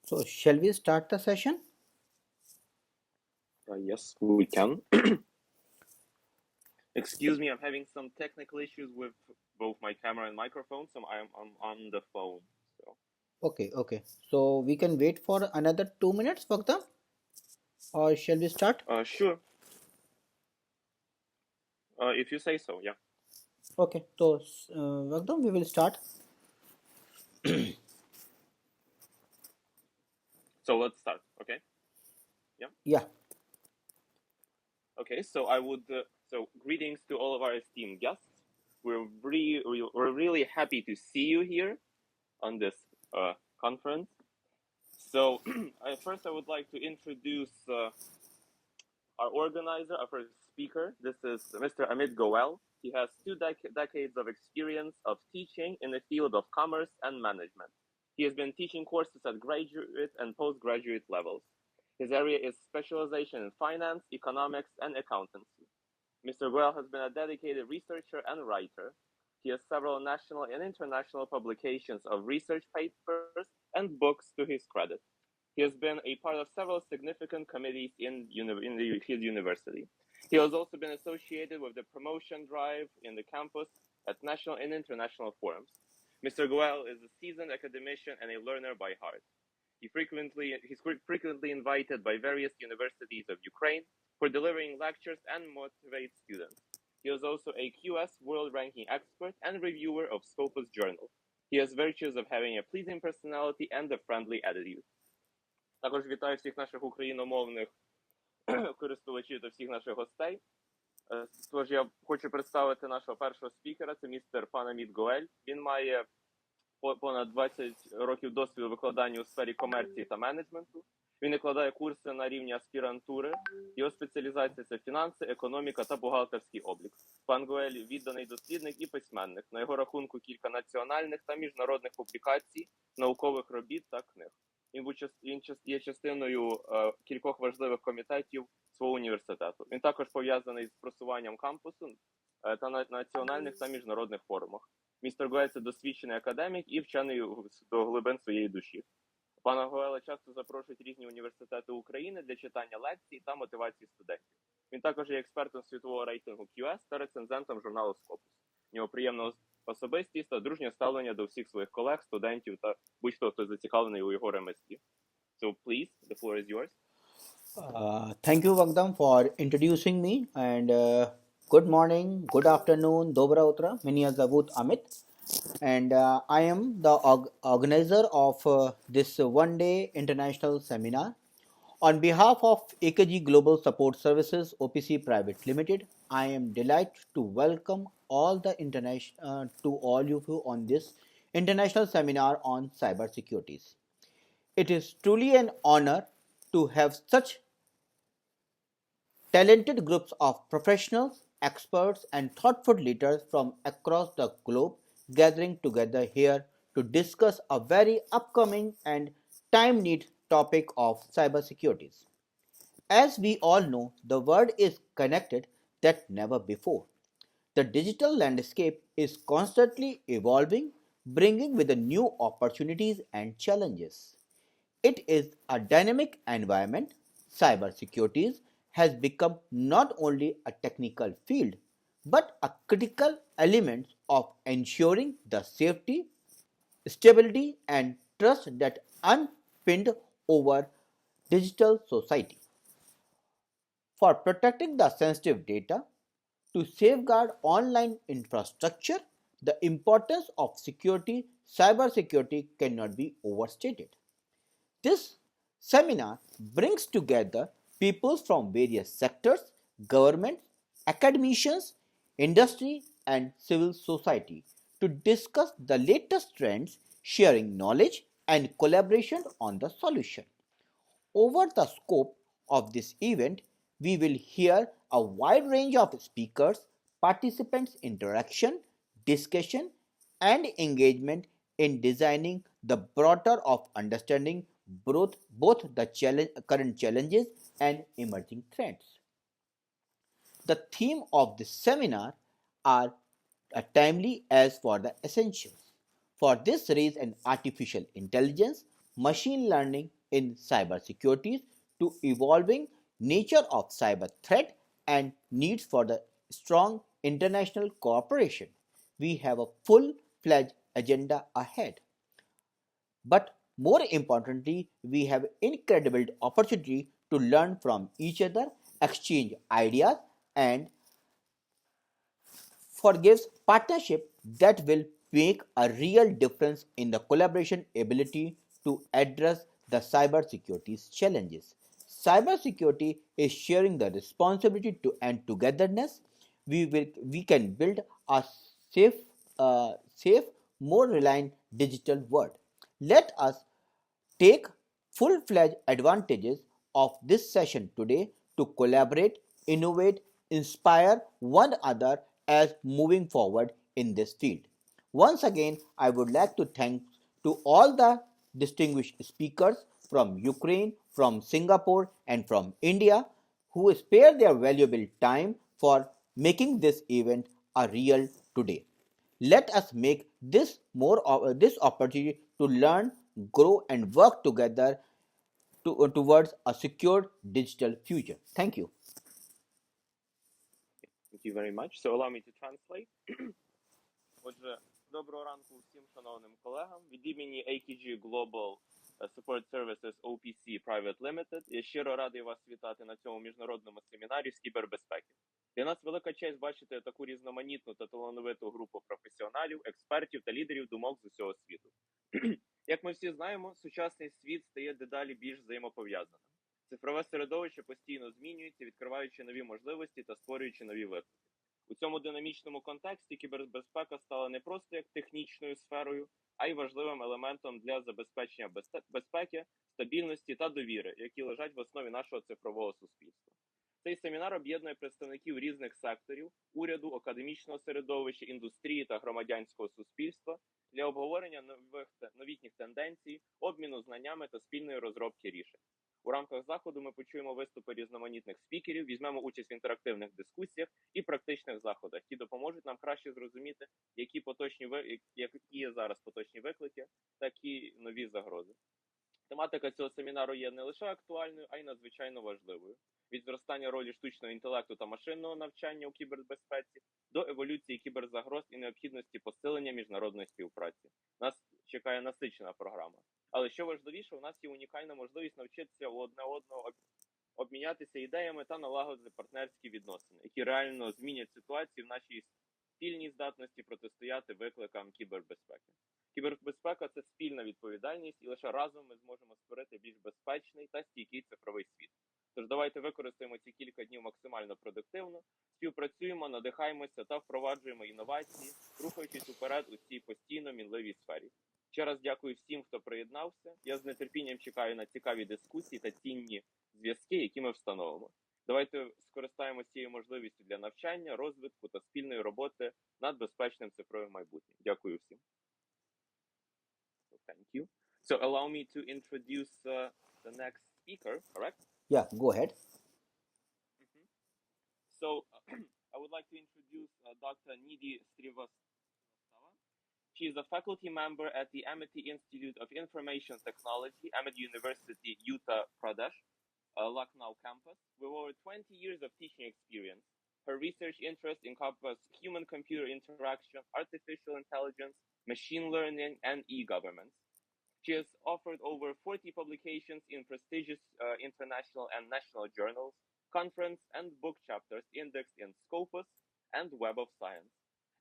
So, shall we start the session? Yes, we can. Excuse me, I'm having some technical issues with both my camera and microphone, so I'm on the phone. So, Okay. So, we can wait for another 2 minutes, Vakta, or shall we start? sure, if you say so, yeah. Okay, so Vakta, we will start. So let's start. Okay, yeah. Yeah, Okay, so greetings to all of our esteemed guests. We're really happy to see you here on this conference. So, first, I would like to introduce our organizer, our first speaker. This is Mr. Amit Goel. He has two decades of experience of teaching in the field of commerce and management. He has been teaching courses at graduate and postgraduate levels. His area is specialization in finance, economics, and accountancy. Mr. Goel has been a dedicated researcher and writer. He has several national and international publications of research papers and books to his credit. He has been a part of several significant committees in his university. He has also been associated with the promotion drive in the campus at national and international forums. Mr. Goel is a seasoned academician and a learner by heart. He's frequently invited by various universities of Ukraine for delivering lectures and motivate students. He is also a QS world ranking expert and reviewer of Scopus Journal. He has virtues of having a pleasing personality and a friendly attitude. Також вітаю всіх наших україномовних користувачів та всіх наших гостей. Тож я хочу представити нашого першого спікера, це містер пан Аміт Гоель. Він має понад 20 років досвіду викладання у сфері комерції та менеджменту. Він викладає курси на рівні аспірантури. Його спеціалізація – це фінанси, економіка та бухгалтерський облік. Пан Гоель – відданий дослідник і письменник. На його рахунку кілька національних та міжнародних публікацій, наукових робіт та книг. Він є частиною кількох важливих комітетів свого університету. Він також пов'язаний з просуванням кампусу та на національних та міжнародних форумах. Містер Гоель – це досвідчений академік і вчений до глибин своєї душі. Пана Гоеля часто запрошують різні університети України для читання лекцій та мотивації студентів. Він також є експертом світового рейтингу QS та рецензентом журналу Scopus. У нього приємна особистість та дружнє ставлення до всіх своїх колег, студентів та будь-хто, хто зацікавлений у його ремеслі. So please, the floor is yours. thank you, Vakdam, for introducing me. And good morning, good afternoon, Dobra Utra, Minya Zavut Amit. And I am the organizer of this one day international seminar. On behalf of AKG Global Support Services OPC Private Limited, I am delighted to welcome all the to all of you on this international seminar on cybersecurities. It is truly an honor to have such talented groups of professionals, experts, and thoughtful leaders from across the globe gathering together here to discuss a very upcoming and time need topic of cybersecurity. As we all know, the world is connected that never before. The digital landscape is constantly evolving, bringing with the new opportunities and challenges. It is a dynamic environment. Cybersecurity has become not only a technical field but a critical element of ensuring the safety, stability, and trust that unpinned over digital society. For protecting the sensitive data, to safeguard online infrastructure, the importance of cybersecurity cannot be overstated. This seminar brings together people from various sectors, governments, academicians, industry, and civil society to discuss the latest trends, sharing knowledge and collaboration on the solution. Over the scope of this event, we will hear a wide range of speakers, participants' interaction, discussion, and engagement in designing the broader of understanding both the current challenges and emerging threats. The theme of this seminar are timely as for the essentials. For this reason, artificial intelligence, machine learning, in cybersecurity to evolving nature of cyber threat and needs for the strong international cooperation. We have a full-fledged agenda ahead. But more importantly, we have incredible opportunity to learn from each other, exchange ideas, and forgives partnership that will make a real difference in the collaboration ability to address the cybersecurity challenges. Cybersecurity is sharing the responsibility to and togetherness. We can build a safe, safe, more reliant digital world. Let us take full-fledged advantages of this session today to collaborate, innovate, inspire one another as moving forward in this field. Once again, I would like to thank to all the distinguished speakers from Ukraine, from Singapore, and from India who spare their valuable time for making this event a real today. Let us make this more of this opportunity to learn, grow, and work together towards a secure digital future. Thank you. Thank you very much. So allow me to translate. Отже, доброго ранку всім шановним колегам. Від імені AKG Global Support Services OPC Private Limited я щиро радий вас вітати на цьому міжнародному семінарі з кібербезпеки. Для нас велика честь бачити таку різноманітну та талановиту групу професіоналів, експертів та лідерів думок з усього світу. Як ми всі знаємо, сучасний світ стає дедалі більш взаємопов'язаним. Цифрове середовище постійно змінюється, відкриваючи нові можливості та створюючи нові виклики. У цьому динамічному контексті кібербезпека стала не просто як технічною сферою, а й важливим елементом для забезпечення безпеки, стабільності та довіри, які лежать в основі нашого цифрового суспільства. Цей семінар об'єднує представників різних секторів, уряду, академічного середовища, індустрії та громадянського суспільства для обговорення новітніх тенденцій, обміну знаннями та спільної розробки рішень. У рамках заходу ми почуємо виступи різноманітних спікерів, візьмемо участь в інтерактивних дискусіях і практичних заходах, які допоможуть нам краще зрозуміти, які є зараз поточні виклики, так і нові загрози. Тематика цього семінару є не лише актуальною, а й надзвичайно важливою. Від зростання ролі штучного інтелекту та машинного навчання у кібербезпеці до еволюції кіберзагроз і необхідності посилення міжнародної співпраці. Нас чекає насичена програма. Але що важливіше, у нас є унікальна можливість навчитися у одне одного обмінятися ідеями та налагодити партнерські відносини, які реально змінять ситуацію в нашій спільній здатності протистояти викликам кібербезпеки. Кібербезпека – це спільна відповідальність, і лише разом ми зможемо створити більш безпечний та стійкий цифровий світ. Тож давайте використаємо ці кілька днів максимально продуктивно, співпрацюємо, надихаємося та впроваджуємо інновації, рухаючись уперед у цій постійно мінливій сфері. Ще раз дякую всім, хто приєднався. Я з нетерпінням чекаю на цікаві дискусії та цінні зв'язки, які ми встановимо. Давайте скористаємося цією можливістю для навчання, розвитку та спільної роботи над безпечним цифровим майбутнім. Дякую всім. Thank you. So allow me to introduce the next speaker, correct? Yeah, go ahead. So I would like to introduce Dr. Nidhi Srivastava. She is a faculty member at the Amity Institute of Information Technology, Amity University, Uttar Pradesh, Lucknow campus, with over 20 years of teaching experience. Her research interests encompass human-computer interaction, artificial intelligence, machine learning, and e-governance. She has authored over 40 publications in prestigious international and national journals, conference and book chapters indexed in Scopus and Web of Science.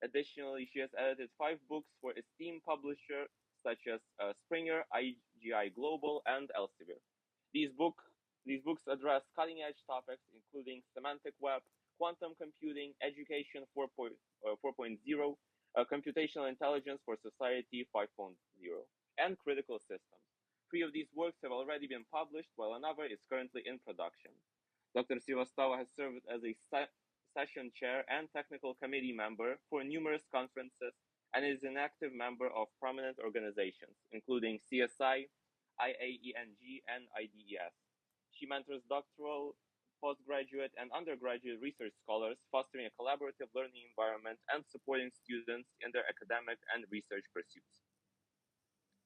Additionally, she has edited 5 books for esteemed publishers such as Springer, IGI Global, and Elsevier. These books address cutting-edge topics including semantic web, quantum computing, education 4.0, computational intelligence for society 5.0, and critical systems. 3 of these works have already been published, while another is currently in production. Dr. Srivastava has served as a session chair and technical committee member for numerous conferences and is an active member of prominent organizations, including CSI, IAENG, and IDES. She mentors doctoral, postgraduate, and undergraduate research scholars, fostering a collaborative learning environment and supporting students in their academic and research pursuits.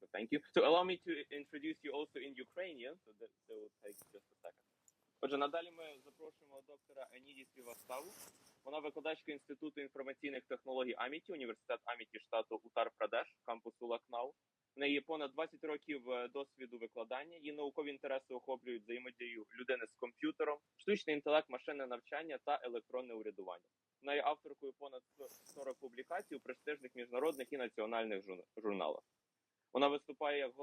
So thank you. So allow me to introduce you also in Ukrainian, so that will take just a second. Отже, надалі ми запрошуємо доктора Еніді Сріваставу. Вона викладачка Інституту інформаційних технологій Аміті, університет Аміті штату Утар-Прадеш, кампусу Лакнау. В неї понад 20 років досвіду викладання. Її наукові інтереси охоплюють взаємодію людини з комп'ютером, штучний інтелект, машинне навчання та електронне урядування. Вона є авторкою понад 40 публікацій у престижних міжнародних і національних журналах. Вона виступає як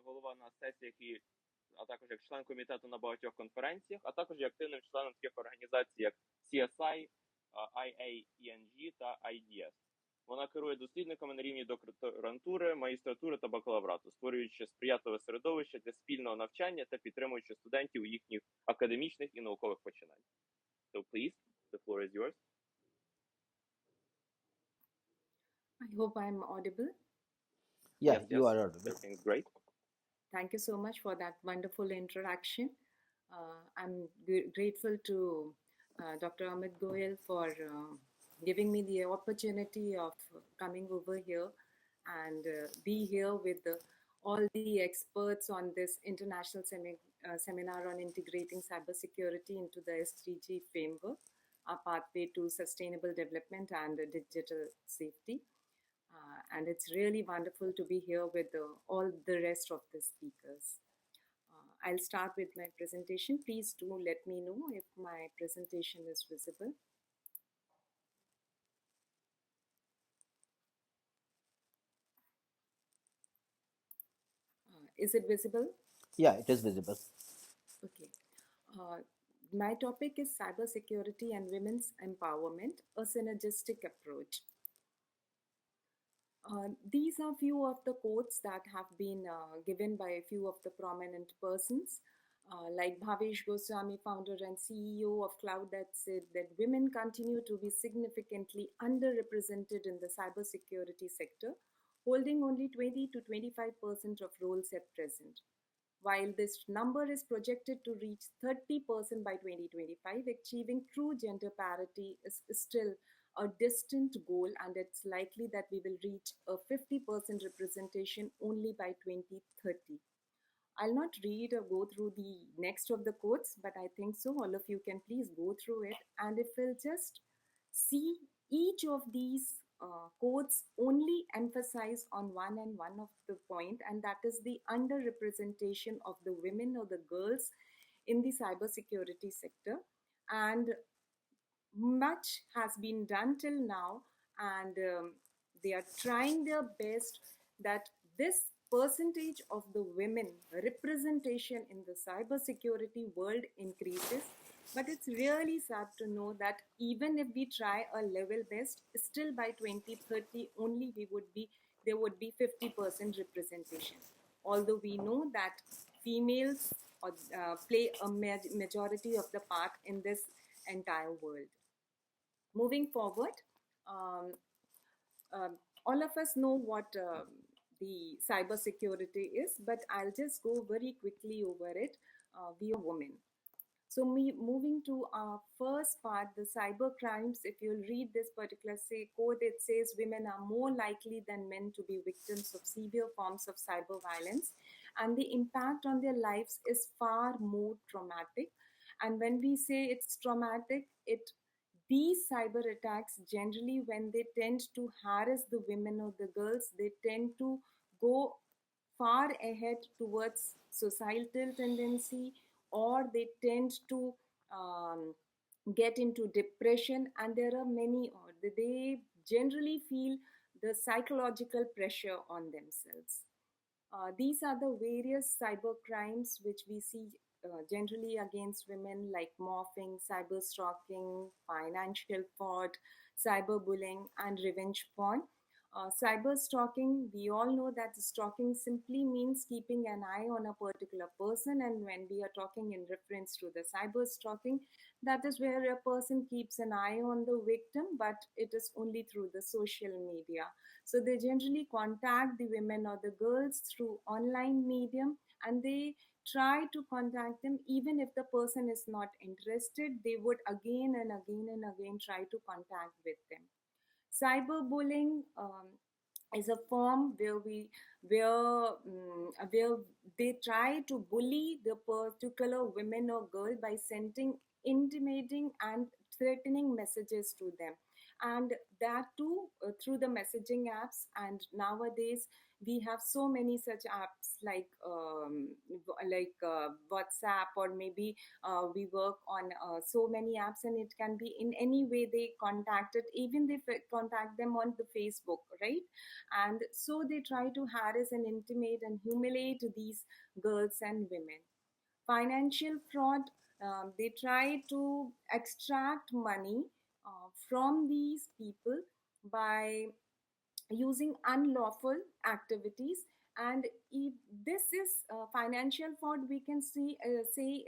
голова на сесіях, а також як член комітету на багатьох конференціях, а також є активним членом таких організацій, як CSI, IAENG та IDS. Вона керує дослідниками на рівні докторантури, магістратури та бакалаврату, створюючи сприятливе середовище для спільного навчання та підтримуючи студентів у їхніх академічних і наукових починаннях. So please, the floor is yours. I hope I'm audible. Yes, you are audible. Everything's great. Thank you so much for that wonderful introduction. I'm grateful to Dr. Amit Goyal for giving me the opportunity of coming over here and be here with all the experts on this international seminar on integrating cybersecurity into the SDG framework, a pathway to sustainable development and digital safety. And it's really wonderful to be here with all the rest of the speakers. I'll start with my presentation. Please do let me know if my presentation is visible. Is it visible? Yeah, it is visible. Okay. My topic is cybersecurity and women's empowerment, a synergistic approach. These are few of the quotes that have been given by a few of the prominent persons, like Bhavesh Goswami, founder and CEO of Cloud, that said that women continue to be significantly underrepresented in the cybersecurity sector, holding only 20 to 25% of roles at present. While this number is projected to reach 30% by 2025, achieving true gender parity is still a distant goal, and it's likely that we will reach a 50% representation only by 2030. I'll not read or go through the next of the quotes, but I think so all of you can please go through it, and if we'll just see each of these quotes only emphasize on one of the point, and that is the underrepresentation of the women or the girls in the cybersecurity sector. And much has been done till now, and they are trying their best that this percentage of the women representation in the cybersecurity world increases. But it's really sad to know that even if we try a level best, still by 2030 only there would be 50% representation. Although we know that females play a majority of the part in this entire world. Moving forward, all of us know what the cybersecurity is, but I'll just go very quickly over it. We are women. So moving to our first part, the cyber crimes, if you'll read this particular quote, it says women are more likely than men to be victims of severe forms of cyber violence, and the impact on their lives is far more traumatic. And when we say it's traumatic, these cyber attacks, generally when they tend to harass the women or the girls, they tend to go far ahead towards societal tendency, or they tend to get into depression, and there are many, or they generally feel the psychological pressure on themselves. These are the various cyber crimes which we see generally against women, like morphing, cyber stalking, financial fraud, cyberbullying, and revenge porn. Cyber stalking, we all know that stalking simply means keeping an eye on a particular person, and when we are talking in reference to the cyber stalking, that is where a person keeps an eye on the victim, but it is only through the social media. So they generally contact the women or the girls through online medium, and they try to contact them. Even if the person is not interested, they would again and again try to contact with them. Cyberbullying, is a form where they try to bully the particular women or girl by sending intimating and threatening messages to them, and that too through the messaging apps. And nowadays we have so many such apps like WhatsApp, or maybe we work on so many apps, and it can be in any way they contact it, even they contact them on the Facebook, right? And so they try to harass and intimidate and humiliate these girls and women. Financial fraud, they try to extract money from these people by using unlawful activities. And if this is financial fraud, we can say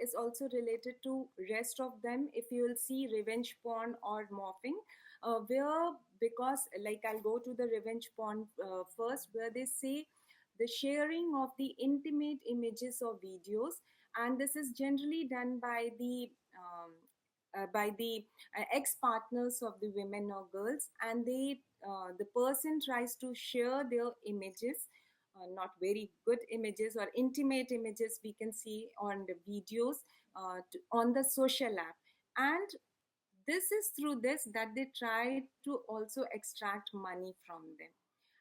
is also related to rest of them. If you will see revenge porn or morphing, where, because like I'll go to the revenge porn first, where they say the sharing of the intimate images or videos, and this is generally done by the ex-partners of the women or girls, and the person tries to share their images, not very good images or intimate images we can see on the videos, on the social app. And this is through this that they try to also extract money from them.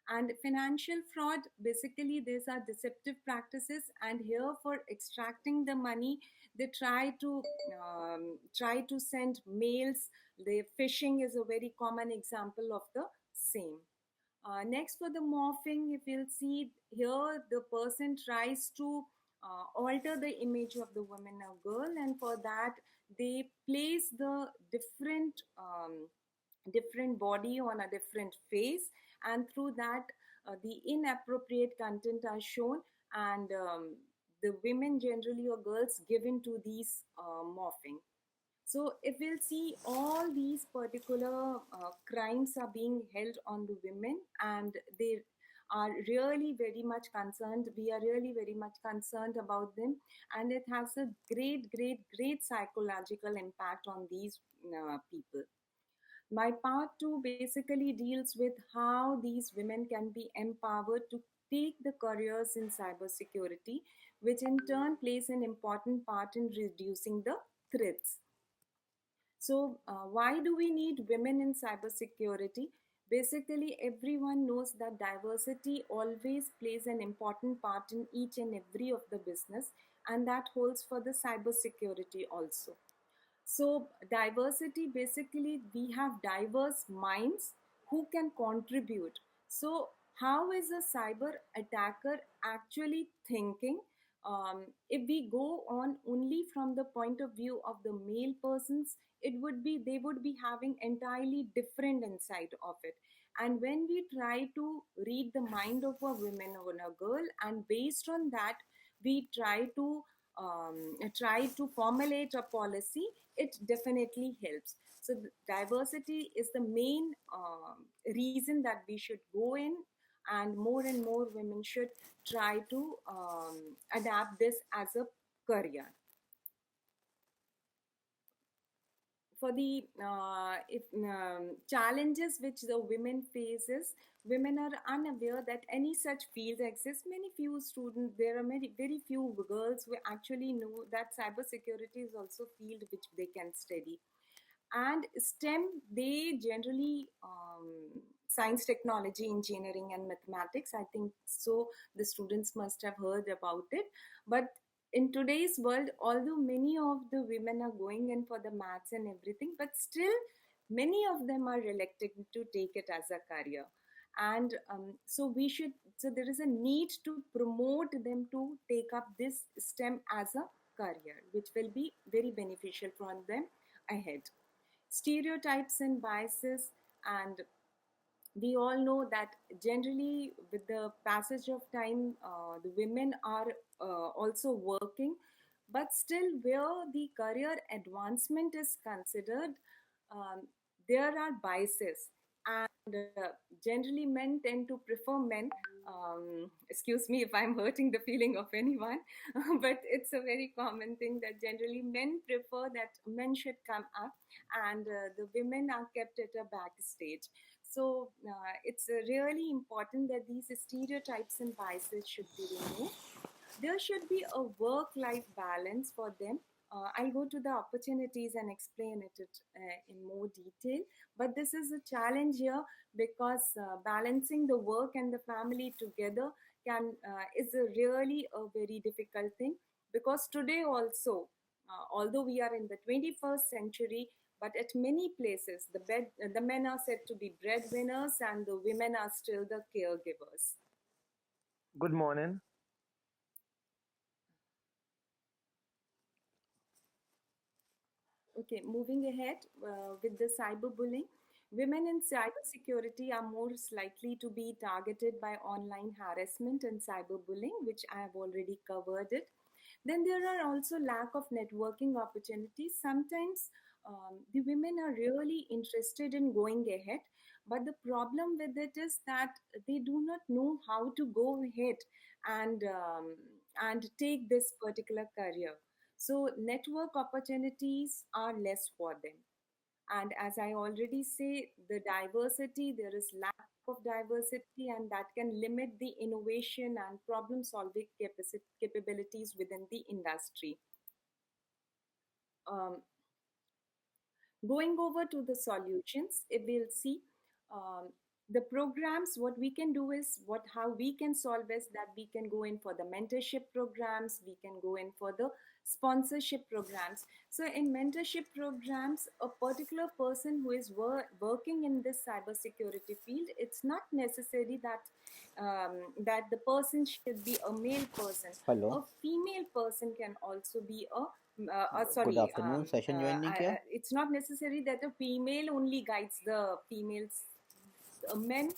And financial fraud, basically these are deceptive practices, and here for extracting the money, they try to send mails. The phishing is a very common example of the same. Next, for the morphing, if you'll see here, the person tries to alter the image of the woman or girl, and for that they place the different body on a different face, and through that the inappropriate content are shown, and the women generally or girls given to these morphing. So if we'll see, all these particular crimes are being held on the women, and they are really very much concerned. We are really very much concerned about them, and it has a great psychological impact on these people. My part two basically deals with how these women can be empowered to take the careers in cybersecurity, which in turn plays an important part in reducing the threats. So, why do we need women in cybersecurity? Basically, everyone knows that diversity always plays an important part in each and every of the business, and that holds for the cybersecurity also. So, diversity, basically, we have diverse minds who can contribute. So, how is a cyber attacker actually thinking? If we go on only from the point of view of the male persons, it would be they would be having entirely different insight of it. And when we try to read the mind of a woman or a girl, and based on that, we try to formulate a policy, it definitely helps. So diversity is the main reason that we should go in, and more women should try to adapt this as a career. For the challenges which the women faces, women are unaware that any such field exists. Many few students, there are many very few girls who actually know that cybersecurity is also field which they can study. And STEM, they generally science, technology, engineering, and mathematics, I think so the students must have heard about it. But in today's world, although many of the women are going in for the maths and everything, but still many of them are reluctant to take it as a career. And so there is a need to promote them to take up this STEM as a career, which will be very beneficial for them ahead. Stereotypes and biases, and we all know that generally with the passage of time, the women are also working, but still where the career advancement is considered, um, there are biases. And generally men tend to prefer men. Excuse me if I'm hurting the feeling of anyone, but it's a very common thing that generally men prefer that men should come up, and the women are kept at a backstage. So it's really important that these stereotypes and biases should be removed. There should be a work life balance for them. I'll go to the opportunities and explain it in more detail. But this is a challenge here because balancing the work and the family together can is a really a very difficult thing. Because today also, although we are in the 21st century, but at many places the men are said to be breadwinners and the women are still the caregivers. Good morning. Okay, moving ahead with the cyberbullying. Women in cybersecurity are more likely to be targeted by online harassment and cyberbullying, which I have already covered it. Then there are also lack of networking opportunities. Sometimes the women are really interested in going ahead, but the problem with it is that they do not know how to go ahead and take this particular career. So network opportunities are less for them. And as I already say, the diversity, there is lack of diversity, and that can limit the innovation and problem solving capabilities within the industry. Um, Going over to the solutions, if we'll see um, the programs, what we can do is what how we can solve is that we can go in for the mentorship programs, we can go in for the sponsorship programs. So in mentorship programs, a particular person who is working in this cybersecurity field, it's not necessary that the person should be a male person. A Hello. female person can also be a Good sorry, afternoon. Session joining here. it's not necessary that a female only guides the females. A male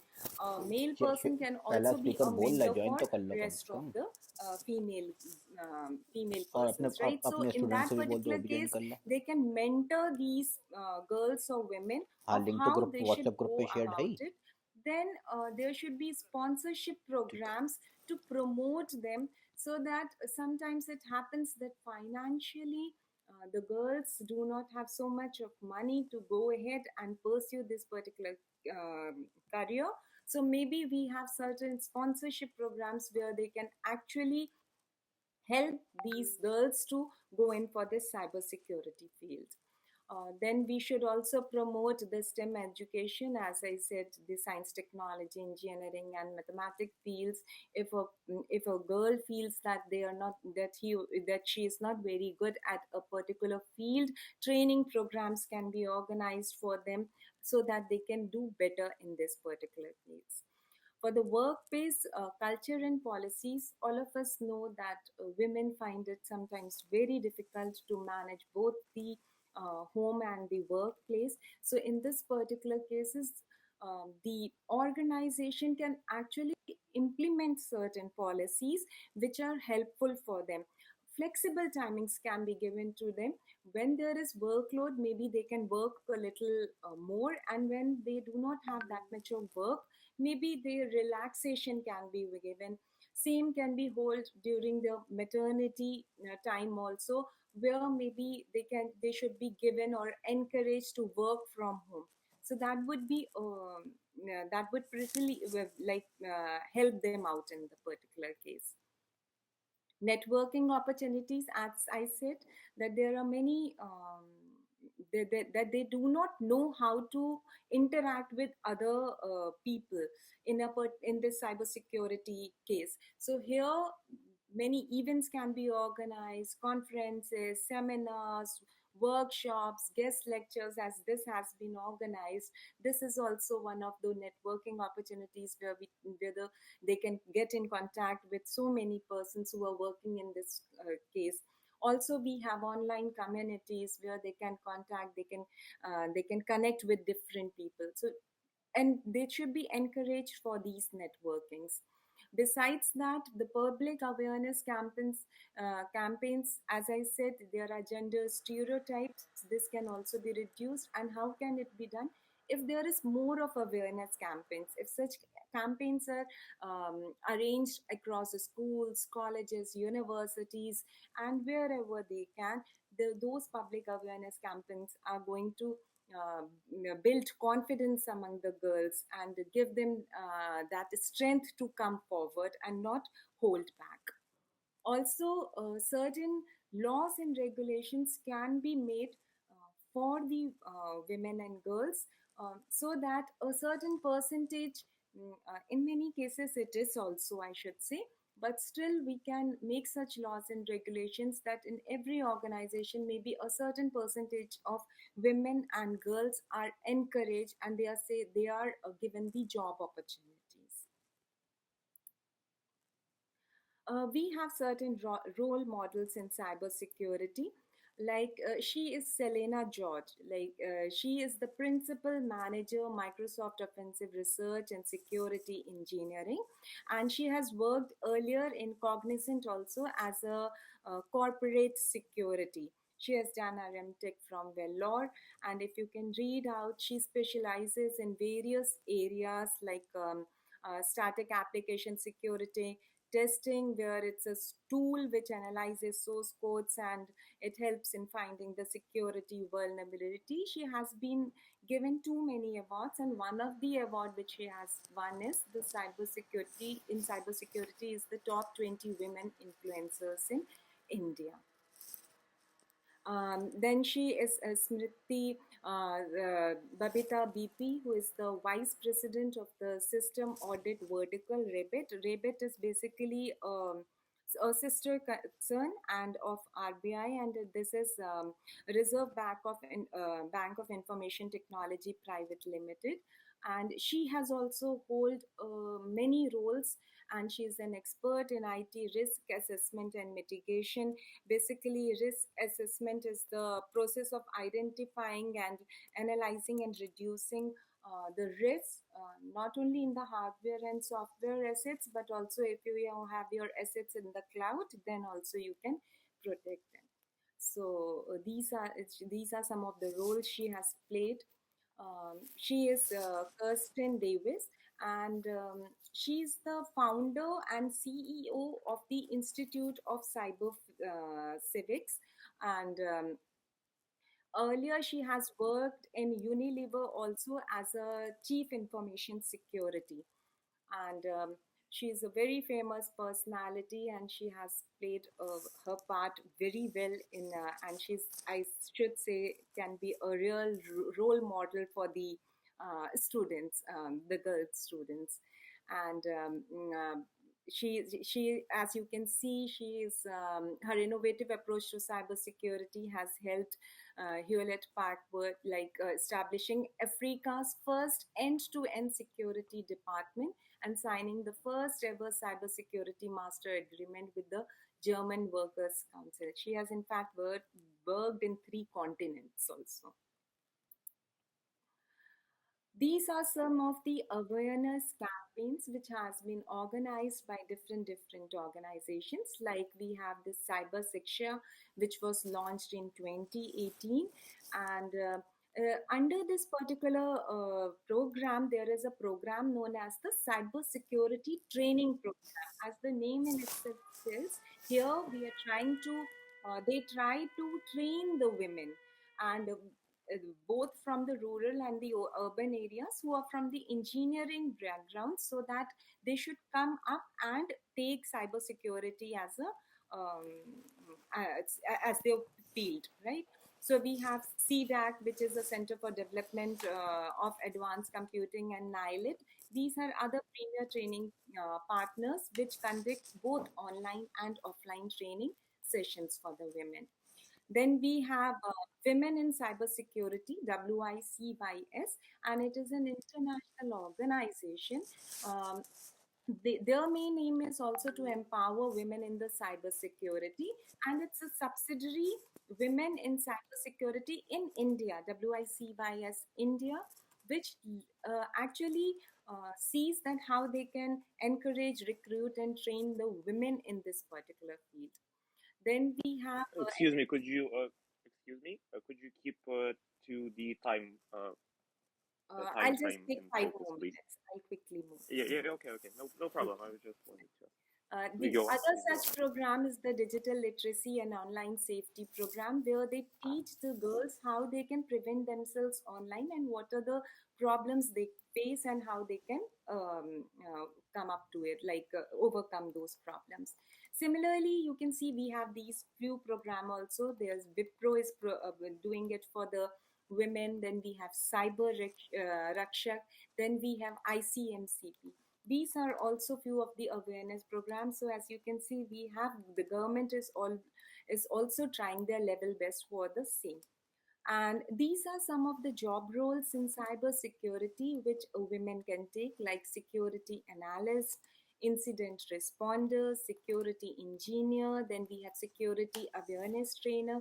person can पहला also be speaker a बोल रहा है mentor join for तो कर लो कम rest से of come. the female female और अपने persons, right? So अपने in स्टूडेंट that से भी बोल दो particular अभी ज्वाइन case, कर लो. they can mentor these girls or women हाँ, of लिंक तो how group they should WhatsApp group go पे शेयर्ड है about he. it. Then there should be sponsorship ठीक. programs to promote them, so that sometimes it happens that financially the girls do not have so much of money to go ahead and pursue this particular career. So maybe we have certain sponsorship programs where they can actually help these girls to go in for this cybersecurity field. Then we should also promote the STEM education, as I said, the science, technology, engineering, and mathematics fields. If a girl feels that they are not that she is not very good at a particular field, training programs can be organized for them so that they can do better in this particular fields. For the workplace culture and policies, all of us know that women find it sometimes very difficult to manage both the home and the workplace. So, in this particular cases, the organization can actually implement certain policies which are helpful for them. Flexible timings can be given to them. When there is workload, maybe they can work a little more, and when they do not have that much of work, maybe the relaxation can be given. Same can be held during the maternity time also, where maybe they should be given or encouraged to work from home. So that would be that would pretty help them out in the particular case. Networking opportunities, as I said, that there are many that they do not know how to interact with other people in this cybersecurity case. So here many events can be organized, conferences, seminars, workshops, guest lectures, as this has been organized. This is also one of the networking opportunities where they can get in contact with so many persons who are working in this case. Also we have online communities where they can contact, they can connect with different people. So and they should be encouraged for these networkings. Besides that, the public awareness campaigns, as I said, there are gender stereotypes. This can also be reduced. And how can it be done? If there is more of awareness campaigns, if such campaigns are arranged across the schools, colleges, universities, and wherever they can, those public awareness campaigns are going to build confidence among the girls and give them that strength to come forward and not hold back. Also, certain laws and regulations can be made for the women and girls so that a certain percentage, in many cases it is also, I should say, but still we can make such laws and regulations that in every organization maybe a certain percentage of women and girls are encouraged and they are given the job opportunities. We have certain role models in cybersecurity. She is Selena George. She is the principal manager, Microsoft Offensive Research and Security Engineering, and she has worked earlier in Cognizant also as a corporate security. She has done her MTech from Vellore, and if you can read out, she specializes in various areas like static application security, testing, where it's a tool which analyzes source codes and it helps in finding the security vulnerability. She has been given too many awards, and one of the award which she has won is the cybersecurity. In cybersecurity, is the top 20 women influencers in India. Then she is Smriti Babita BP, who is the Vice President of the System Audit Vertical, REBIT. REBIT is basically a sister concern and of RBI, and this is Reserve Bank of Information Technology Private Limited. And she has also hold many roles, and she is an expert in IT risk assessment and mitigation. Basically, risk assessment is the process of identifying and analyzing and reducing the risks, not only in the hardware and software assets, but also if you have your assets in the cloud, then also you can protect them. So these are some of the roles she has played. She is Kirsten Davis, and she's the founder and CEO of the Institute of Cyber Civics. And earlier, she has worked in Unilever also as a chief information security. And she is a very famous personality, and she has played her part very well in and she's, I should say, can be a real role model for the students, the girl students. And she, as you can see, she is her innovative approach to cybersecurity has helped Hewlett Packard establishing Africa's first end-to-end security department and signing the first ever cybersecurity master agreement with the German Workers' Council. She has in fact worked in 3 continents also. These are some of the awareness campaigns which has been organized by different organizations. Like we have this Cyber Shiksha, which was launched in 2018, and under this particular program, there is a program known as the Cyber Security Training Program. As the name in itself says, here we are trying to they try to train the women, and both from the rural and the urban areas who are from the engineering background, so that they should come up and take cybersecurity as a as their field, right? So we have CDAC, which is the Center for Development of Advanced Computing, and NILIT. These are other premier training partners which conduct both online and offline training sessions for the women. Then we have Women in Cybersecurity, WICYS, and it is an international organization. Their main aim is also to empower women in the cybersecurity, and it's a subsidiary, Women in Cybersecurity in India, WICYS India, which actually sees that how they can encourage, recruit, and train the women in this particular field. Then we have Excuse me, could you could you keep to the time I'll just frame take in 5 focus, more please? minutes. I'll quickly move. Yeah, okay, no problem. I was just wanted to. We The go on. other such program is the digital literacy and online safety program, where they teach the girls how they can prevent themselves online and what are the problems they face and how they can come up to it, like overcome those problems. Similarly, you can see we have these few program also. There's Wipro is doing it for the women. Then we have Rakshak. Then we have ICMCP. These are also few of the awareness programs. So as you can see, we have the government is also trying their level best for the same. And these are some of the job roles in cyber security which women can take, like security analyst, incident responder, security engineer. Then we have security awareness trainer.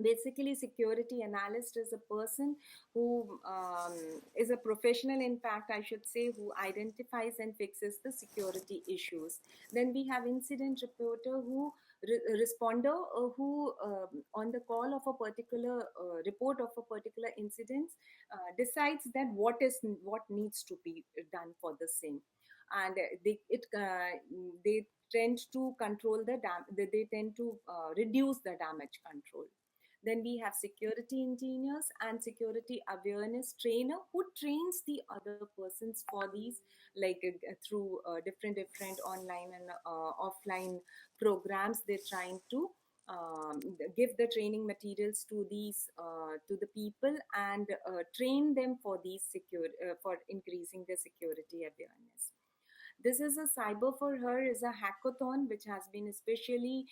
Basically, security analyst is a person who is a professional, in fact I should say, who identifies and fixes the security issues. Then we have incident reporter, who responder, who on the call of a particular report of a particular incident, decides that what needs to be done for the same. And they tend to control they tend to reduce the damage control. Then we have security engineers and security awareness trainer, who trains the other persons for these, like through different online and offline programs. They're trying to give the training materials to these to the people and train them for these for increasing the security awareness. This is a Cyber for Her is a hackathon which has been especially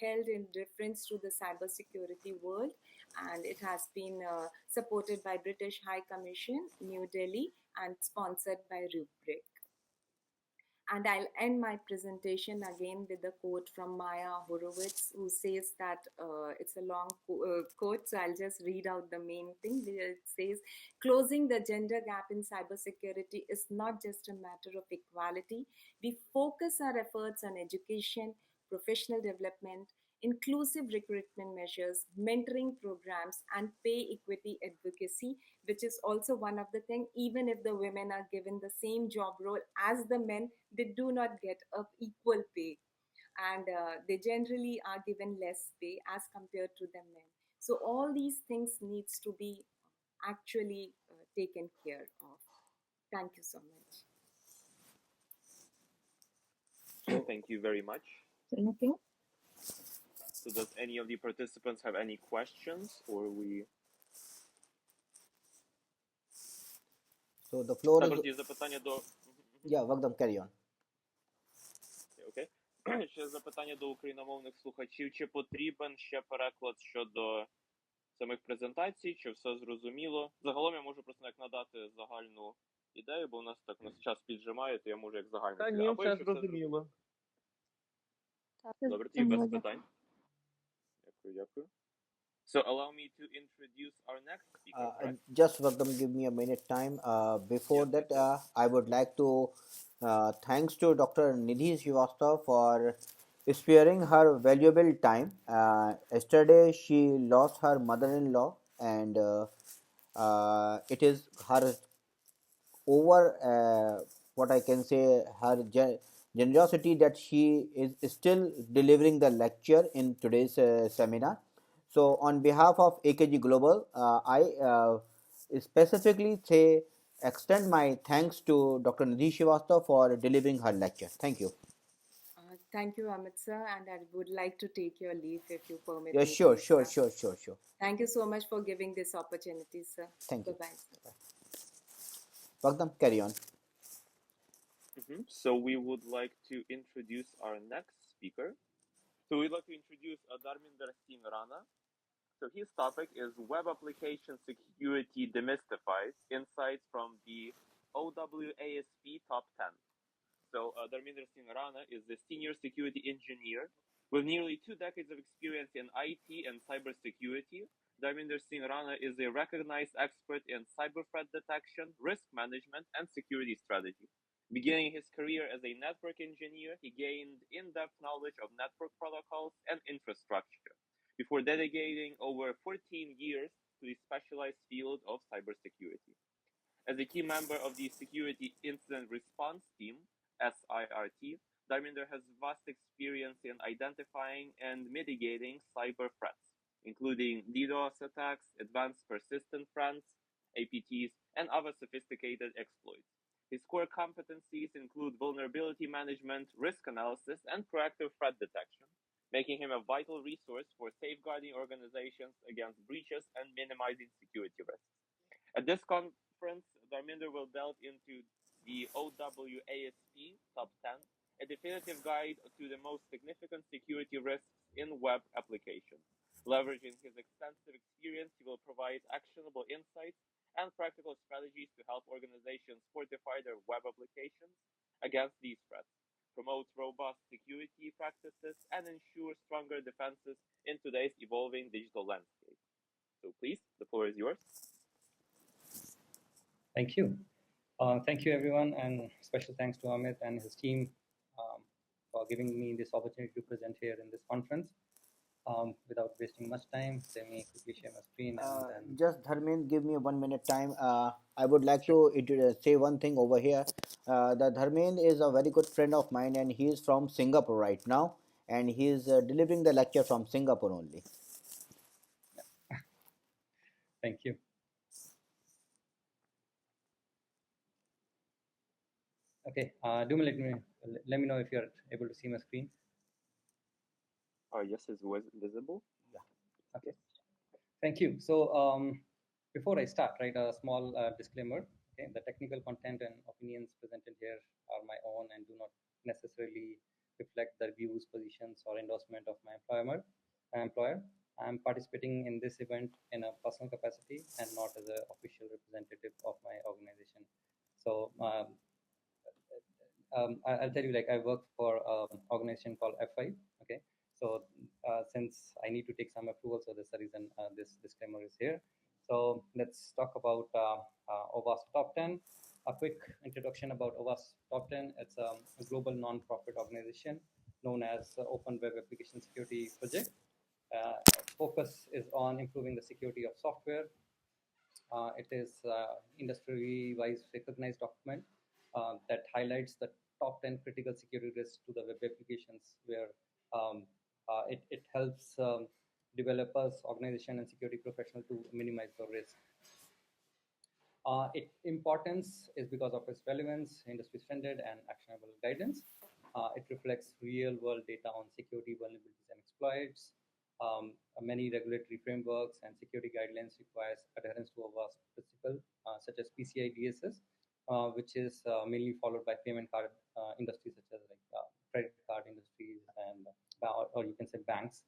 held in reference to the cybersecurity world, and it has been supported by British High Commission, New Delhi, and sponsored by Rubrik. And I'll end my presentation again with a quote from Maya Horowitz, who says that it's a long quote, so I'll just read out the main thing. It says, closing the gender gap in cybersecurity is not just a matter of equality. We focus our efforts on education, professional development, inclusive recruitment measures, mentoring programs, and pay equity advocacy, which is also one of the things. Even if the women are given the same job role as the men, they do not get a equal pay, and they generally are given less pay as compared to the men. So all these things needs to be actually taken care of. Thank you so much. Thank you very much. Thank you. So does any of the participants have any questions, or we... So the floor Також is... є запитання до... Yeah, Vagdam, carry on. Окей. Ще запитання до україномовних слухачів. Чи потрібен ще переклад щодо самих презентацій, чи все зрозуміло? Загалом я можу просто як надати загальну ідею, бо у нас час піджимає, то я можу як загальну. Та ні, все зрозуміло. Добре, тоді без питань. Дякую. So allow me to introduce our next speaker. Right? Just Vagdam, give me a minute time. Before that, I would like to thanks to Dr. Nidhi Srivastava for sparing her valuable time. Yesterday, she lost her mother-in-law, and it is her over what I can say, her generosity that she is still delivering the lecture in today's seminar. So on behalf of AKG Global, I specifically extend my thanks to Dr. Nidhi Srivastava for delivering her lecture. Thank you. Thank you, Amit sir, and I would like to take your leave if you permit Yeah, me. sure. Thank you so much for giving this opportunity, sir. Thank you. Bye-bye. Vagdam, carry on. So we would like to introduce our next speaker. So we'd like to introduce Dharminder Singh Rana. So his topic is Web Application Security Demystified, Insights from the OWASP Top 10. So Dharminder Singh Rana is a senior security engineer with nearly 2 decades of experience in IT and cybersecurity. Dharminder Singh Rana is a recognized expert in cyber threat detection, risk management, and security strategy. Beginning his career as a network engineer, he gained in-depth knowledge of network protocols and infrastructure before dedicating over 14 years to the specialized field of cybersecurity. As a key member of the Security Incident Response Team, SIRT, Dharminder has vast experience in identifying and mitigating cyber threats, including DDoS attacks, advanced persistent threats, APTs, and other sophisticated exploits. His core competencies include vulnerability management, risk analysis, and proactive threat detection, making him a vital resource for safeguarding organizations against breaches and minimizing security risks. At this conference, Dharminder will delve into the OWASP Top 10, a definitive guide to the most significant security risks in web applications. Leveraging his extensive experience, he will provide actionable insights and practical strategies to help organizations fortify their web applications against these threats, promote robust security practices, and ensure stronger defenses in today's evolving digital landscape. So please, the floor is yours. Thank you. Thank you, everyone, and special thanks to Amit and his team for giving me this opportunity to present here in this conference. Without wasting much time, let me quickly share my screen. And Just Dharmen, give me 1 minute time. I would like to say one thing over here. The Dharmen is a very good friend of mine, and he is from Singapore right now, and he is delivering the lecture from Singapore only. Thank you. Okay, let me know if you're able to see my screen. Yes, it's visible. Yeah. Okay. Thank you. So before I start, right, a small disclaimer. Okay, the technical content and opinions presented here are my own and do not necessarily reflect the views, positions, or endorsement of my employer. I'm participating in this event in a personal capacity and not as an official representative of my organization. So I'll tell you, like, I work for an organization called F5. Okay, so since I need to take some approval, so that's the reason this disclaimer is here. So let's talk about OWASP Top 10. A quick introduction about OWASP Top 10. It's a global non-profit organization known as Open Web Application Security Project. Focus is on improving the security of software. It is industry-wise recognized document that highlights the top 10 critical security risks to the web applications, where it helps developers, organization, and security professionals to minimize the risk. Its importance is because of its relevance, industry standard, and actionable guidance. It reflects real-world data on security vulnerabilities and exploits. Many regulatory frameworks and security guidelines requires adherence to OWASP principle, such as PCI DSS, which is mainly followed by payment card industries such as like credit card industries and or you can say banks,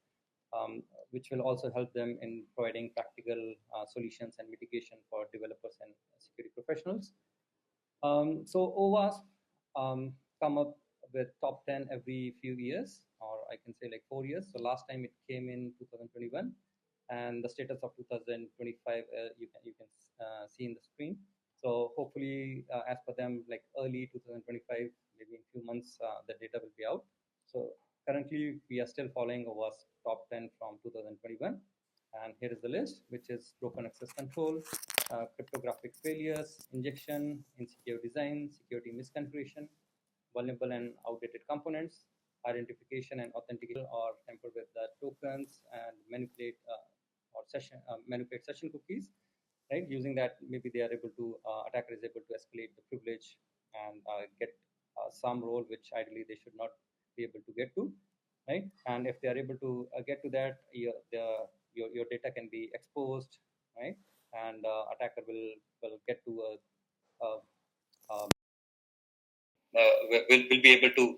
which will also help them in providing practical solutions and mitigation for developers and security professionals. So OWASP come up with top 10 every few years, or I can say like 4 years. So last time it came in 2021, and the status of 2025 you can see in the screen. So hopefully, as per them, like early 2025, maybe in a few months, the data will be out. So currently, we are still following OWASP top 10 from 2021. And here is the list, which is broken access control, cryptographic failures, injection, insecure design, security misconfiguration, vulnerable and outdated components, identification and authentication, or tamper with the tokens and manipulate manipulate session cookies. Right, using that, maybe they are able to attacker is able to escalate the privilege and get some role which ideally they should not be able to get to. Right, and if they are able to get to that, your data can be exposed. Right, and attacker will get to will be able to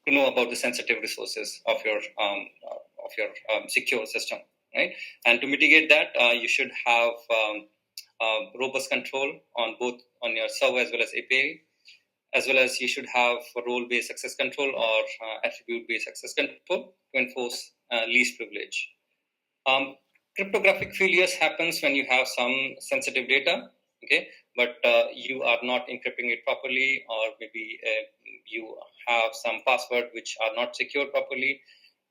know about the sensitive resources of your secure system. Right, and to mitigate that, you should have robust control on both on your server as well as API, as well as you should have role-based access control or attribute-based access control to enforce least privilege. Cryptographic failures happens when you have some sensitive data, okay, but you are not encrypting it properly, or maybe you have some password which are not secured properly,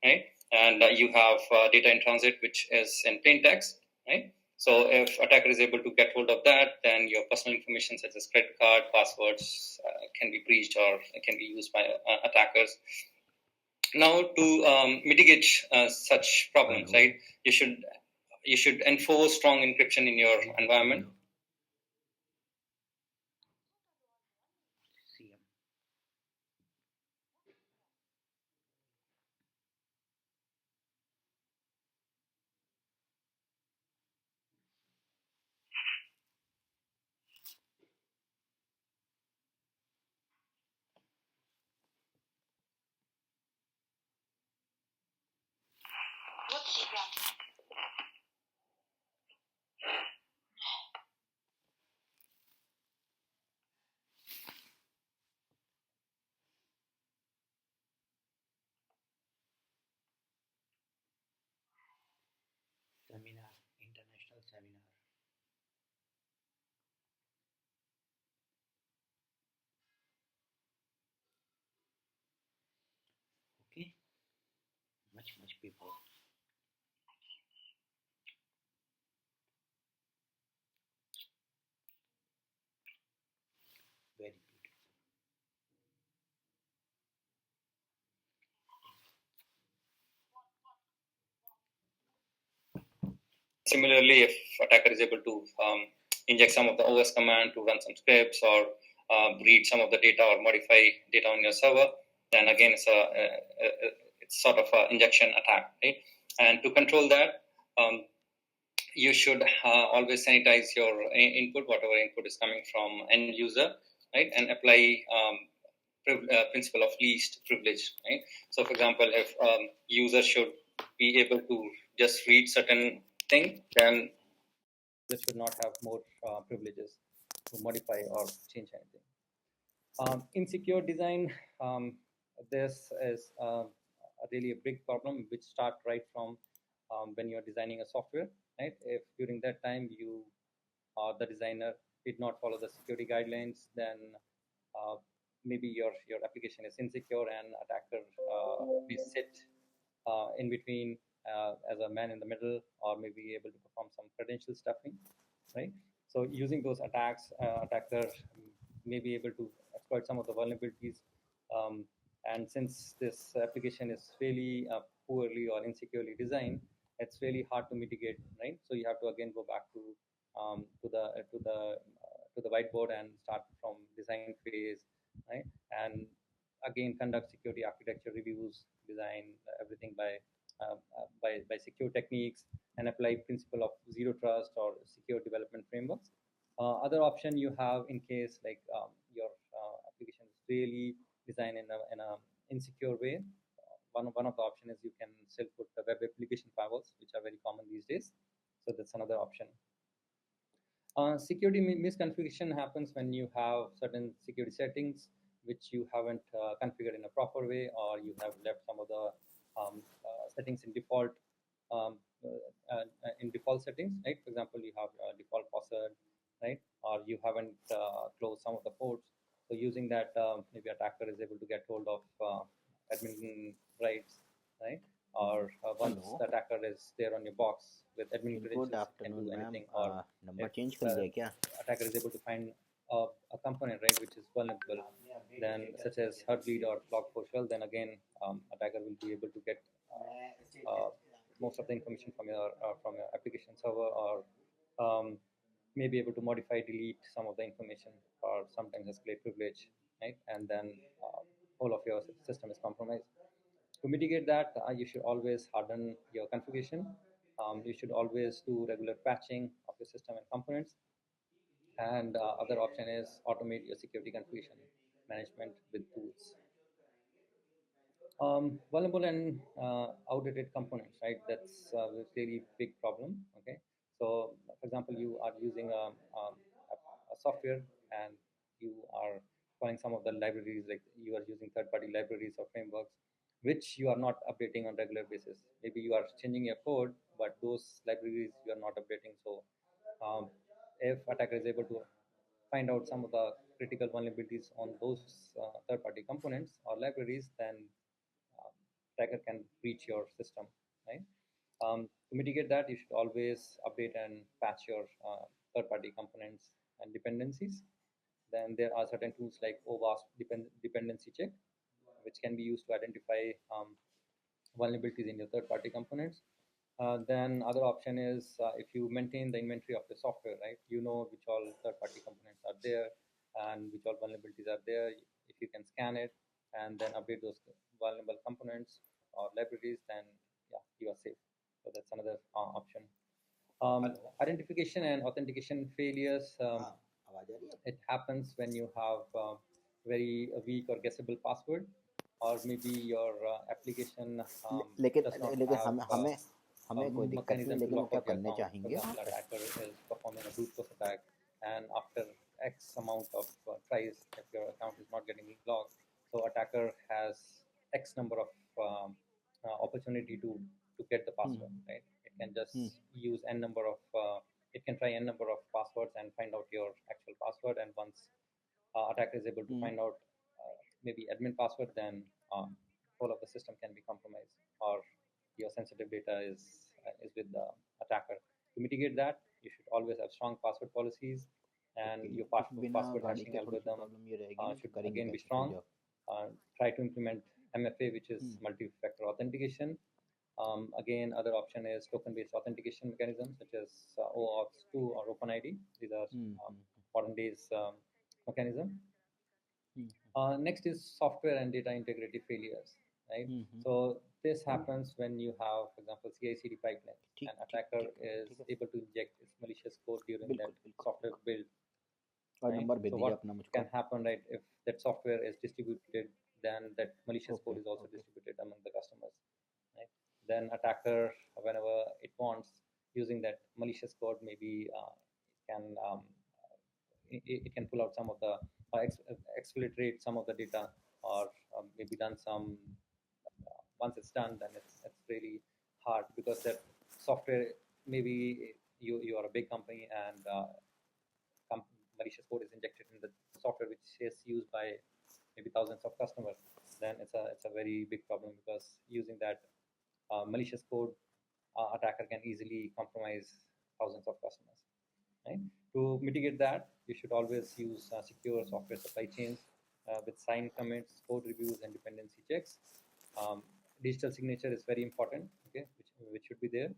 right? And you have data in transit which is in plain text, right? So if attacker is able to get hold of that, then your personal information such as credit card, passwords can be breached or can be used by attackers. Now, to mitigate such problems, right? You should enforce strong encryption in your environment. Seminar, international seminar. Okay, much people. Very beautiful. Similarly, if attacker is able to inject some of the OS command to run some scripts or read some of the data or modify data on your server, then again it's sort of an injection attack, right? And to control that, you should always sanitize your input, whatever input is coming from end user, right? And apply principle of least privilege, right? So, for example, if user should be able to just read certain thing, then this should not have more privileges to modify or change anything. Insecure design, this is really a big problem which start right from when you're designing a software, right? If during that time you the designer did not follow the security guidelines, then maybe your application is insecure and attacker may sit in between as a man in the middle, or maybe able to perform some credential stuffing, right? So using those attacks, attacker may be able to exploit some of the vulnerabilities. And since this application is really poorly or insecurely designed, it's really hard to mitigate, right? So you have to again go back to the whiteboard and start from design phase, right? And again conduct security architecture reviews, design everything by secure techniques, and apply principle of zero trust or secure development frameworks. Other option you have in case like your application is really designed in a insecure way. One of the option is you can still put the web application firewalls, which are very common these days. So that's another option. Security misconfiguration happens when you have certain security settings which you haven't configured in a proper way, or you have left some of the settings in default settings, right? For example, you have default password, right? Or you haven't closed some of the ports. So using that, maybe attacker is able to get hold of admin rights, right? Or once Hello. the attacker is there on your box with admin credentials, Good can afternoon, do ma'am. anything. Or Number if change कर दिया क्या? attacker is able to find a component, right, which is vulnerable, then such as Heartbleed or Log4Shell, then again attacker will be able to get most of the information from your application server, or may be able to modify, delete some of the information, or sometimes escalate privilege, right? And then whole of your system is compromised. To mitigate that, you should always harden your configuration. You should always do regular patching of your system and components. And other option is automate your security configuration management with tools. Vulnerable and outdated components, right? That's a really big problem. Okay, so for example, you are using a software and you are calling some of the libraries, like you are using third-party libraries or frameworks, which you are not updating on regular basis. Maybe you are changing your code, but those libraries you are not updating. So if attacker is able to find out some of the critical vulnerabilities on those third-party components or libraries, then attacker can breach your system, right? To mitigate that, you should always update and patch your third-party components and dependencies. Then there are certain tools like OWASP dependency check, which can be used to identify vulnerabilities in your third-party components. Then other option is if you maintain the inventory of the software, right? You know which all third-party components are there and which all vulnerabilities are there. If you can scan it and then update those vulnerable components or libraries, then yeah, you are safe. So that's another option. Identification and authentication failures. It happens when you have very weak or guessable password, or maybe your application लेकिन does not लेकिन have हम हमें हमें कोई दिक्कत नहीं, mechanism to लेकिन वो lock क्या out your करने account. For चाहेंगे वहाँ example, पे? attacker is performing a brute force attack, and after X amount of tries, if your account is not getting logged, so attacker has X number of opportunity to get the password, right? It can just use n number of it can try n number of passwords and find out your actual password, and once attacker is able to find out maybe admin password, then whole of the system can be compromised, or your sensitive data is with the attacker. To mitigate that, you should always have strong password policies, and your बिना password गाड़ी hashing के थोड़ी सी algorithm problem ये रहेगी ना कि should करेंगे again be कैसे फिर strong. जब Try to implement MFA, which is multi-factor authentication. Again, other option is token-based authentication mechanisms such as OAuth 2 or OpenID. These are modern days mechanism. Next is software and data integrity failures, right? So this happens when you have, for example, CI/CD pipeline. An attacker is able to inject its malicious code during that software build. और Right? Number भेज So दीजिए what अपना मुझको. can happen, right? If that software is distributed, then that malicious code is also distributed among the customers. Right? Then attacker, whenever it wants, using that malicious code, maybe it can pull out some of the exfiltrate some of the data, or maybe done some. Once it's done, then it's really hard, because that software, maybe you are a big company, and malicious code is injected in the software which is used by maybe thousands of customers. Then it's a very big problem, because using that malicious code, attacker can easily compromise thousands of customers. Right? To mitigate that, you should always use secure software supply chains with signed commits, code reviews, and dependency checks. Digital signature is very important, okay, which should be there.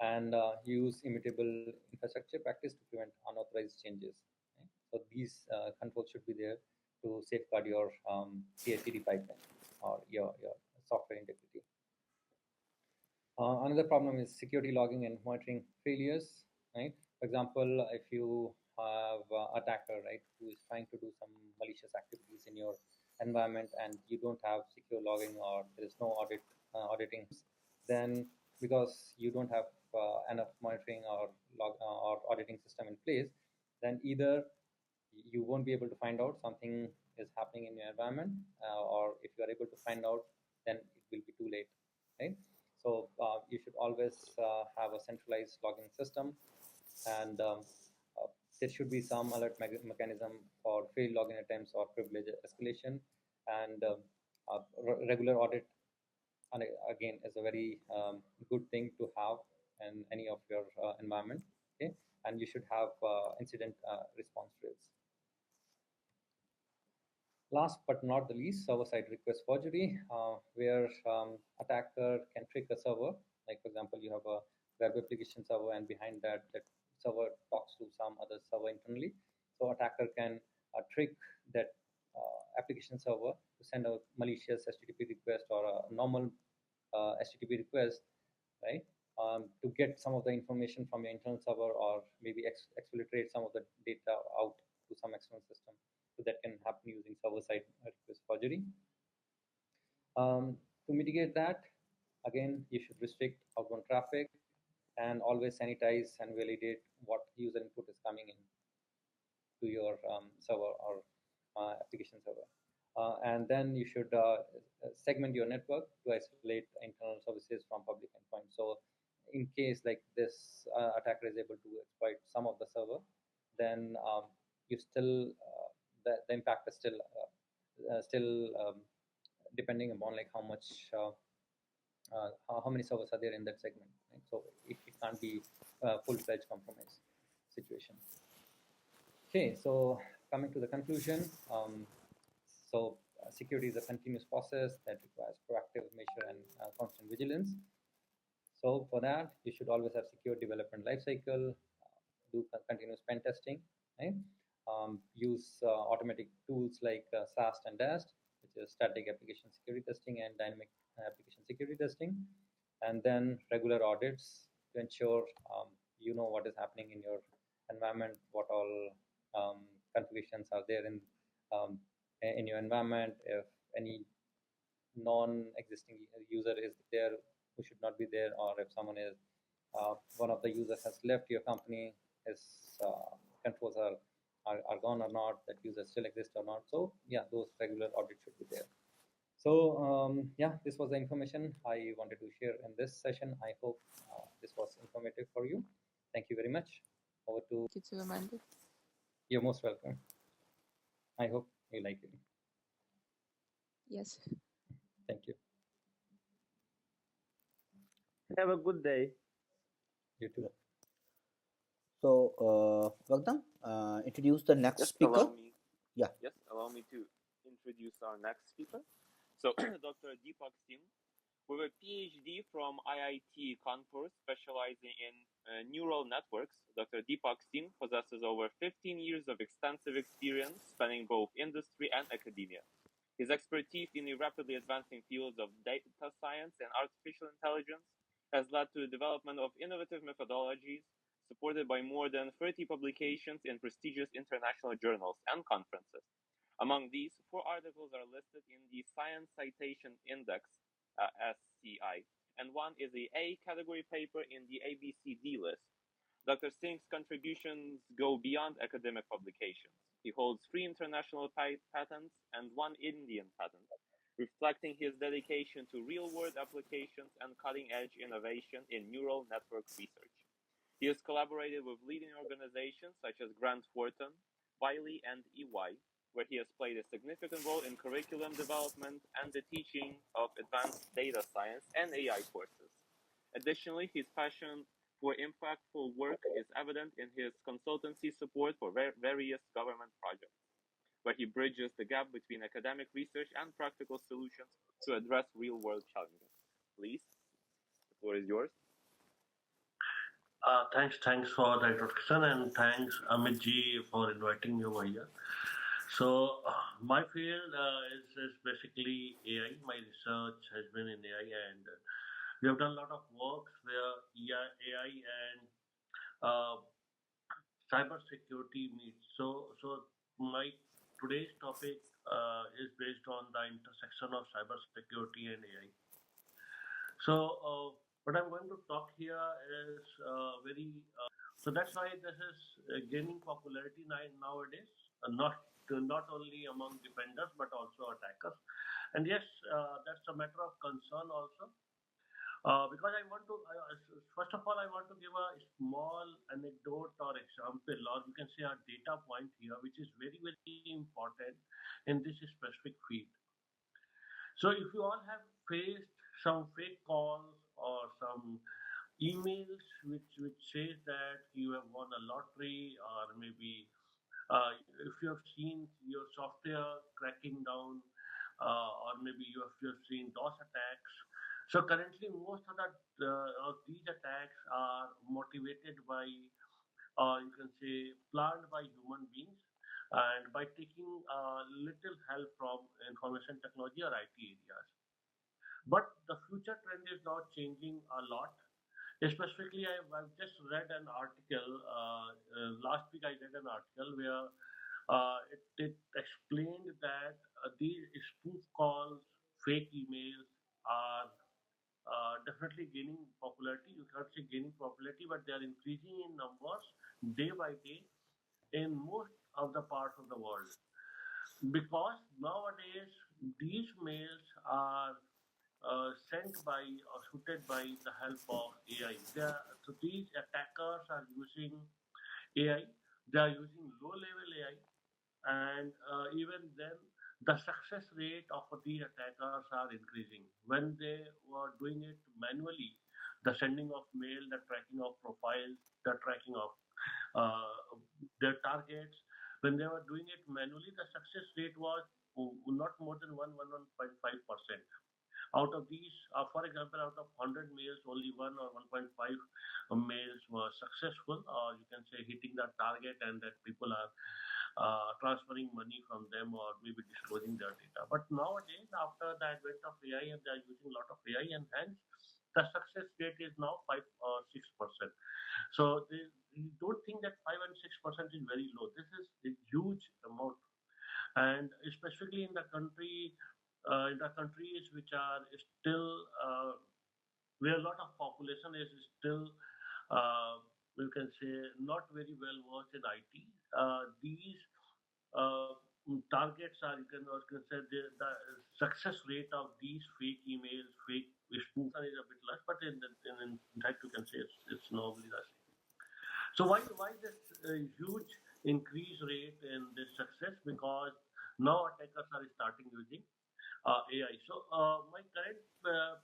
And use immutable infrastructure practice to prevent unauthorized changes. Right? So these controls should be there to safeguard your CI/CD pipeline or your software integrity. Another problem is security logging and monitoring failures. Right? For example, if you have attacker, right, who is trying to do some malicious activities in your environment, and you don't have secure logging, or there is no auditing, then because you don't have enough monitoring or or auditing system in place, then either you won't be able to find out something is happening in your environment, or if you are able to find out, then it will be too late, right? So you should always have a centralized logging system, and there should be some alert mechanism for failed login attempts or privilege escalation, and regular audit, and again, is a very good thing to have in any of your environment. Okay, and you should have incident response rates. Last but not the least, server-side request forgery, where attacker can trick a server. Like, for example, you have a web application server, and behind that server talks to some other server internally. So attacker can trick that application server to send a malicious HTTP request or a normal HTTP request, right? To get some of the information from your internal server, or maybe exfiltrate some of the data out to some external system. So that can happen using server-side request forgery. To mitigate that, again, you should restrict outbound traffic, and always sanitize and validate what user input is coming in to your server or application server. And then you should segment your network to isolate internal services from public endpoints. So in case like this attacker is able to exploit some of the server, then you still the impact is still depending upon like how much how many servers are there in that segment, right? So it can't be full-fledged compromise situation. Okay, so coming to the conclusion, security is a continuous process that requires proactive measure and constant vigilance. So for that, you should always have secure development lifecycle, do continuous pen testing, right? Use automatic tools like SAST and DAST, which is static application security testing and dynamic application security testing, and then regular audits to ensure you know what is happening in your environment, what all configurations are there in your environment, if any non-existing user is there who should not be there, or if someone is one of the users has left your company, his controls are gone or not, that user still exists or not. So yeah, those regular audits should be there. So yeah, this was the information I wanted to share in this session. I hope this was informative for you. Thank you very much. Over to you too, Amanda. You're most welcome. I hope you like it. Yes. Thank you. Have a good day. You too. So, Vagdam, introduce the next Yes, speaker. allow me. Yeah. Yes, allow me to introduce our next speaker. So, Dr. Deepak Singh, with a PhD from IIT Kanpur, specializing in neural networks, Dr. Deepak Singh possesses over 15 years of extensive experience spanning both industry and academia. His expertise in the rapidly advancing fields of data science and artificial intelligence has led to the development of innovative methodologies supported by more than 30 publications in prestigious international journals and conferences. Among these, 4 articles are listed in the Science Citation Index, SCI, and 1 is a A category paper in the ABCD list. Dr. Singh's contributions go beyond academic publications. He holds 3 international patents and 1 Indian patent, reflecting his dedication to real-world applications and cutting-edge innovation in neural network research. He has collaborated with leading organizations such as Grant Thornton, Wiley, and EY, where he has played a significant role in curriculum development and the teaching of advanced data science and AI courses. Additionally, his passion for impactful work is evident in his consultancy support for various government projects, where he bridges the gap between academic research and practical solutions to address real-world challenges. Please, the floor is yours. Thanks for the introduction, and thanks Amit ji for inviting me over here. So my field is basically AI. My research has been in AI, and we have done a lot of works where AI and cyber security meet. So my today's topic is based on the intersection of cyber security and AI. So what I'm going to talk here is very. So that's why this is gaining popularity nowadays, not only among defenders but also attackers. And yes, that's a matter of concern also. Because I want to, first of all, I want to give a small anecdote or example, or you can say a data point here, which is very, very important in this specific field. So if you all have faced some fake calls or some emails which says that you have won a lottery, or maybe if you have seen your software cracking down, or maybe you have seen DOS attacks. So currently, most of these attacks are motivated by, you can say, planned by human beings, and by taking little help from information technology or IT areas. But the future trend is now changing a lot. Specifically, I've just read an article. Last week, I read an article where it explained that these spoof calls, fake emails are definitely gaining popularity. You can't say gaining popularity, but they are increasing in numbers day by day in most of the parts of the world. Because nowadays these mails are sent by or shooted by the help of AI. So these attackers are using AI. They are using low-level AI, and even then the success rate of these attackers are increasing. When they were doing it manually, the sending of mail, the tracking of profiles, the tracking of uh, their targets, when they were doing it manually, the success rate was not more than 1.5%. Out of these, for example, out of 100 mails, only 1 or 1.5 mails were successful, or you can say hitting the target, and that people are transferring money from them or maybe disclosing their data. But nowadays, after the advent of AI, and they are using a lot of AI, and hence the success rate is now 5 or 6%. So you don't think that 5 and 6% is very low. This is a huge amount, and especially in the countries which are still where a lot of population is still you can say not very well versed in IT. These targets are, you can say the success rate of these fake emails, fake spoofs is a bit less, but in fact you can say it's normally the same. So why this huge increase rate in this success? Because now attackers are starting using AI. So my current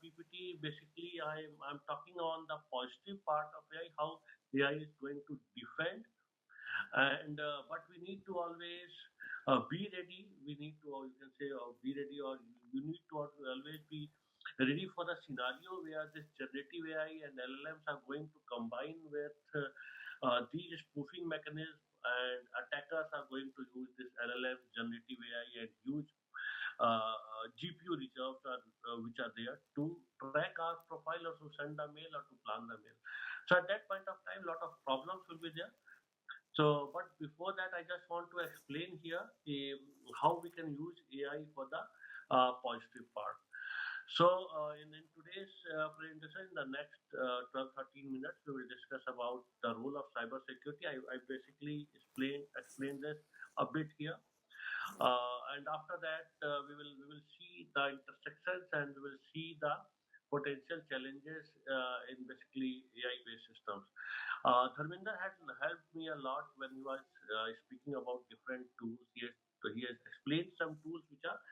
PPT, basically I'm talking on the positive part of AI, how AI is going to defend, and but we need to always be ready. We need to, or you can say, be ready, or you need to always be ready for the scenario where this generative AI and LLMs are going to combine with these spoofing mechanisms, and attackers are going to use this LLM, generative AI, and huge GPU reserves which are there to track our profile or to send the mail or to plan the mail. So at that point of time, a lot of problems will be there. So, but before that, I just want to explain here how we can use AI for the positive part. So, in today's presentation, in the next 12-13 minutes, we will discuss about the role of cybersecurity. I basically explain this a bit here. And after that, we will see the intersections, and we will see the potential challenges in basically AI-based systems. Dharminder had helped me a lot when he was speaking about different tools. He has explained some tools which are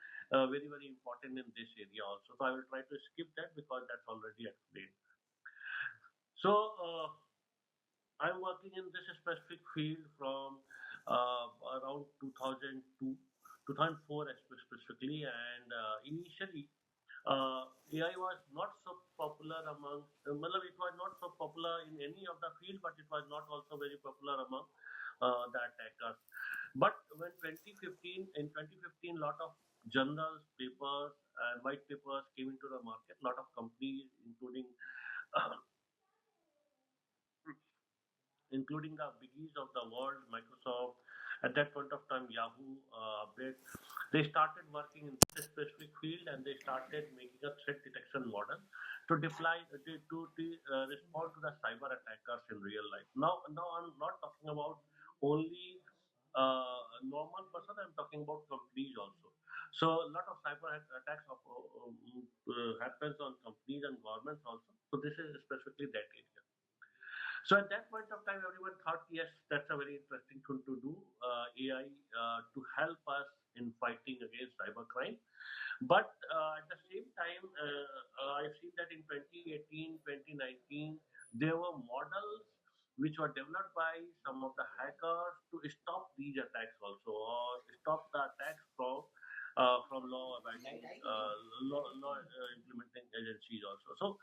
very, very important in this area also. So I will try to skip that because that's already explained. So I'm working in this specific field from around 2002, 2004 specifically, and initially AI was not so popular among, it was not so popular in any of the field, but it was not also very popular among the attackers. But when 2015, in 2015, lot of journals, papers, and white papers came into the market. Lot of companies, including including the biggies of the world, Microsoft, at that point of time, Yahoo, Bit, they started working in this specific field, and they started making a threat detection model to respond to the cyber attackers in real life. Now I'm not talking about only normal person. I'm talking about companies also. So a lot of cyber attacks happens on companies and governments also. So this is specifically that area. So at that point of time, everyone thought, yes, that's a very interesting thing to do, AI to help us in fighting against cybercrime. But at the same time, I've seen that in 2018, 2019, there were models which were developed by some of the hackers to stop these attacks also, or stop the attacks from law-abiding, implementing agencies also. So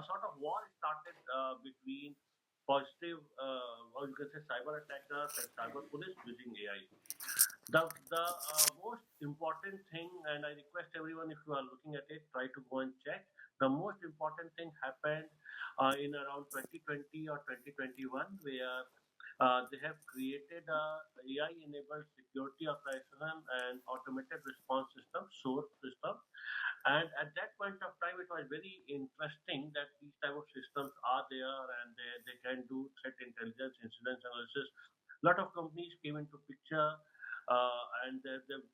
sort of war started between positive, or you can say cyber attackers and cyber police using AI. The most important thing, and I request everyone, if you are looking at it, try to go and check. The most important thing happened in around 2020 or 2021, where they have created a AI-enabled security operation and automated response system, SOAR system. And at that point of time, it was very interesting that these type of systems are there, and they can do threat intelligence, incident analysis. A lot of companies came into picture, and they've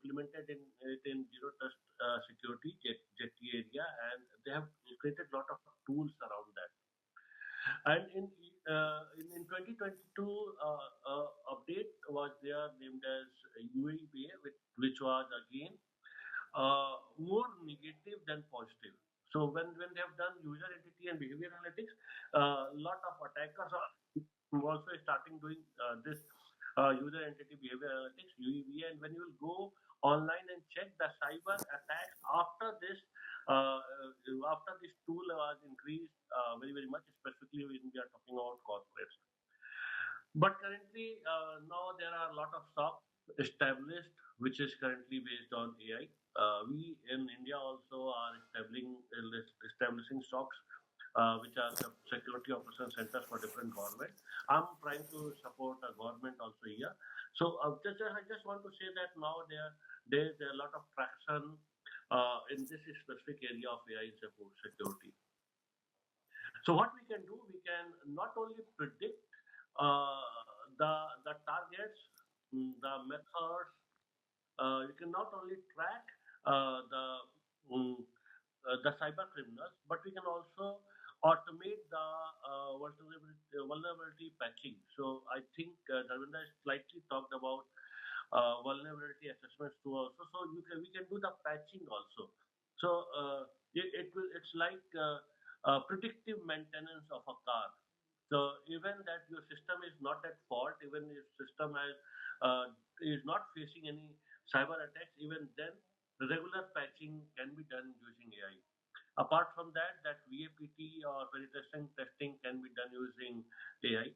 implemented it in zero trust security, JT area, and they have created a lot of tools around that. And in 2022, update was there named as UEBA, which was again more negative than positive. So when they have done user entity and behavior analytics, a lot of attackers are also starting doing this user entity behavior analytics UEBA. And when you will go online and check the cyber attacks after this tool was increased very much, specifically when we are talking about corporates. But currently, now there are a lot of SOC established, which is currently based on AI. We in India also are establishing SOCs, which are the security operation centers for different government. I'm trying to support a government also here. So I just want to say that now there's a lot of traction in this specific area of AI support security. So what we can do, we can not only predict uh, the targets, the methods. You can not only track the cyber criminals, but we can also automate the vulnerability patching. So I think Dharmendra slightly talked about vulnerability assessments too also. So we can do the patching also. So it's like predictive maintenance of a car. So even that your system is not at fault, even if system is not facing any cyber attacks, even then the regular patching can be done using AI. Apart from that, that VAPT or penetration testing can be done using AI.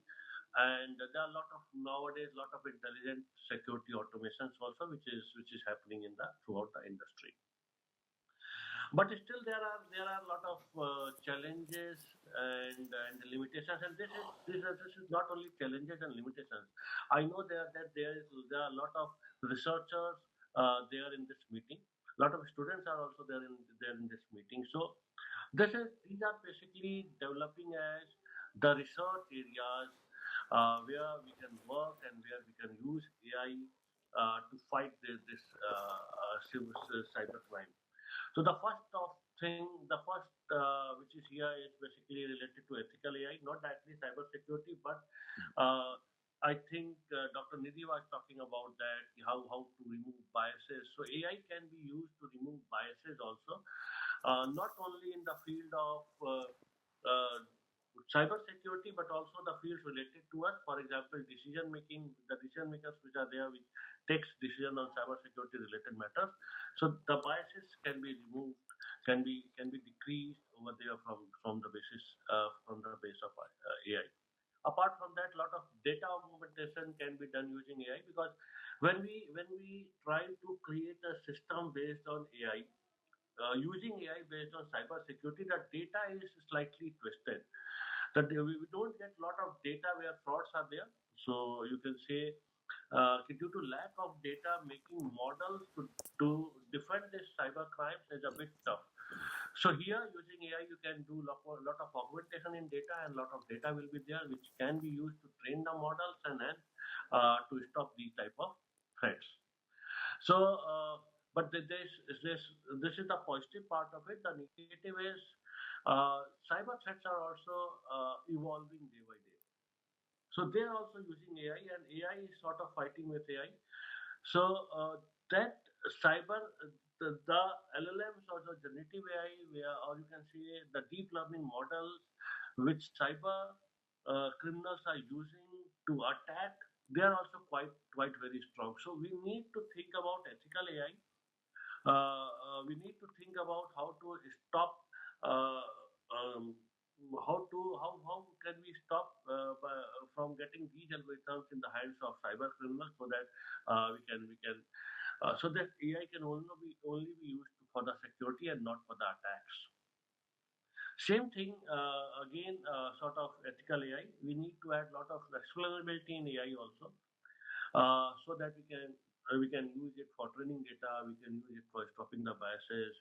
And there are a lot of nowadays lot of intelligent security automations also, which is happening in the throughout the industry. But still there are a lot of challenges and limitations, and this is not only challenges and limitations. I know there are a lot of researchers there in this meeting. A lot of students are also there in this meeting. So these are basically developing as the research areas where we can work and where we can use AI to fight this cybercrime. So the first which is here is basically related to ethical AI, not directly cyber security, but I think Dr. Nidhi was talking about that how to remove biases. So AI can be used to remove biases also, not only in the field of cyber security, but also the fields related to us. For example, decision making, the decision makers which are there, which takes decision on cyber security related matters. So the biases can be removed, can be decreased over there from the base of AI. Apart from that, a lot of data augmentation can be done using AI, because when we try to create a system based on AI, using AI based on cyber security, the data is slightly twisted. That we don't get a lot of data where frauds are there. So you can say due to lack of data, making models to defend these cyber crimes is a bit tough. So here using AI, you can do lot of augmentation in data, and lot of data will be there, which can be used to train the models and then to stop these type of threats. So, but this is the positive part of it. The negative is cyber threats are also evolving day by day. So they are also using AI, and AI is sort of fighting with AI. So that cyber, the LLMs or the generative AI, or you can say the deep learning models, which cyber criminals are using to attack, they are also quite very strong. So we need to think about ethical AI. We need to think about how to stop. Um, how can we stop from getting these algorithms in the hands of cyber criminals, so that we can so that AI can only be used for the security and not for the attacks. Same thing again, sort of ethical AI. We need to add a lot of explainability in AI also, so that we can use it for training data. We can use it for stopping the biases.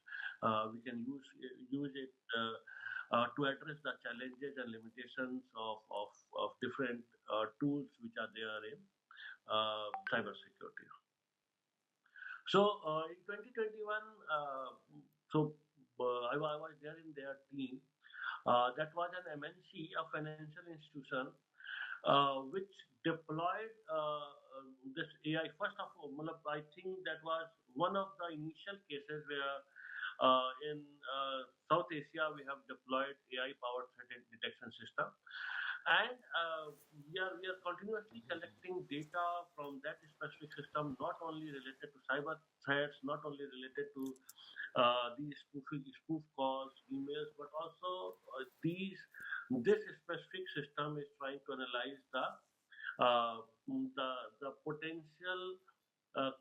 We can use it to address the challenges and limitations of different tools which are there in cybersecurity. So in 2021, I was there in their team. That was an MNC, a financial institution, which deployed this AI. First of all, I think that was one of the initial cases where in South Asia we have deployed AI-powered threat detection system, and we are continuously collecting data from that specific system, not only related to cyber threats, not only related to these spoof calls, emails, but also this specific system is trying to analyze uh, the potential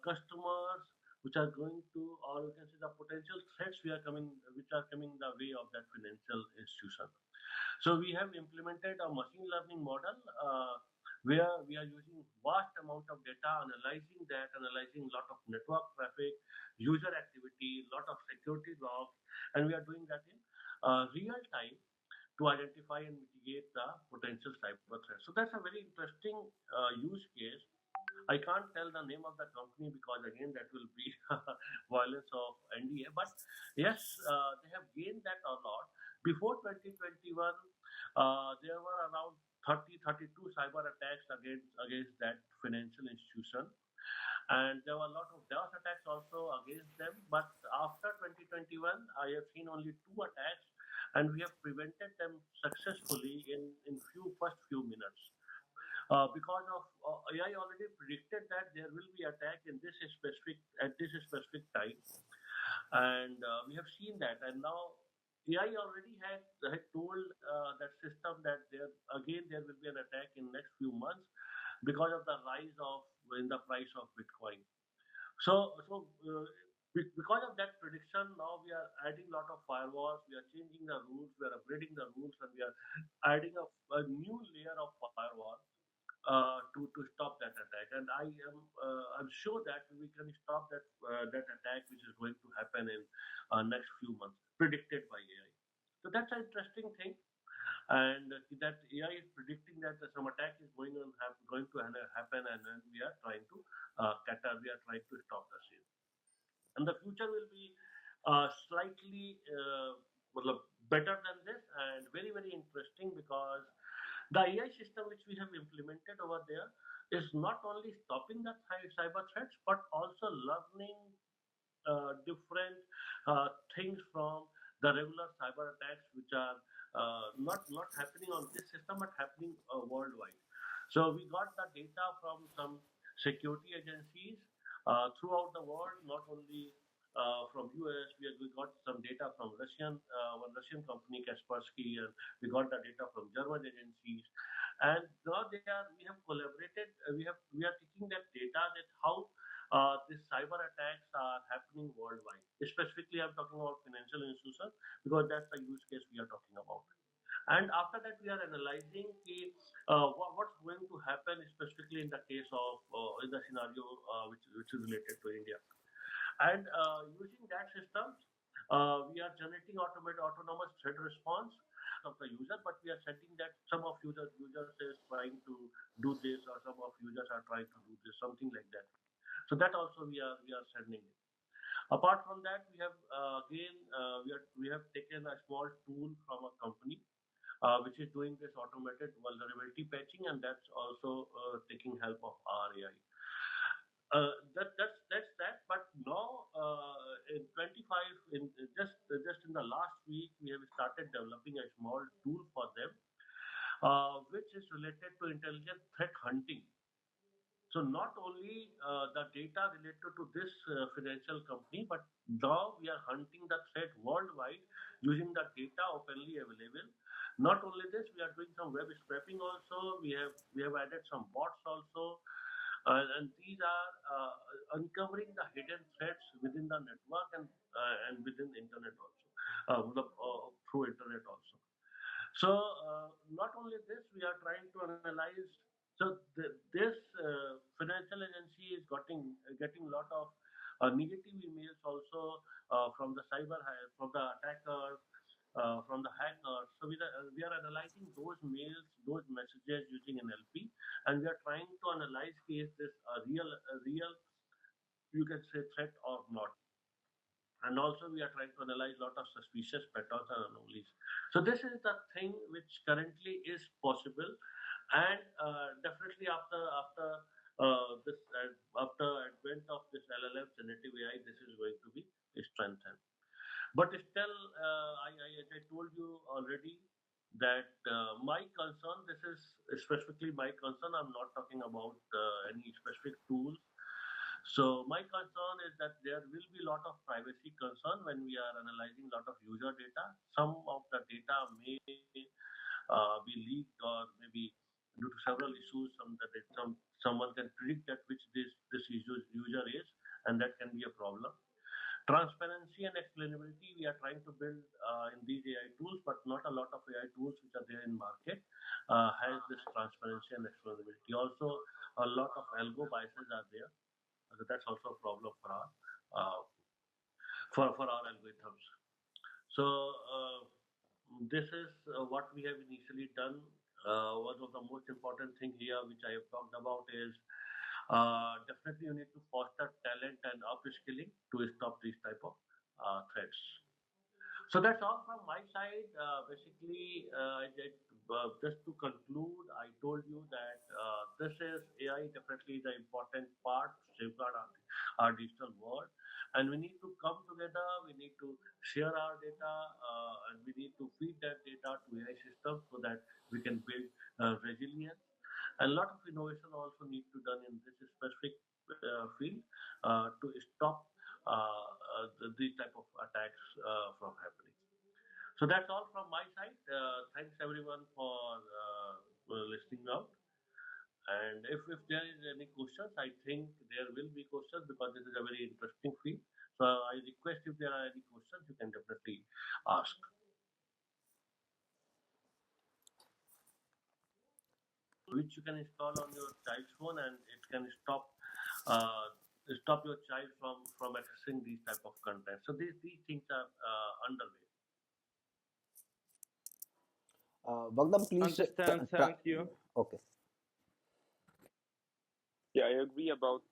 customers which are going to, or you can say the potential threats which are coming the way of that financial institution. So we have implemented a machine learning model where we are using vast amount of data, analyzing lot of network traffic, user activity, lot of security logs, and we are doing that in real time to identify and mitigate the potential cyber threats. So that's a very interesting use case. I can't tell the name of the company because again that will be violence of NDA. But yes, they have gained that a lot. Before 2021, there were around 32 cyber attacks against that financial institution, and there were a lot of DOS attacks also against them. But after 2021, I have seen only two attacks, and we have prevented them successfully in first few minutes. Because of AI already predicted that there will be attack in this specific at this specific time, and we have seen that. And now AI already had told that system that there will be an attack in next few months because of the rise of in the price of Bitcoin. So because of that prediction, now we are adding a lot of firewalls. We are changing the rules. We are upgrading the rules, and we are adding a new layer of firewall to stop that attack. And I'm sure that we can stop that attack which is going to happen in next few months, predicted by AI. So that's an interesting thing, and that AI is predicting that some attack is going to happen, and then we are trying to stop the same. And the future will be slightly better than this, and very very interesting, because the AI system which we have implemented over there is not only stopping the cyber threats, but also learning different things from the regular cyber attacks, which are not happening on this system, but happening worldwide. So we got the data from some security agencies throughout the world, not only from US. We got some data from one Russian company, Kaspersky, and we got the data from German agencies. And now we have collaborated. We are taking that data, that how these cyber attacks are happening worldwide. Specifically, I'm talking about financial institutions because that's the use case we are talking about. And after that, we are analyzing what's going to happen specifically in the case of in the scenario which is related to India. And using that system, we are generating autonomous threat response of the user, but we are setting that some of users is trying to do this, or some of users are trying to do this, something like that. So that also we are sending it. Apart from that, we have again we have taken a small tool from a company which is doing this automated vulnerability patching, and that's also taking help of our AI. That's that. But now in 25, just in the last week, we have started developing a small tool for them, which is related to intelligent threat hunting. So not only the data related to this financial company, but now we are hunting the threat worldwide using the data openly available. Not only this, we are doing some web scraping also. We have added some bots also, and these are uncovering the hidden threats within the network and within internet also, through internet also. So not only this, we are trying to analyze. So this financial agency is getting a lot of negative emails also from the from the attackers, from the hackers. So we are analyzing those mails, those messages using NLP, and we are trying to analyze is this a real you can say threat or not. And also we are trying to analyze a lot of suspicious patterns and anomalies. So this is the thing which currently is possible, and definitely after advent of this LLM generative AI, this is going to be strengthened. But still, as I told you already, that my concern, this is specifically my concern. I'm not talking about any specific tools. So my concern is that there will be a lot of privacy concern when we are analyzing a lot of user data. Some of the data may be leaked, or maybe due to several issues, someone can predict that which this user is, and that can be a problem. Transparency and explainability we are trying to build in these AI tools, but not a lot of AI tools which are there in market has this transparency and explainability. Also, a lot of algo biases are there. So that's also a problem for our algorithms. So this is what we have initially done. One of the most important thing here, which I have talked about, is definitely you need to foster talent and upskilling to stop these type of threats. So that's all from my side. Basically, just to conclude, I told you that this is AI definitely the important part to safeguard our digital world, and we need to come together. We need to share our data, and we need to feed that data to AI systems so that we can build resilience. And a lot of innovation also need to done in this specific field to stop these type of attacks from happening. So that's all from my side. Thanks everyone for listening out. And if there is any questions, I think there will be questions because this is a very interesting field. So I request if there are any questions, you can definitely ask. Which you can install on your child's phone, and it can stop your child from accessing these type of content. So these things are underway. Bagdam, please. Understand. Thank you. Okay. Yeah, I agree about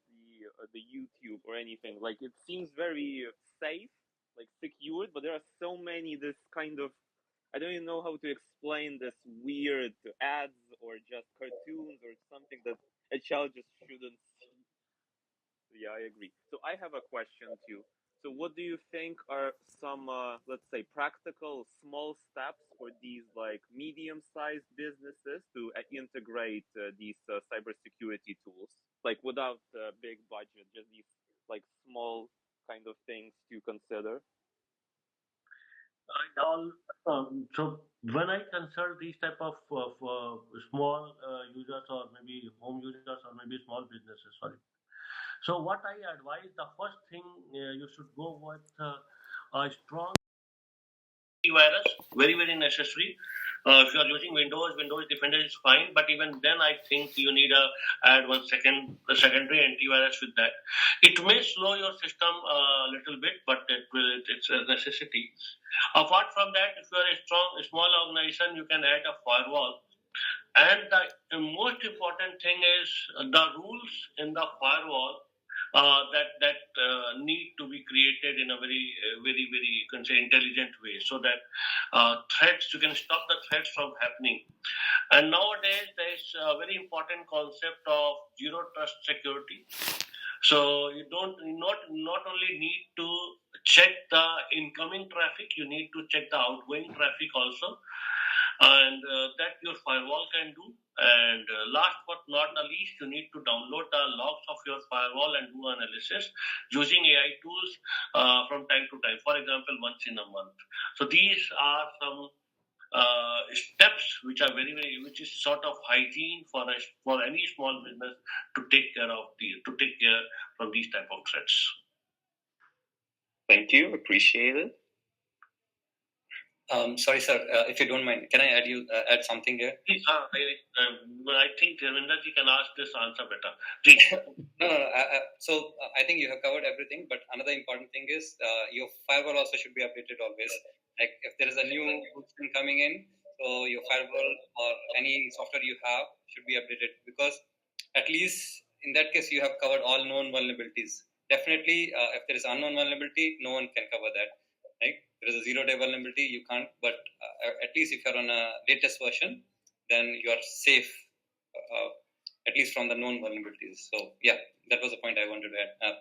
the YouTube or anything. Like it seems very safe, like secured, but there are so many this kind of, I don't even know how to explain this weird ads or just cartoons or something that a child just shouldn't see. Yeah, I agree. So I have a question too. So what do you think are some, let's say, practical small steps for these like medium-sized businesses to integrate these cybersecurity tools, like without big budget, just these like small kind of things to consider? So when I consult these type of small users, or maybe home users, or maybe small businesses, sorry. So what I advise, the first thing you should go with a strong antivirus, very very necessary. If you are using Windows Defender is fine, but even then, I think you need a add a secondary antivirus with that. It may slow your system a little bit, but it's a necessity. Apart from that, if you are a small organization, you can add a firewall. And the most important thing is the rules in the firewall that need to be created in a very you can say intelligent way, so that you can stop the threats from happening. And nowadays there is a very important concept of zero trust security. So you not only need to check the incoming traffic, you need to check the outgoing traffic also, and that your firewall can do. And last but not the least, you need to download the logs of your firewall and do analysis using AI tools from time to time. For example, once in a month. So these are some steps which are which is sort of hygiene for any small business to take care from these type of threats. Thank you, appreciate it. Sorry, sir, if you don't mind, can I add something here? Please, I think Ravinderji can ask this answer better. Please. No. So I think you have covered everything, but another important thing is your firewall also should be updated always. Like if there is a new function coming in, so your firewall or any software you have should be updated, because at least in that case you have covered all known vulnerabilities. Definitely, if there is unknown vulnerability, no one can cover that. Right? There is a 0-day vulnerability, you can't. But at least if you're on a latest version, then you are safe, at least from the known vulnerabilities. So yeah, that was the point I wanted to add.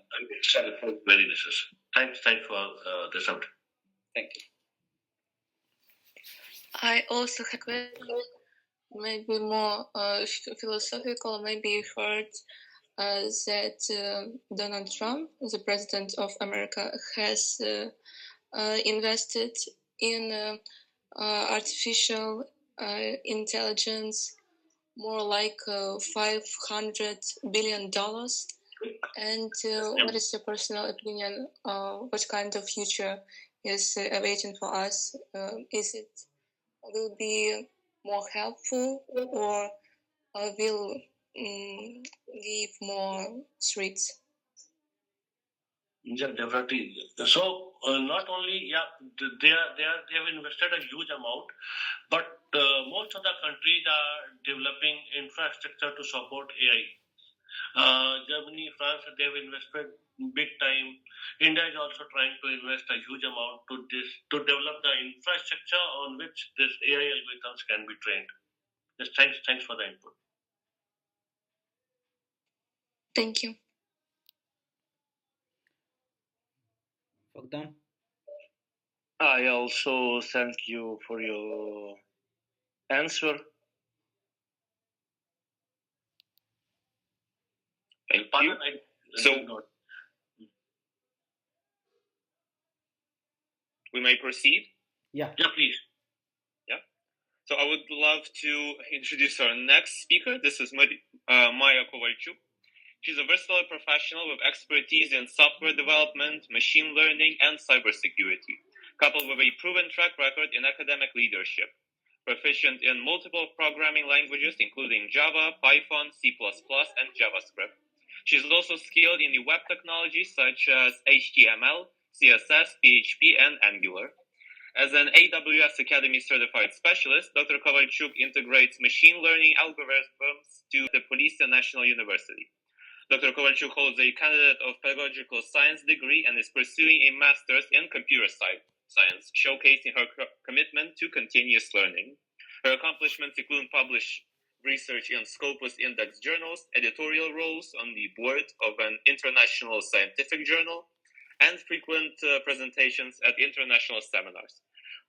Very necessary. Thanks for this out. Thank you. I also have a question, maybe more philosophical. Maybe you heard that Donald Trump, the president of America, has invested in artificial intelligence more like $500 billion. And what is your personal opinion? What kind of future is awaiting for us? Is it will be more helpful or will give more threats? Yeah, definitely. So not only they have invested a huge amount, but most of the countries are developing infrastructure to support AI. Germany, France, they have invested big time. India is also trying to invest a huge amount to develop the infrastructure on which this AI algorithms can be trained. Yes, thanks for the input. Thank you. Bogdan? I also thank you for your answer. Thank you. So we may proceed. Yeah. Yeah, please. Yeah. So I would love to introduce our next speaker. This is Maya Kovalchuk. She's a versatile professional with expertise in software development, machine learning, and cybersecurity, coupled with a proven track record in academic leadership. Proficient in multiple programming languages, including Java, Python, C++, and JavaScript. She's also skilled in the web technologies such as HTML, CSS, PHP, and Angular. As an AWS Academy certified specialist, Dr. Kovalchuk integrates machine learning algorithms to the Polisa National University. Dr. Kovalchuk holds a Candidate of Pedagogical Science degree and is pursuing a Master's in Computer Science, showcasing her commitment to continuous learning. Her accomplishments include published research in Scopus Index journals, editorial roles on the board of an international scientific journal, and frequent presentations at international seminars.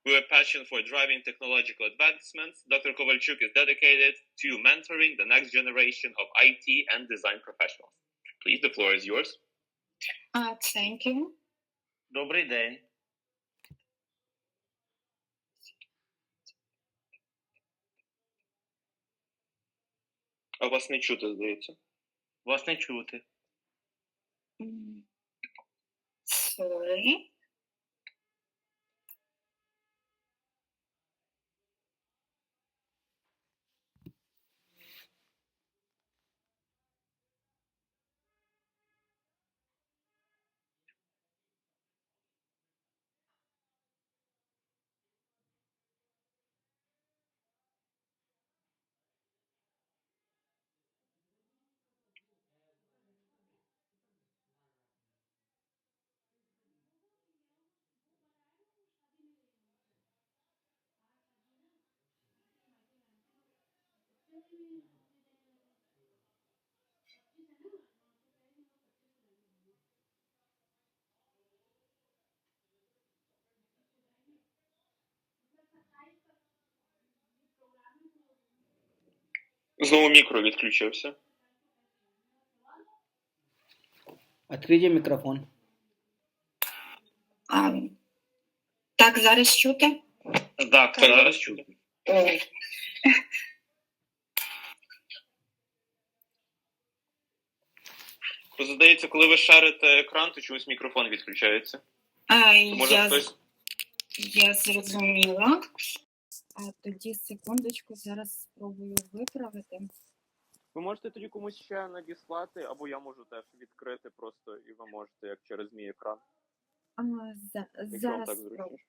With a passion for driving technological advancements, Dr. Kovalchuk is dedicated to mentoring the next generation of IT and design professionals. Please, the floor is yours. Thank you. Добрий день. А вас не чути, здається. Вас не чути. Sorry. Знову мікро відключився. Відкрийте мікрофон. Так, зараз чути? Так, зараз чути. Здається, коли ви шарите екран, то чомусь мікрофон відключається. Може хтось... Я зрозуміла. Тоді секундочку, зараз спробую виправити. Ви можете тоді комусь ще надіслати, або я можу теж відкрити просто, і ви можете, як через мій екран. Зараз так спробую.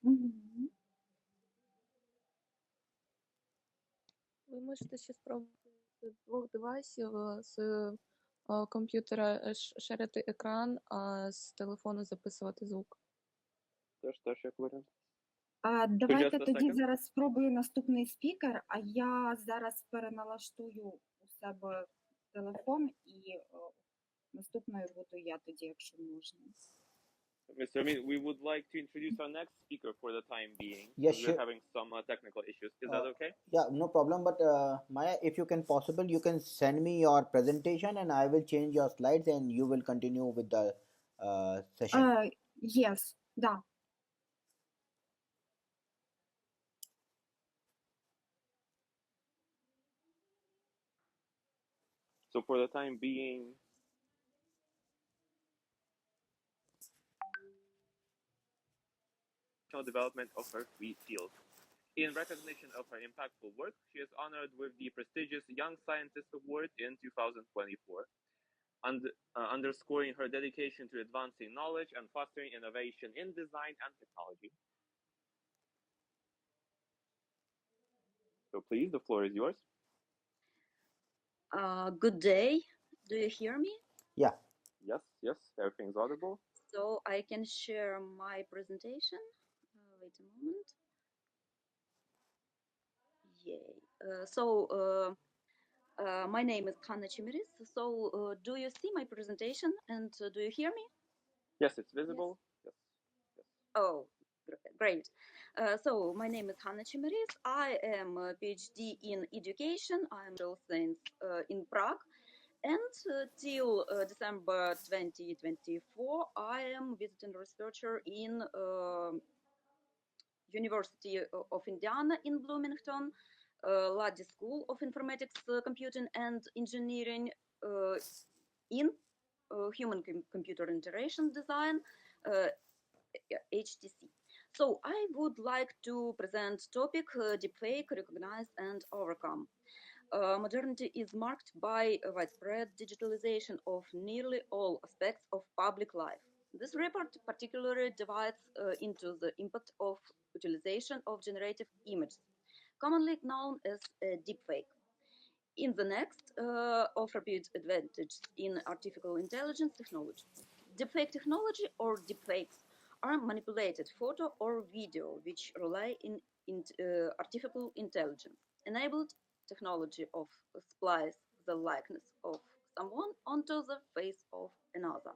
Ви можете ще спробувати з двох девайсів з комп'ютера шерити екран, а з телефону записувати звук. Теж як варіант. Давайте just a тоді second. зараз спробую наступний спікер, а я зараз переналаштую у себе телефон і наступною буду я тоді, якщо можна. Mr. Amin, we would like to introduce our next speaker for the time being. Yes, because sure. We're having some technical issues. Is that okay? Yeah, no problem. But Maya, if you can possible, you can send me your presentation and I will change your slides and you will continue with the session. Yes, да. So for the time being, development of her field. In recognition of her impactful work, she is honored with the prestigious Young Scientist Award in 2024, underscoring her dedication to advancing knowledge and fostering innovation in design and technology. So please, the floor is yours. Good day. Do you hear me? Yeah. Yes, everything's audible. So I can share my presentation. Wait a moment. Yay. My name is Hanna Chimiris. So do you see my presentation and do you hear me? Yes, it's visible. Yes. Oh, great. So my name is Hanna Chimiris. I am a PhD in education. I'm social science in Prague. And till December 2024, I am visiting researcher in University of Indiana in Bloomington, Luddy School of Informatics, Computing and Engineering in Human-Computer Interaction Design, HTC. So I would like to present topic deepfake, recognize and overcome. Modernity is marked by a widespread digitalization of nearly all aspects of public life. This report particularly divides into the impact of utilization of generative images, commonly known as deepfake. In the next, offer advantages in artificial intelligence technology. Deepfake technology or deepfakes are manipulated photo or video which rely in artificial intelligence, enabled technology of splice the likeness of someone onto the face of another.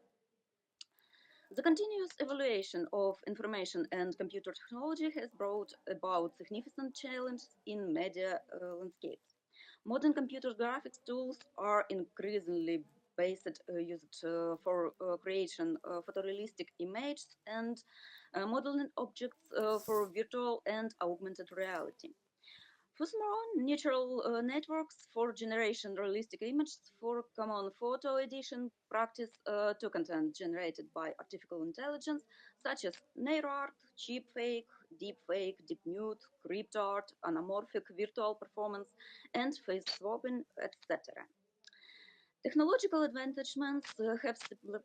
The continuous evaluation of information and computer technology has brought about significant challenges in media landscapes. Modern computer graphics tools are increasingly used for creation of photorealistic images and modeling objects for virtual and augmented reality. Furthermore, neural networks for generation realistic images for common photo edition practice to content generated by artificial intelligence, such as NeuroArt, cheapfake, deepfake, deepnude, cryptart, anamorphic virtual performance, and face swapping, etc. Technological advancements have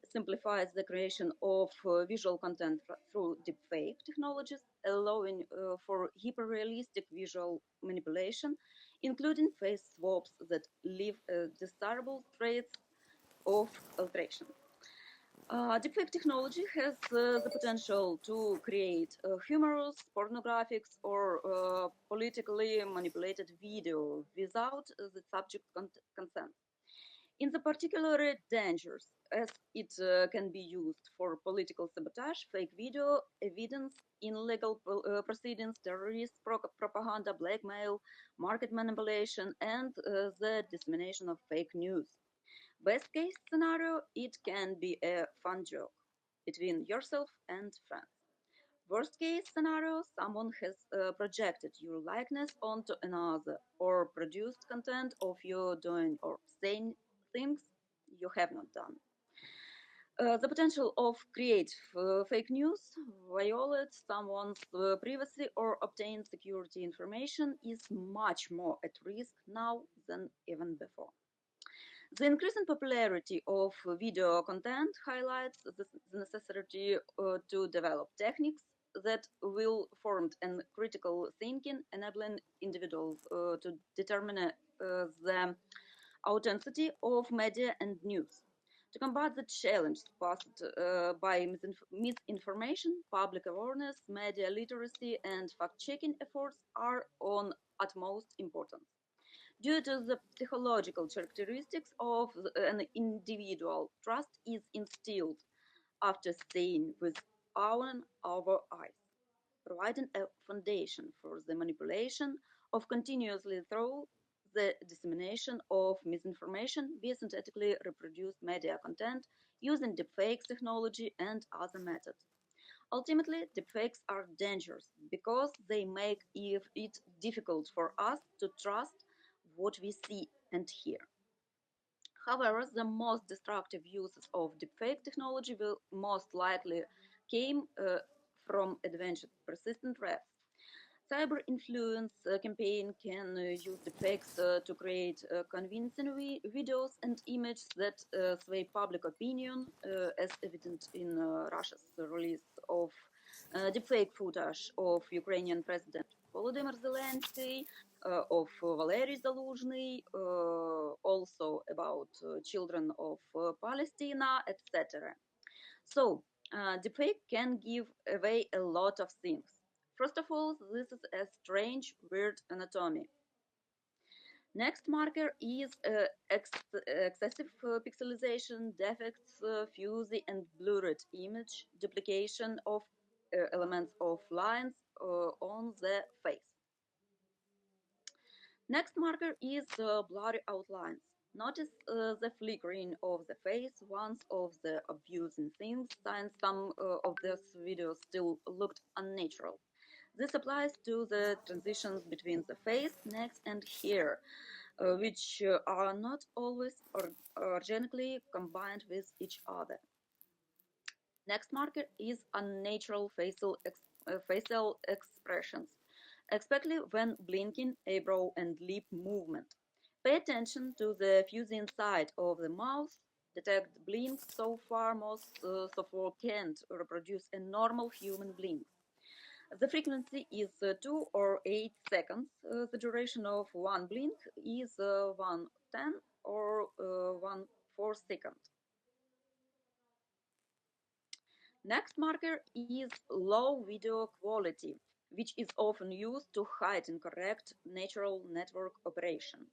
simplified the creation of visual content through deepfake technologies, allowing for hyper-realistic visual manipulation, including face swaps that leave desirable traits of alteration. Deepfake technology has the potential to create humorous, pornographic, or politically manipulated video without the subject consent. In the particularly dangerous, as it can be used for political sabotage, fake video evidence, illegal proceedings, terrorist propaganda, blackmail, market manipulation, and the dissemination of fake news. Best case scenario, it can be a fun joke between yourself and friends. Worst case scenario, someone has projected your likeness onto another or produced content of you doing or saying things you have not done. The potential of create fake news, violate someone's privacy or obtain security information is much more at risk now than even before. The increasing popularity of video content highlights the necessity to develop techniques that will form and critical thinking, enabling individuals to determine the authenticity of media and news. To combat the challenge posed by misinformation, public awareness, media literacy, and fact-checking efforts are on utmost importance. Due to the psychological characteristics of an individual, trust is instilled after seeing with our eyes, providing a foundation for the manipulation of continuously through the dissemination of misinformation via synthetically reproduced media content using deepfakes technology and other methods. Ultimately, deepfakes are dangerous because they make it difficult for us to trust what we see and hear. However, the most destructive uses of deepfake technology will most likely came from advanced persistent threats. Cyber influence campaign can use deepfakes to create convincing videos and images that sway public opinion, as evident in Russia's release of deepfake footage of Ukrainian President Volodymyr Zelensky, of Valery Zaluzhny, also about children of Palestine, etc. So, deepfake can give away a lot of things. First of all, this is a strange, weird anatomy. Next marker is excessive pixelization, defects, fuzzy and blurred image, duplication of elements of lines on the face. Next marker is blurry outlines. Notice the flickering of the face once of the obvious things, since some of these videos still looked unnatural. This applies to the transitions between the face, neck, and hair, which are not always organically combined with each other. Next marker is unnatural facial expressions, especially when blinking, eyebrow, and lip movement. Pay attention to the fuzzy inside of the mouth. Detect blinks so far most software can't reproduce a normal human blink. The frequency is 2 or 8 seconds. The duration of one blink is 1/10 or 1/4 second. Next marker is low video quality, which is often used to hide incorrect neural network operation.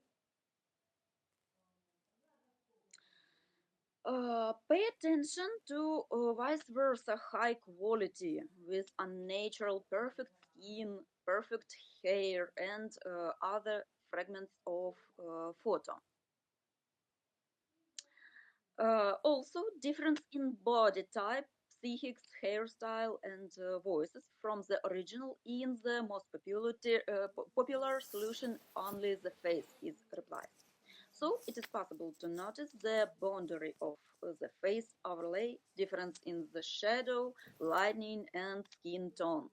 Pay attention to vice versa high quality with unnatural perfect skin, perfect hair, and other fragments of photo. Also, difference in body type, psychics, hairstyle, and voices from the original in the most popular solution, only the face is replaced. So it is possible to notice the boundary of the face overlay, difference in the shadow, lighting, and skin tone.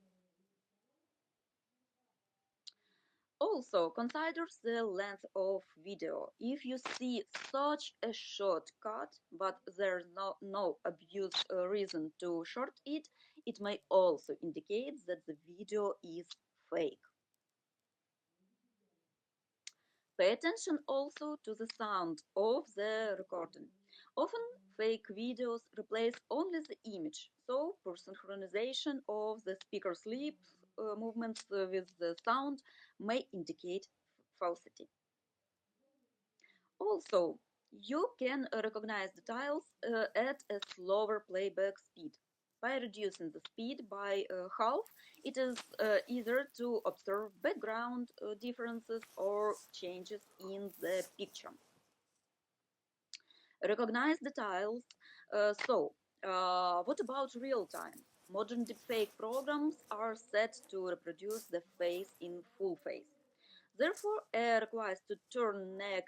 Also, consider the length of video. If you see such a short cut, but there's no obvious reason to short it, it may also indicate that the video is fake. Pay attention also to the sound of the recording. Often, fake videos replace only the image, so poor synchronization of the speaker's lips movements with the sound may indicate falsity. Also, you can recognize details at a slower playback speed. By reducing the speed by half, it is easier to observe background differences or changes in the picture. Recognize details. What about real time? Modern deepfake programs are set to reproduce the face in full face. Therefore, a request to turn neck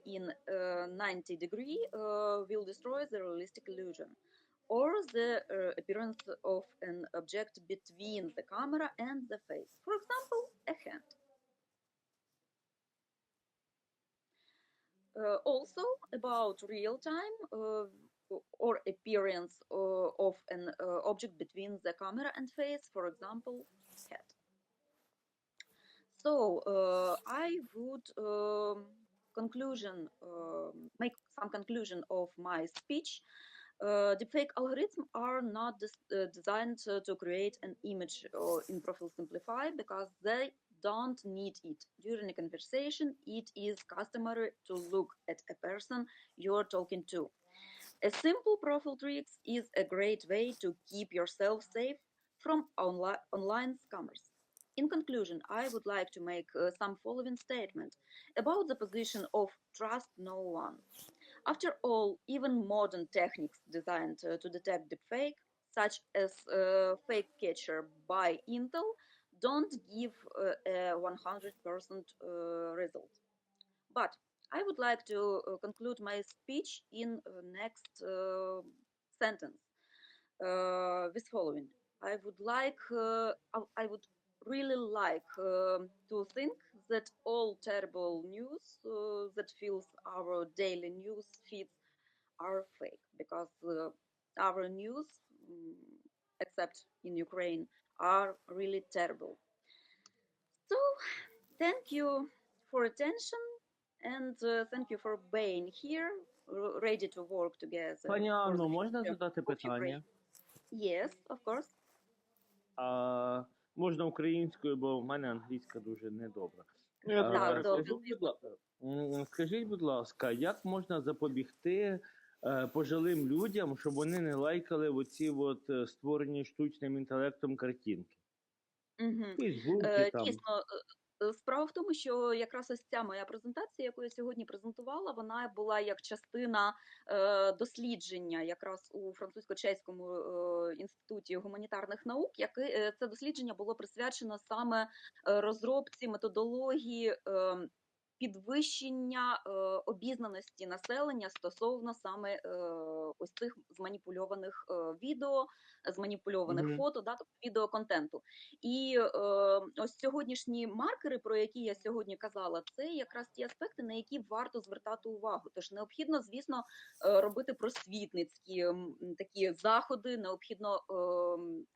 in 90 degree will destroy the realistic illusion, or the appearance of an object between the camera and the face, for example, a hand. Also, about real time or appearance of an object between the camera and face, for example, head. So I would make some conclusion of my speech. Deepfake algorithms are not designed to create an image in Profile Simplify because they don't need it. During a conversation, it is customary to look at a person you're talking to. A simple profile trick is a great way to keep yourself safe from online scammers. In conclusion, I would like to make some following statement about the position of trust no one. After all, even modern techniques designed to detect deepfake, such as fake catcher by Intel, don't give a 100% result. But I would like to conclude my speech in next sentence with following. I would really like to think that all terrible news that fills our daily news feeds are fake because our news, except in Ukraine, are really terrible. So, thank you for attention and thank you for being here, ready to work together Пані for Анно, the можна future задати of Ukraine. питання? Yes, of course. Можна українською, бо в мене англійська дуже недобра. Так, добре. Скажіть, будь ласка, як можна запобігти пожилим людям, щоб вони не лайкали оці от створені штучним інтелектом картинки? Мгм. Фейсбуці там. Дійсно, справа в тому, що якраз ось ця моя презентація, яку я сьогодні презентувала, вона була як частина дослідження якраз у французько-чеському інституті гуманітарних наук. Це дослідження було присвячено саме розробці методології підвищення обізнаності населення стосовно саме ось цих зманіпульованих відео, зманіпульованих фото, да, тобто відеоконтенту. І ось сьогоднішні маркери, про які я сьогодні казала, це якраз ті аспекти, на які варто звертати увагу. Тож необхідно, звісно, робити просвітницькі такі заходи, необхідно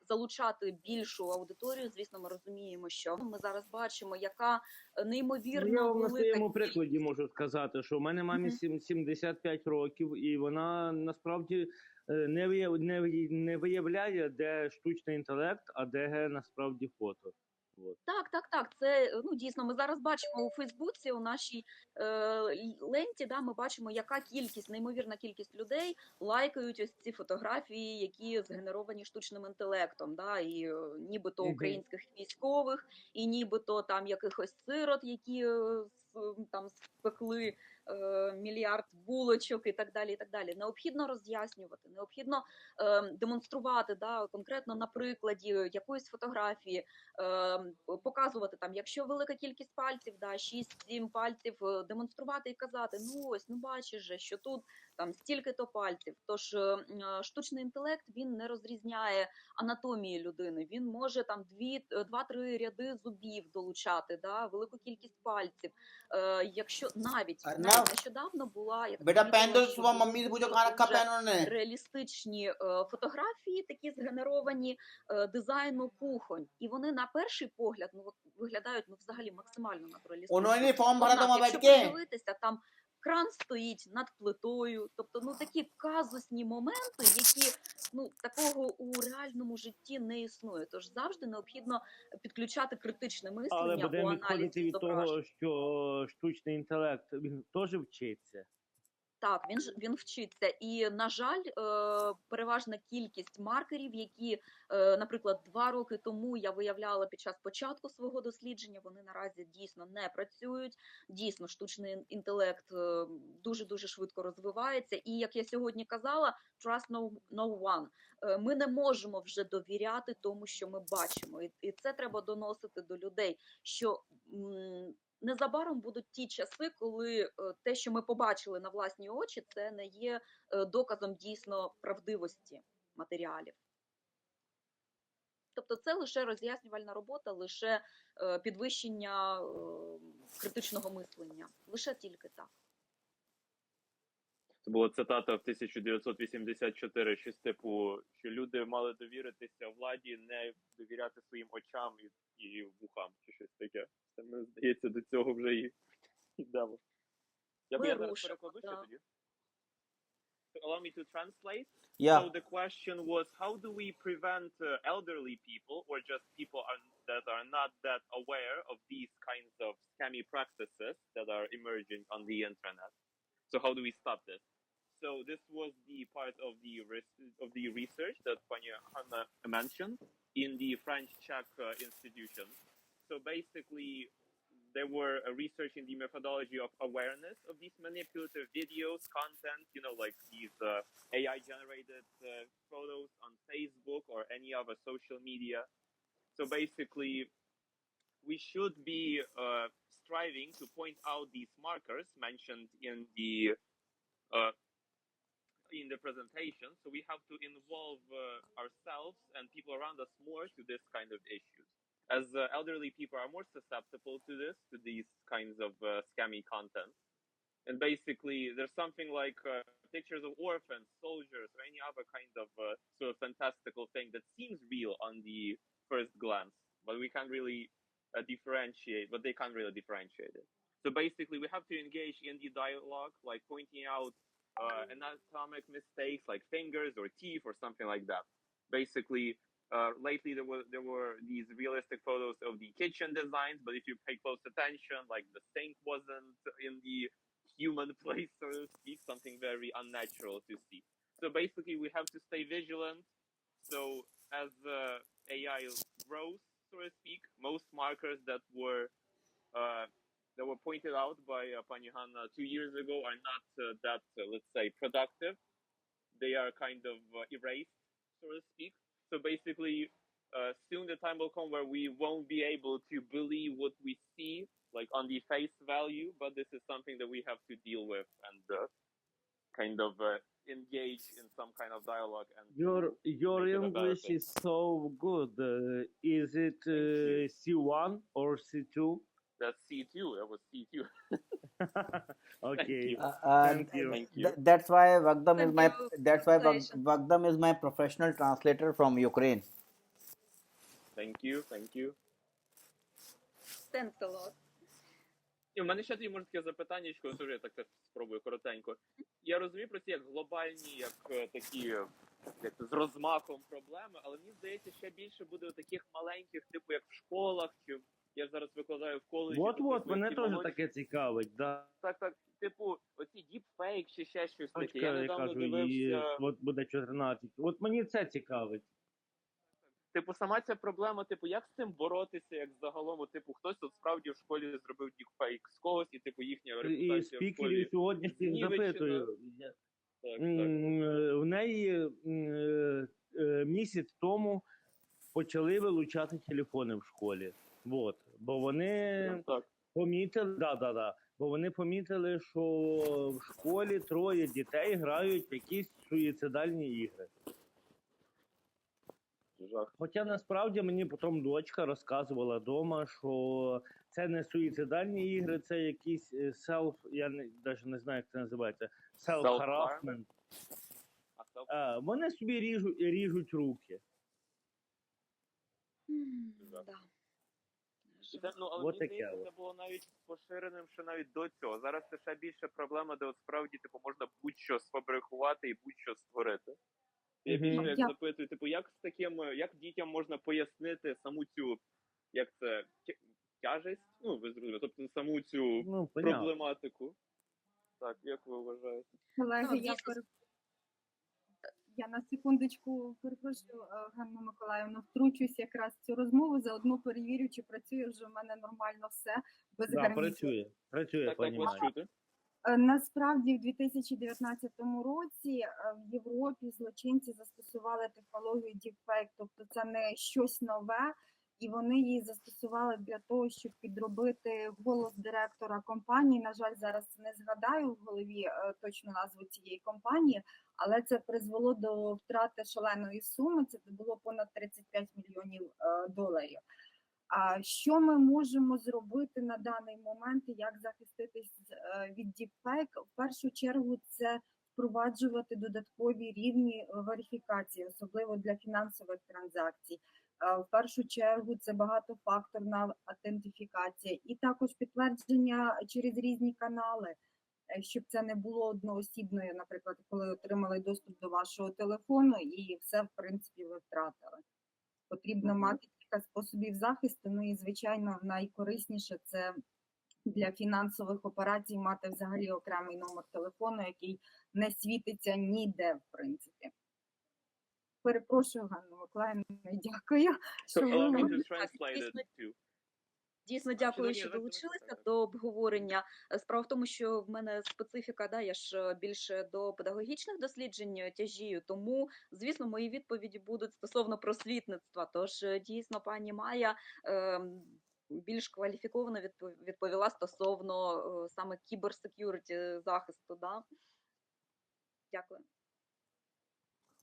залучати більшу аудиторію. Звісно, ми розуміємо, що ми зараз бачимо, яка неймовірно Я вам на велика своєму прикладі можу сказати, що в мене мамі 75 років, і вона насправді не виявляє, де штучний інтелект, а де насправді фото. От. Так. Це дійсно. Ми зараз бачимо у Фейсбуці, у нашій ленті, да, ми бачимо, яка кількість, неймовірна кількість людей лайкають ось ці фотографії, які згенеровані штучним інтелектом, да, і нібито українських військових, і нібито там якихось сирот, які там спекли мільярд булочок і так далі, і так далі. Необхідно роз'яснювати, необхідно демонструвати, да, конкретно на прикладі якоїсь фотографії, показувати там, якщо велика кількість пальців, да, 6-7 пальців, демонструвати і казати, бачиш же, що тут там стільки-то пальців. Тож штучний інтелект, він не розрізняє анатомії людини, він може там 2-3 ряди зубів долучати, да, велику кількість пальців. Якщо навіть нещодавно була реалістичні фотографії, такі згенеровані дизайну кухонь, і вони на перший погляд виглядають взагалі максимально натуралістично. Якщо подивитися, там кран стоїть над плитою, тобто такі казусні моменти, які такого у реальному житті не існує. Тож завжди необхідно підключати критичне мислення у аналізі. Але будемо відходити від того, що штучний інтелект, він теж вчиться. Так, він вчиться. І, на жаль, переважна кількість маркерів, які, наприклад, 2 роки тому я виявляла під час початку свого дослідження, вони наразі дійсно не працюють. Дійсно, штучний інтелект дуже-дуже швидко розвивається. І, як я сьогодні казала, trust no one. Ми не можемо вже довіряти тому, що ми бачимо. І це треба доносити до людей, що незабаром будуть ті часи, коли те, що ми побачили на власні очі, це не є доказом дійсно правдивості матеріалів. Тобто це лише роз'яснювальна робота, лише підвищення критичного мислення. Лише тільки так. Це була цитата в 1984, щось типу, що люди мали довіритися владі, не довіряти своїм очам і вухам, чи щось таке. Це, мені здається, до цього вже і йдемо. Я зараз вирушимо. перекладу ще Да. тоді. So allow me to translate. Yeah. So the question was, how do we prevent elderly people or just people that are not that aware of these kinds of scammy practices that are emerging on the internet? So how do we stop this? So this was the part of the research that Pani Hanna mentioned in the French Czech institution. So basically, there were research in the methodology of awareness of these manipulative videos, content, like these AI-generated photos on Facebook or any other social media. So basically, we should be striving to point out these markers mentioned in the presentation. So we have to involve ourselves and people around us more to this kind of issues. As elderly people are more susceptible to these kinds of scammy content. And basically, there's something like pictures of orphans, soldiers, or any other kind of sort of fantastical thing that seems real on the first glance, but we can't really differentiate, but they can't really differentiate it. So basically, we have to engage in the dialogue, like pointing out anatomic mistakes like fingers or teeth or something like that. Basically, lately there were these realistic photos of the kitchen designs, but if you pay close attention, like the sink wasn't in the human place, so to speak, something very unnatural to see. So basically, we have to stay vigilant. So as AI grows, so to speak, most markers that were pointed out by Pani Hanna 2 years ago are not that, let's say, productive. They are kind of erased, so to speak. So basically, soon the time will come where we won't be able to believe what we see, like on the face value, but this is something that we have to deal with and kind of engage in some kind of dialogue. And Your make it a better English thing. is so good. Is it C1 or C2? That's C2. That was C2. Okay. you. Thank you. Thank you. That's why Vagdam is Thank my you for that's why translation. Vagdam is my professional translator from Ukraine. Thank you. Thank you. Thanks a lot. І в мене ще тоді може таке запитаннячко, теж я так спробую коротенько. Я розумію про ці як глобальні, як такі як з розмахом проблеми, але мені здається, ще більше буде таких маленьких, типу як в школах, чи я зараз викладаю в коледжі. От, мене теж таке цікавить, да. Так, типу, оці діпфейк чи ще щось таке. Точка, Я я недавно кажу, дивився. от буде 14. От мені це цікавить. Типу, сама ця проблема, типу, як з цим боротися, як загалом, типу, хтось от справді в школі зробив діпфейк з когось, і типу їхня І репутація в спікерів школі сьогоднішніх знівечена. запитую. Так. В неї місяць тому почали вилучати телефони в школі. Вот. Бо вони помітили, бо вони помітили, що в школі 3 дітей грають в якісь суїцидальні ігри. Жах. Хоча насправді мені потім дочка розказувала вдома, що це не суїцидальні ігри, це якісь я навіть не знаю, як це називається, self-harassment. Вони собі ріжуть руки. Да. І це, але Вот мені таке здається, от. це було навіть поширеним ще навіть до цього. Зараз це ще більше проблема, де от справді типу можна будь-що сфабрикувати і будь-що створити. Я більше як запитую, типу, як з таким, як дітям можна пояснити саму цю, як це, тяжесть? Ну, ви зрозуміли, тобто саму цю проблематику. Так, як ви вважаєте? Колеги, я на секундочку перепрошую, Ганна Миколаївна, втручусь якраз в цю розмову, заодно перевірю, чи працює вже в мене нормально все без гарантії. Працює, так, вас чути. Насправді, в 2019 році в Європі злочинці застосували технологію deepfake, тобто це не щось нове, і вони її застосували для того, щоб підробити голос директора компанії. На жаль, зараз не згадаю в голові точну назву цієї компанії, але це призвело до втрати шаленої суми, це було понад 35 мільйонів доларів. А що ми можемо зробити на даний момент і як захиститись від deepfake? В першу чергу це впроваджувати додаткові рівні верифікації, особливо для фінансових транзакцій. В першу чергу це багатофакторна автентифікація і також підтвердження через різні канали. щоб це не було одноосібною, наприклад, коли отримали доступ до вашого телефону і все, в принципі, ви втратили. Потрібно мати кілька способів захисту, ну і, звичайно, найкорисніше це для фінансових операцій мати взагалі окремий номер телефону, який не світиться ніде, в принципі. Перепрошую, Ганна Миколаївна, дякую, So що ви allow me мене... to translate it too. Дійсно, дякую, що давайте, долучилися давайте. до обговорення. Справа в тому, що в мене специфіка, да, я ж більше до педагогічних досліджень тяжію, тому, звісно, мої відповіді будуть стосовно просвітництва. Тож, дійсно, пані Майя більш кваліфіковано відповіла стосовно саме кіберсекюріті захисту. Да? Дякую.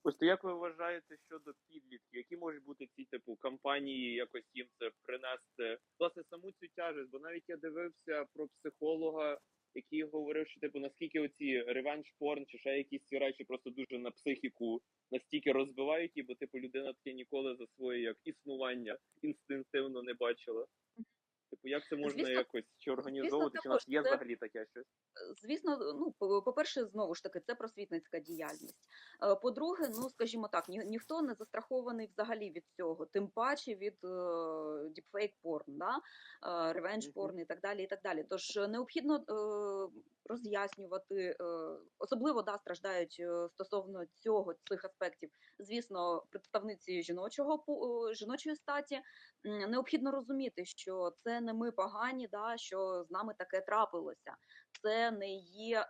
Просто як ви вважаєте щодо підлітків, які можуть бути ці типу кампанії, якось їм це принести, власне, саму цю тяжесть? Бо навіть я дивився про психолога, який говорив, що типу наскільки оці ревенж-порн чи ще якісь ці речі просто дуже на психіку настільки розбивають її, бо типу людина таке ніколи за своє як існування інстинктивно не бачила. Типу, як це можна Звісно, якось чи організовувати, чи у нас також є це- взагалі таке щось? Звісно, ну по-перше, знову ж таки, це просвітницька діяльність. По-друге, ну скажімо так, ніхто не застрахований взагалі від цього, тим паче від deepfake porn, да? Revenge porn і так далі. І так далі. Тож необхідно роз'яснювати, особливо да, страждають стосовно цих аспектів. Звісно, представниці жіночої статі необхідно розуміти, що це не ми погані, да, що з нами таке трапилося. Це не є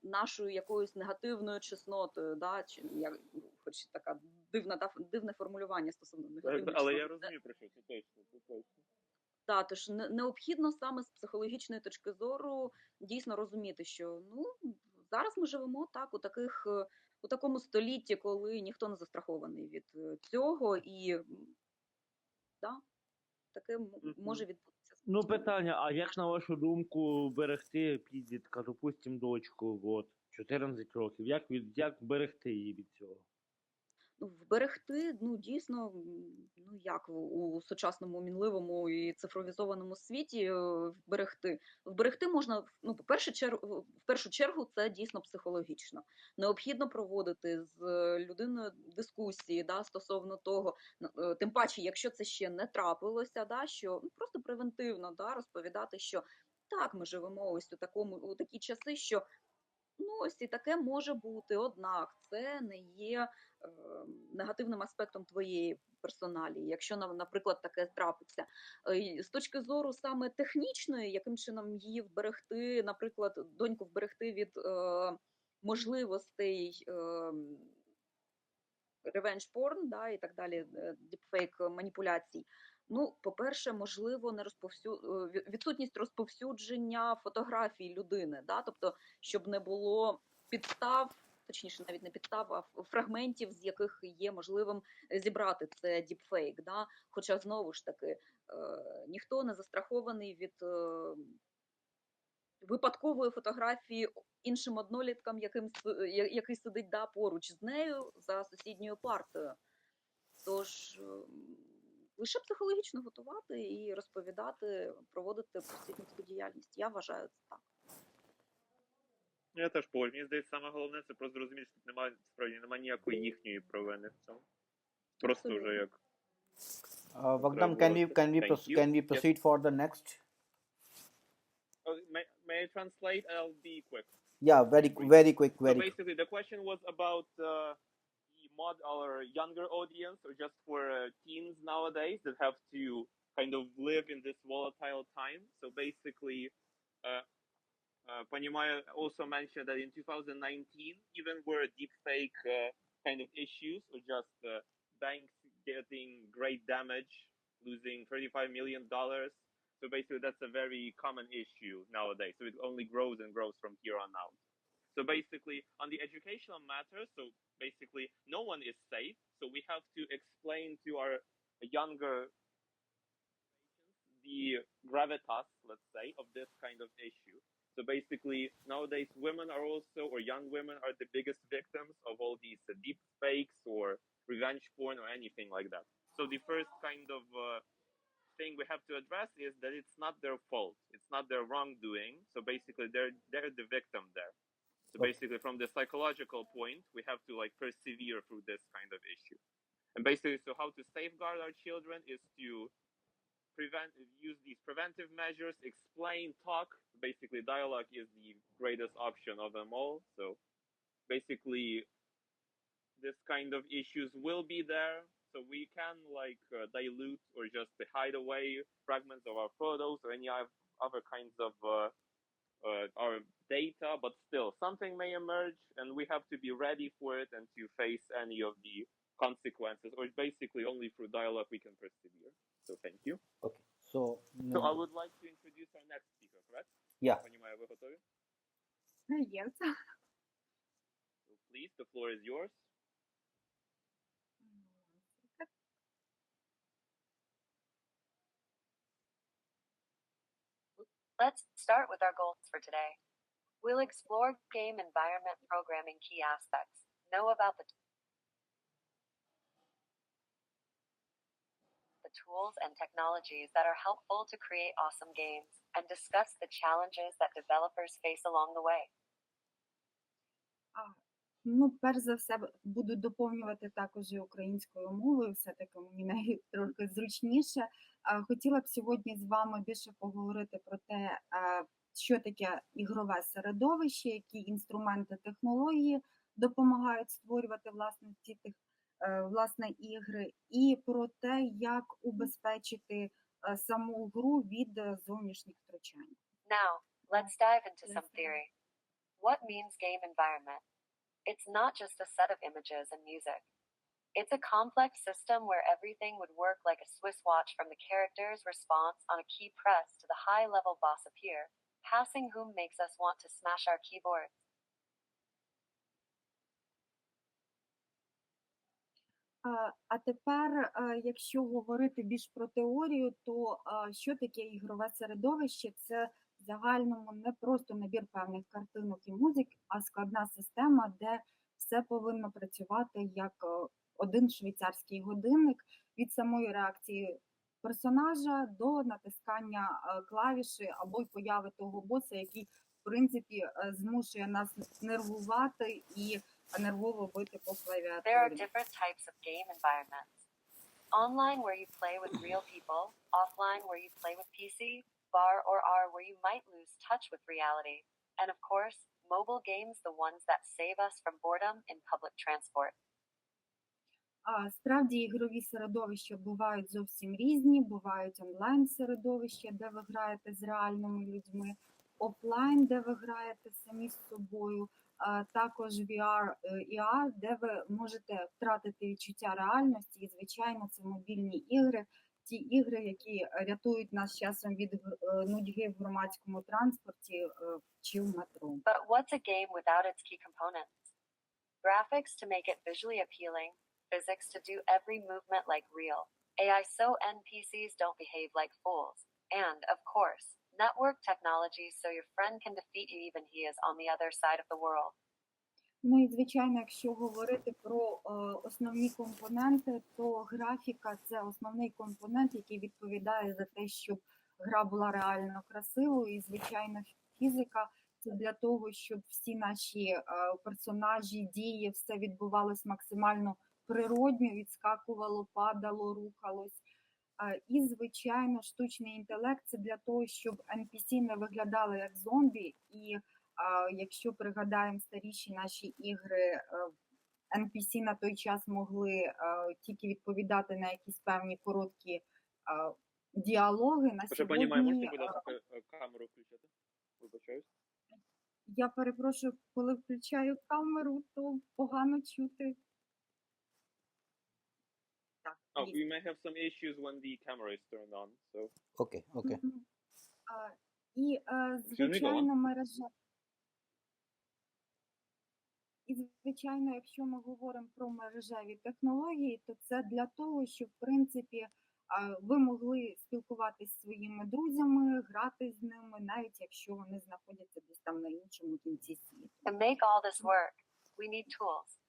нашою якоюсь негативною чеснотою, да, чи хоч така дивне формулювання стосовно негативної Але я чесноти. розумію про що це точно, це точно. Так, тож необхідно саме з психологічної точки зору дійсно розуміти, що ну зараз ми живемо так у такому столітті, коли ніхто не застрахований від цього, і да, таке може відбутися. Ну, питання, а як на вашу думку берегти підлітка, допустим, дочку, от, 14 років, як берегти її від цього? Вберегти, ну дійсно, ну як у сучасному мінливому і цифровізованому світі вберегти? Вберегти можна, ну, в першу чергу, це дійсно психологічно. Необхідно проводити з людиною дискусії, да, стосовно того, тим паче, якщо це ще не трапилося, да, що просто превентивно, да, розповідати, що так, ми живемо ось у такі часи, що ну, ось і таке може бути, однак це не є негативним аспектом твоєї персоналії, якщо, наприклад, таке трапиться. З точки зору саме технічної, яким чином її вберегти, наприклад, доньку вберегти від можливостей revenge porn, да, і так далі, deepfake маніпуляцій. Ну, по-перше, можливо, відсутність розповсюдження фотографій людини, да? Тобто, щоб не було підстав, точніше, навіть не підстав, а фрагментів, з яких є можливим зібрати це діпфейк. Да? Хоча, знову ж таки, ніхто не застрахований від випадкової фотографії іншим одноліткам, який сидить да, поруч з нею за сусідньою партою. Тож лише психологічно готувати і розповідати, проводити просвітницьку діяльність. Я вважаю це так. Я теж погоджуюсь. Мені здається, саме головне це просто зрозуміти, що тут немає ніякої їхньої провини в цьому. Просто вже як. Vakdam, can we proceed for the next? May I translate? I'll be quick. Yeah, very quick. So basically, the question was about our younger audience, or just for teens nowadays that have to kind of live in this volatile time. So basically, Pani Maya also mentioned that in 2019, even were deepfake kind of issues, or just banks getting great damage, losing $35 million. So basically, that's a very common issue nowadays. So it only grows and grows from here on out. So basically, on the educational matters, so basically, no one is safe. So we have to explain to our younger the gravitas, let's say, of this kind of issue. So basically, nowadays, women are also, or young women are the biggest victims of all these deep fakes or revenge porn or anything like that. So the first kind of thing we have to address is that it's not their fault. It's not their wrongdoing. So basically, they're the victim there. So basically, from the psychological point, we have to like persevere through this kind of issue. And basically, so how to safeguard our children is to use these preventive measures, explain, talk. Basically, dialogue is the greatest option of them all. So basically, this kind of issues will be there. So we can like dilute or just hide away fragments of our photos or any other kinds of our data, but still something may emerge, and we have to be ready for it and to face any of the consequences. Or basically, only through dialogue we can persevere. So thank you. Okay. So, So I would like to introduce our next speaker, correct? yeah. Понимаю, вы готовы? Yes. So please, the floor is yours. Let's start with our goals for today. We'll explore game environment programming key aspects, know about the tools and technologies that are helpful to create awesome games, and discuss the challenges that developers face along the way. Ну, перш за все, буду доповнювати також і українською мовою, все-таки мені нею трохи зручніше. Хотіла б сьогодні з вами більше поговорити про те, що таке ігрове середовище, які інструменти, технології допомагають створювати власне ігри, і про те, як убезпечити саму гру від зовнішніх втручань. Now, let's dive into some theory. What means game environment? It's not just a set of images and music. It's a complex system where everything would work like a Swiss watch, from the character's response on a key press to the high-level boss appear, passing whom makes us want to smash our keyboards. А тепер, якщо говорити більш про теорію, то що таке ігрове середовище? Це в загальному не просто набір певних картинок і музик, а складна система, де все повинно працювати як один швейцарський годинник, від самої реакції персонажа до натискання клавіші або й появи того боса, який, в принципі, змушує нас нервувати і нервово бити по клавіатурі. There are different types of game environments. Online, where you play with real people. Offline, where you play with PC. VAR or R, where you might lose touch with reality. And of course, mobile games, the ones that save us from boredom in public transport. Справді, ігрові середовища бувають зовсім різні. Бувають онлайн-середовища, де ви граєте з реальними людьми, офлайн, де ви граєте самі з собою, також VR і AR, де ви можете втратити відчуття реальності. І, звичайно, це мобільні ігри, ті ігри, які рятують нас часом від нудьги в громадському транспорті чи в метро. But what's a game without its key components? Graphics to make it visually appealing, physics to do every movement like real, AI so NPCs don't behave like fools, and, of course, network technology so your friend can defeat you even he is on the other side of the world. Ну і, звичайно, якщо говорити про основні компоненти, то графіка – це основний компонент, який відповідає за те, щоб гра була реально красивою. І, звичайно, фізика – це для того, щоб всі наші персонажі, дії, все відбувалось максимально природньо, відскакувало, падало, рухалось. І, звичайно, штучний інтелект – це для того, щоб NPC не виглядали як зомбі. І якщо пригадаємо старіші наші ігри, NPC на той час могли тільки відповідати на якісь певні короткі діалоги. На сьогодні... Можете, будь ласка, камеру включити? Вибачаюсь. Я перепрошую, коли включаю камеру, то погано чути. Oh, we may have some issues when the camera is turned on, so. Okay. І, звичайно, мережа. І, звичайно, якщо ми говоримо про мережеві технології, то це для того, щоб, в принципі, ви могли спілкуватися зі своїми друзями, грати з ними, навіть якщо вони знаходяться десь там на іншому кінці світу. To make all this work, we need tools.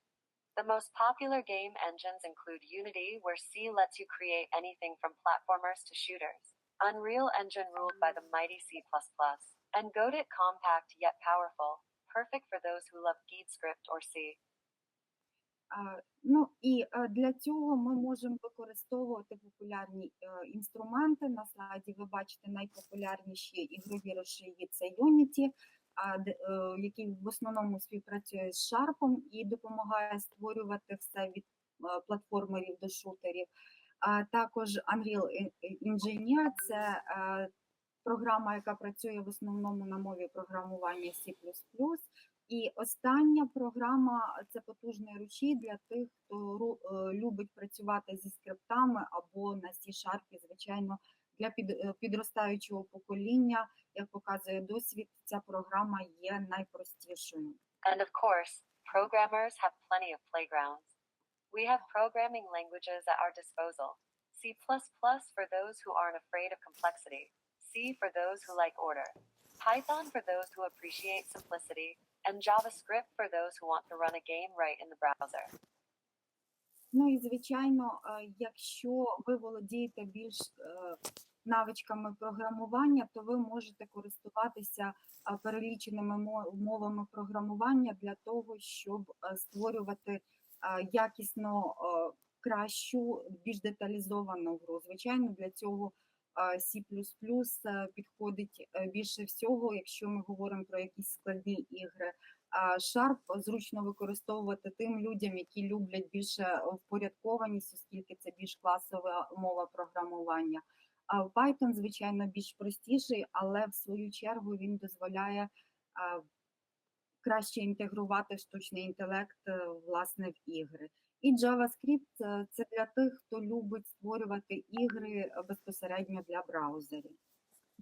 The most popular game engines include Unity, where C lets you create anything from platformers to shooters, Unreal Engine ruled by the mighty C++, and Godot compact yet powerful, perfect for those who love GeekScript or C. Ну і для цього ми можемо використовувати популярні інструменти. На слайді ви бачите найпопулярніші ігрові розширення – це Unity, який в основному співпрацює з Sharp і допомагає створювати все від платформерів до шутерів. Також Unreal Engine – це програма, яка працює в основному на мові програмування C++. І остання програма – це потужний ручій для тих, хто любить працювати зі скриптами або на C-Sharp, звичайно, для підростаючого покоління, як показує досвід, ця програма є найпростішою. And of course, programmers have plenty of playgrounds. We have programming languages at our disposal. C++ for those who aren't afraid of complexity. C for those who like order. Python for those who appreciate simplicity. And JavaScript for those who want to run a game right in the browser. Ну і, звичайно, якщо ви володієте більш навичками програмування, то ви можете користуватися переліченими мовами програмування для того, щоб створювати якісно кращу, більш деталізовану гру. Звичайно, для цього C++ підходить більше всього, якщо ми говоримо про якісь складні ігри. Sharp зручно використовувати тим людям, які люблять більше впорядкованість, оскільки це більш класова мова програмування. Python, звичайно, більш простіший, але в свою чергу він дозволяє краще інтегрувати штучний інтелект, власне, в ігри. І JavaScript – це для тих, хто любить створювати ігри безпосередньо для браузерів.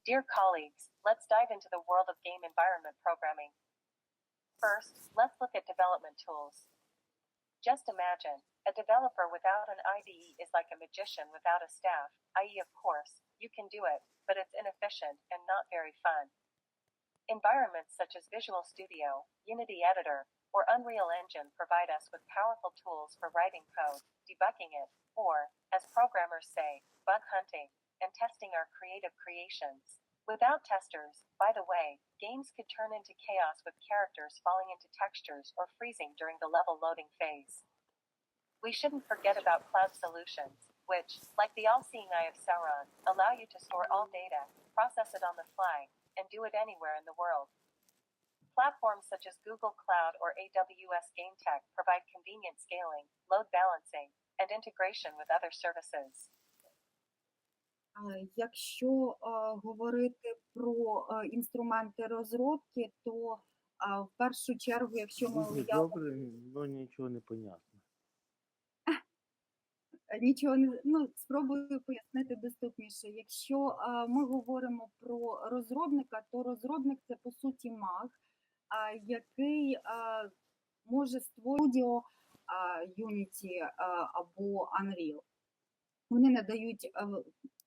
Dear colleagues, let's dive into the world of game environment programming. First, let's look at development tools. Just imagine, a developer without an IDE is like a magician without a staff, i.e. of course, you can do it, but it's inefficient and not very fun. Environments such as Visual Studio, Unity Editor, or Unreal Engine provide us with powerful tools for writing code, debugging it, or, as programmers say, bug hunting, and testing our creative creations. Without testers, by the way, games could turn into chaos with characters falling into textures or freezing during the level loading phase. We shouldn't forget about cloud solutions, which, like the all-seeing eye of Sauron, allow you to store all data, process it on the fly, and do it anywhere in the world. Platforms such as Google Cloud or AWS GameTech provide convenient scaling, load balancing, and integration with other services. Якщо говорити про інструменти розробки, то в першу чергу, якщо ми уявимо... Добре, ну нічого не понятно. Нічого не... Ну, спробую пояснити доступніше. Якщо ми говоримо про розробника, то розробник – це, по суті, маг, який може створити Unity або Unreal. Вони надають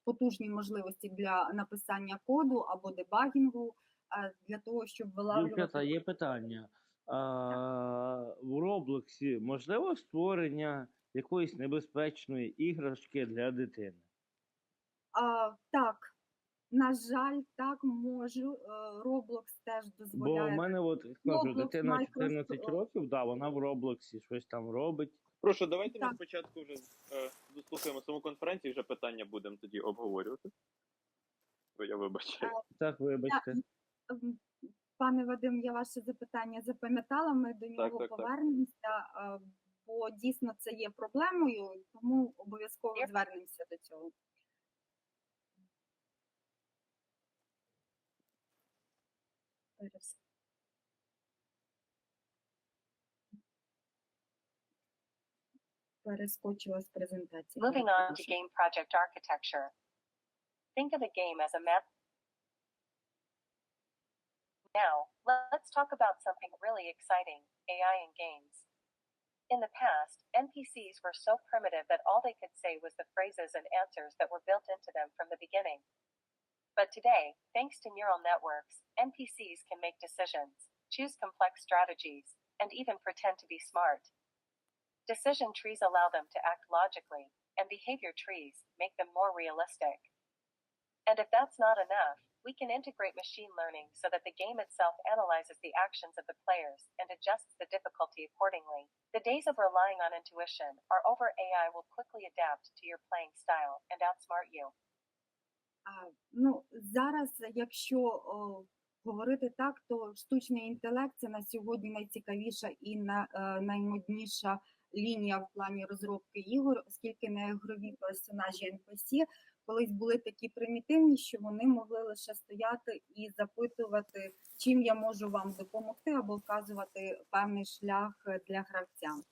потужні можливості для написання коду або дебагінгу, для того, щоб вилавлювати... Дівчата, є питання. В Роблоксі можливо створення якоїсь небезпечної іграшки для дитини? Так, на жаль, так, можу. Roblox теж дозволяє. Бо в мене, от, кажу, дитина 14 років, да, вона в Роблоксі щось там робить. Прошу, давайте ми спочатку вже дослухаємо саму конференцію, вже питання будемо тоді обговорювати. Бо я вибачаю. Так, вибачте. Пане Вадим, я ваше запитання запам'ятала, ми до нього повернемося, бо дійсно це є проблемою, тому обов'язково звернемося до цього. Перескочила з презентації. Moving on to game project architecture. Think of a game as a map. Now, let's talk about something really exciting, AI in games. In the past, NPCs were so primitive that all they could say was the phrases and answers that were built into them from the beginning. But today, thanks to neural networks, NPCs can make decisions, choose complex strategies, and even pretend to be smart. Decision trees allow them to act logically, and behavior trees make them more realistic. And if that's not enough, we can integrate machine learning so that the game itself analyzes the actions of the players and adjusts the difficulty accordingly. The days of relying on intuition are over. AI will quickly adapt to your playing style and outsmart you. Ну, зараз, якщо говорити так, то штучний інтелект – це на сьогодні найцікавіша і наймодніша лінія в плані розробки ігор, оскільки неігрові персонажі NPC колись були такі примітивні, що вони могли лише стояти і запитувати, чим я можу вам допомогти, або вказувати певний шлях для гравця.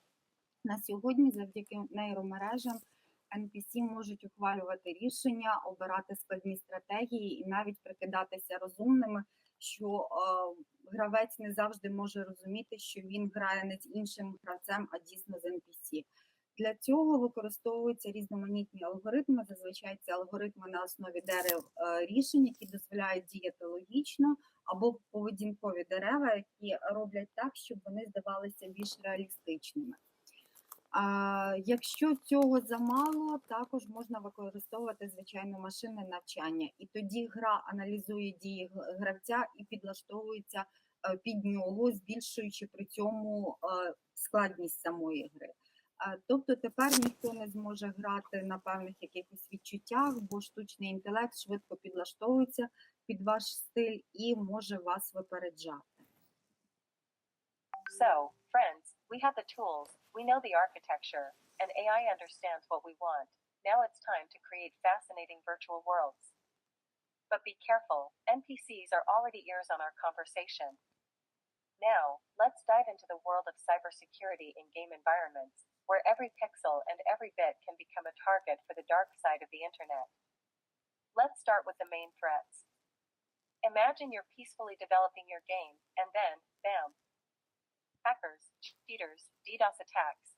На сьогодні завдяки нейромережам NPC можуть ухвалювати рішення, обирати складні стратегії і навіть прикидатися розумними, що гравець не завжди може розуміти, що він грає не з іншим гравцем, а дійсно з NPC. Для цього використовуються різноманітні алгоритми, зазвичай це алгоритми на основі дерев рішень, які дозволяють діяти логічно, або поведінкові дерева, які роблять так, щоб вони здавалися більш реалістичними. Якщо цього замало, також можна використовувати, звичайно, машинне навчання. І тоді гра аналізує дії гравця і підлаштовується під нього, збільшуючи при цьому складність самої гри. Тобто тепер ніхто не зможе грати на певних якихось відчуттях, бо штучний інтелект швидко підлаштовується під ваш стиль і може вас випереджати. So, friends, we have the tools, we know the architecture, and AI understands what we want. Now it's time to create fascinating virtual worlds. But be careful, NPCs are already ears on our conversation. Now, let's dive into the world of cybersecurity in game environments, where every pixel and every bit can become a target for the dark side of the internet. Let's start with the main threats. Imagine you're peacefully developing your game, and then, bam! Hackers, cheaters, DDoS attacks,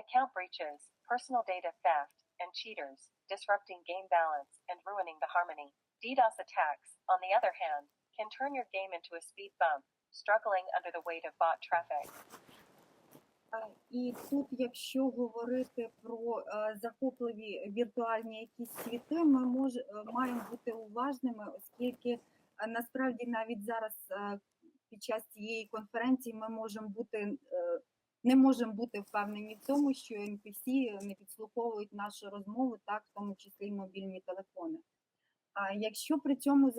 account breaches, personal data theft, and cheaters, disrupting game balance and ruining the harmony. DDoS attacks, on the other hand, can turn your game into a speed bump, struggling under the weight of bot traffic. І тут, якщо говорити про захопливі віртуальні якісь світи, ми маємо бути уважними, оскільки насправді навіть зараз під час цієї конференції ми не можемо бути впевнені в тому, що NPC не підслуховують нашу розмову, так, в тому числі й мобільні телефони. А якщо при цьому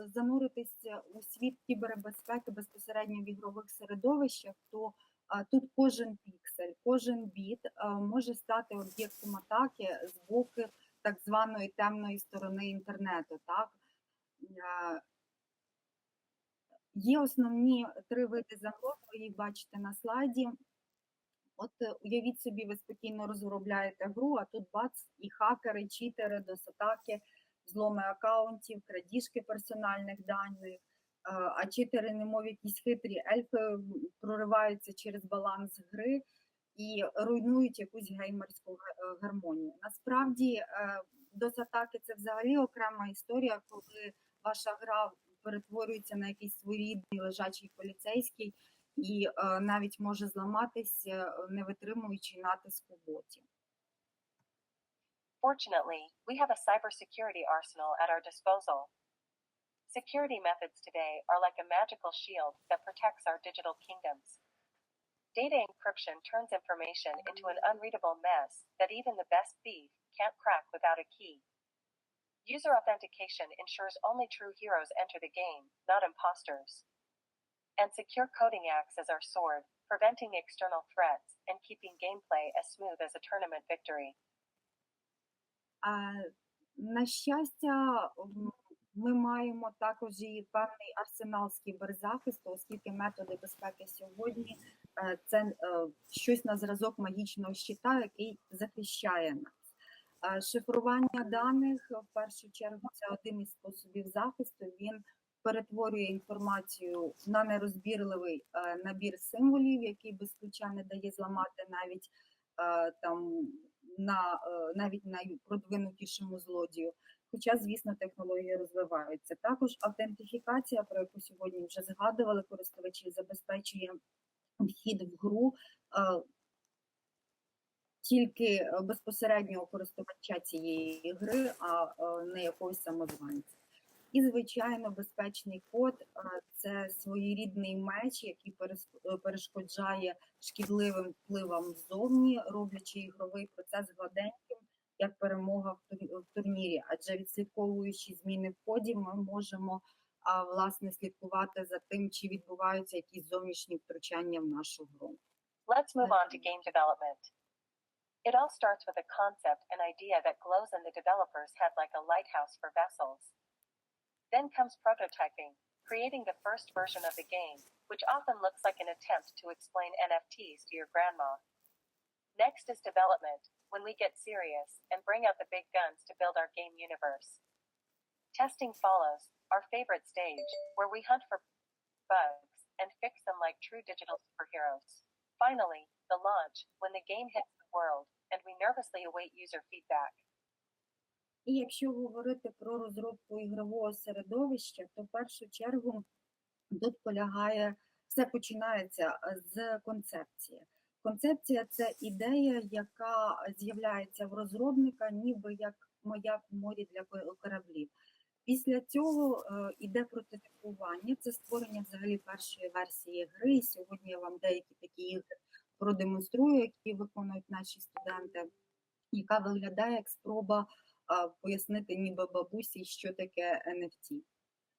зануритися у світ кібербезпеки безпосередньо в ігрових середовищах, то тут кожен піксель, кожен біт може стати об'єктом атаки з боку так званої темної сторони інтернету. Так? Є основні три види загроз, ви їх бачите на слайді. От уявіть собі, ви спокійно розробляєте гру, а тут бац, і хакери, читери, DOS-атаки, взломи акаунтів, крадіжки персональних даних, а читери, немов якісь хитрі ельфи, прориваються через баланс гри і руйнують якусь геймерську гармонію. Насправді, DOS-атаки – це взагалі окрема історія, коли ваша гра перетворюється на якийсь своєрідний лежачий поліцейський і навіть може зламатися, не витримуючи натиску ботів. Fortunately, we have a cybersecurity arsenal at our disposal. Security methods today are like a magical shield that protects our digital kingdoms. Data encryption turns information into an unreadable mess that even the best thief can't crack without a key. User authentication ensures only true heroes enter the game, not imposters. And secure coding acts as our sword, preventing external threats and keeping gameplay as smooth as a tournament victory. На щастя, ми маємо також і певний арсенал з кіберзахисту, оскільки методи безпеки сьогодні – це щось на зразок магічного щита, який захищає нас. Шифрування даних, в першу чергу, це один із способів захисту. Він перетворює інформацію на нерозбірливий набір символів, який без ключа не дає зламати навіть найпродвинутішому злодію. Хоча, звісно, технології розвиваються. Також автентифікація, про яку сьогодні вже згадували, користувачі забезпечує вхід в гру тільки безпосереднього користувача цієї гри, а не якогось самозванця. І, звичайно, безпечний код це своєрідний меч, який перешкоджає шкідливим впливам ззовні, роблячи ігровий процес гладеньким, як перемога в турнірі. Адже відслідковуючи зміни в коді, ми можемо власне слідкувати за тим, чи відбуваються якісь зовнішні втручання в нашу гру. Let's move on to game development. It all starts with a concept, an idea that Glows and the developers had like a lighthouse for vessels. Then comes prototyping, creating the first version of the game, which often looks like an attempt to explain NFTs to your grandma. Next is development, when we get serious and bring out the big guns to build our game universe. Testing follows, our favorite stage, where we hunt for bugs and fix them like true digital superheroes. Finally, the launch, when the game hits the world and we nervously await user feedback. І якщо говорити про розробку ігрового середовища, то в першу чергу тут полягає, все починається з концепції. Концепція – це ідея, яка з'являється в розробника, ніби як маяк в морі для кораблів. Після цього йде прототипування, це створення взагалі першої версії гри. І сьогодні я вам деякі такі ігри продемонструю, які виконують наші студенти, яка виглядає як спроба пояснити ніби бабусі, що таке NFT.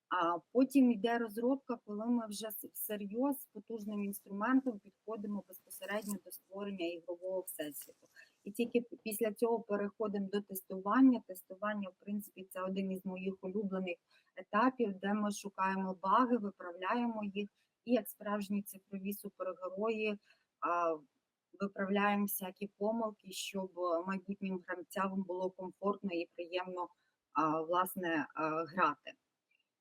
А потім йде розробка, коли ми вже всерйоз з потужним інструментом підходимо безпосередньо до створення ігрового всесвіту. І тільки після цього переходимо до тестування. Тестування, в принципі, це один із моїх улюблених етапів, де ми шукаємо баги, виправляємо їх, і як справжні цифрові супергерої виправляємо всякі помилки, щоб майбутнім гравцям було комфортно і приємно, власне, грати.